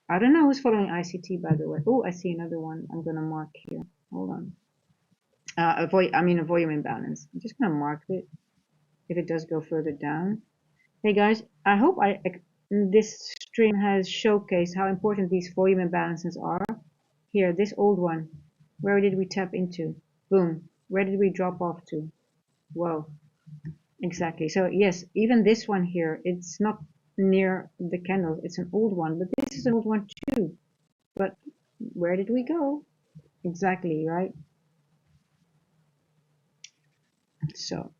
I don't know who's following ICT, by the way. Oh, I see another one. I'm going to mark here. Hold on. A volume imbalance. I'm just going to mark it if it does go further down. Hey guys, I hope this stream has showcased how important these volume imbalances are. Here, this old one, where did we tap into? Boom, where did we drop off to? Whoa, exactly. So yes, even this one here, it's not near the candle, it's an old one, but this is an old one too. But where did we go? Exactly, right? So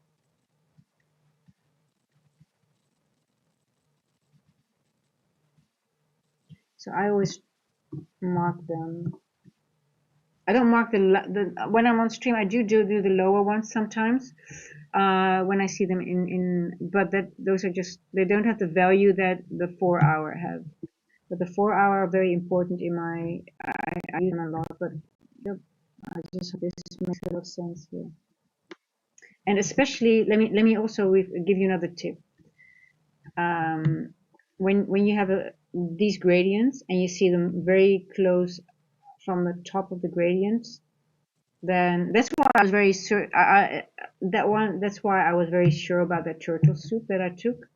I always mark them. I don't mark when I'm on stream. I do the lower ones sometimes when I see them but those are just, they don't have the value that the 4-hour have. But the 4-hour are very important in my. I use them a lot, but yep, I just hope this makes a lot of sense here. And especially, let me also give you another tip. When you have these gradients and you see them very close from the top of the gradients, then that's why I was very sure. That's why I was very sure about that turtle soup that I took,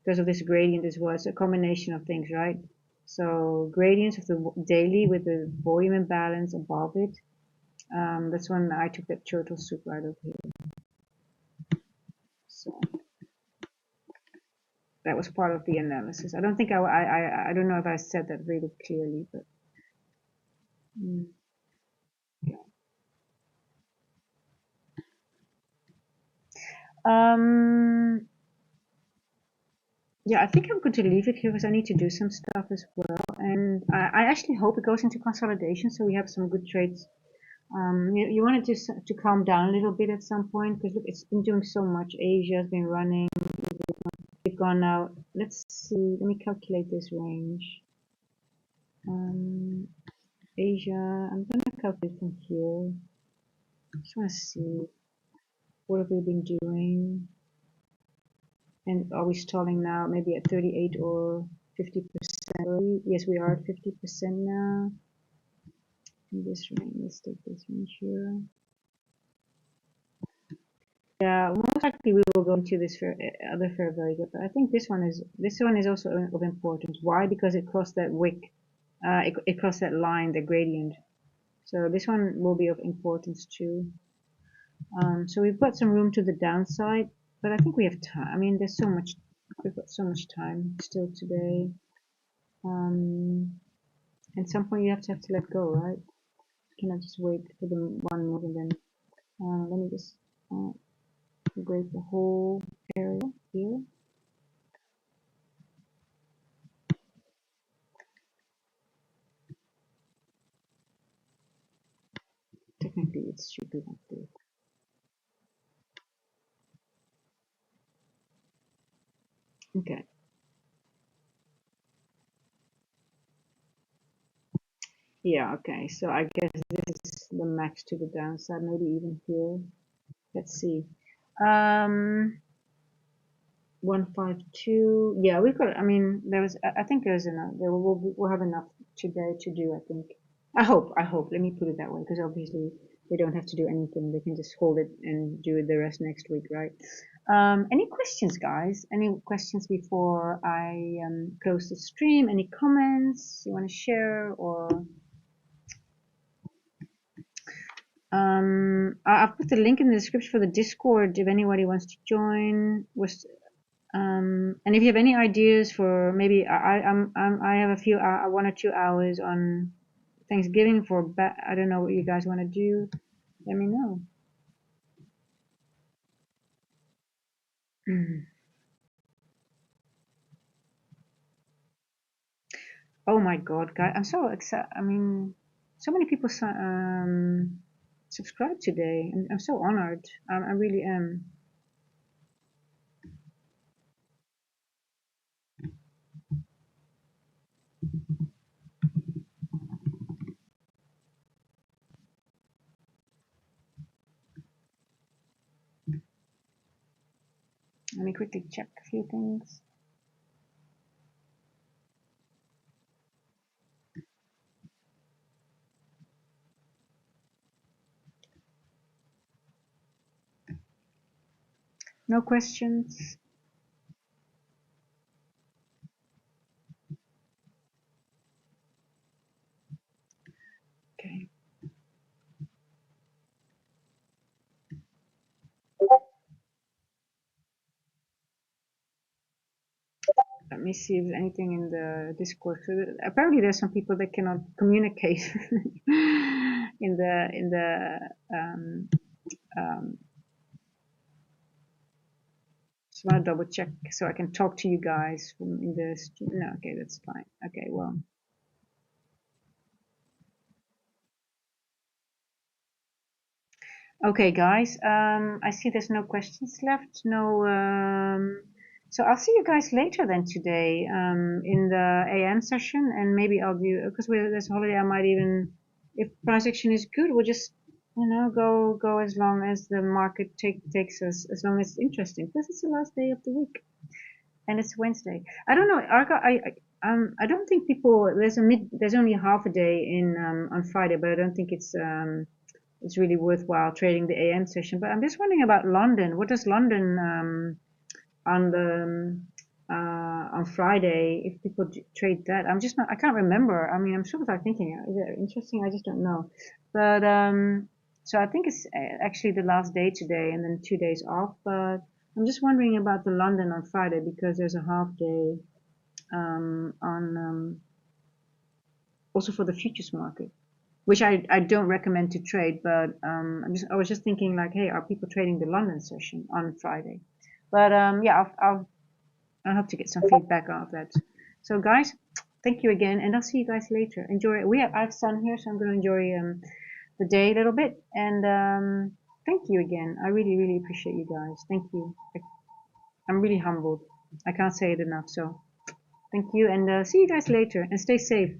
because of this gradient as well. It's a combination of things, right? So gradients of the daily with the volume imbalance above it. That's when I took that turtle soup right over here. So that was part of the analysis. I don't think I don't know if I said that really clearly, but yeah. Yeah, I think I'm going to leave it here because I need to do some stuff as well. And I actually hope it goes into consolidation, so we have some good trades. You wanted to calm down a little bit at some point, because look, it's been doing so much. Asia has been running. We've gone now. Let's see. Let me calculate this range. Asia. I'm going to calculate from here. Just want to see what have we been doing. And are we stalling now? Maybe at 38 or 50%? Yes, we are at 50% now. In this range, let's take this range here. Yeah, most likely we will go into this other fair value gap. But I think this one is also of importance. Why? Because it crossed that wick, it crossed that line, the gradient. So this one will be of importance too. So we've got some room to the downside, but I think we have time. I mean, there's so much. We've got so much time still today. At some point you have to let go, right? You cannot just wait for the one move and then. Let me just break the whole area here. Technically, it should be like this. Okay. Yeah, okay. So I guess this is the max to the downside, maybe even here. Let's see. 152. Yeah, we've got. I mean, there was. I think there's enough. We'll have enough today to do. I think. I hope. I hope. Let me put it that way, because obviously they don't have to do anything. They can just hold it and do it the rest next week, right? Any questions, guys? Any questions before I close the stream? Any comments you want to share, or I've put the link in the description for the Discord if anybody wants to join. And if you have any ideas for maybe I have a few 1 or 2 hours on Thanksgiving for I don't know what you guys want to do. Let me know. Oh my God, guys! I'm so excited. I mean, so many people subscribed today. I'm so honored. I really am. Let me quickly check a few things. No questions. Okay. Let me see if there's anything in the Discord. So apparently, there's some people that cannot communicate in the just want to double check so I can talk to you guys from in the stream. No, okay, that's fine. Okay, well. Okay, guys. I see there's no questions left. No. So I'll see you guys later then today in the AM session, and maybe I'll do because there's a holiday. I might even, if price action is good, we'll just go as long as the market takes us, as long as it's interesting. Because it's the last day of the week, and it's Wednesday. I don't know, Arca. I don't think people. There's only half a day in on Friday, but I don't think it's really worthwhile trading the AM session. But I'm just wondering about London. What does London on the on Friday, if people trade that? I'm just not. I can't remember. I mean, I'm sort of like thinking, is it interesting? I just don't know. But so I think it's actually the last day today, and then 2 days off. But I'm just wondering about the London on Friday because there's a half day on also for the futures market, which I don't recommend to trade, but I was just thinking like, hey, are people trading the London session on Friday? But yeah, I hope to get some feedback out of that. So guys, thank you again, and I'll see you guys later. Enjoy. I have sun here, so I'm going to enjoy the day a little bit. And thank you again. I really, really appreciate you guys. Thank you. I'm really humbled. I can't say it enough. So thank you, and see you guys later, and stay safe.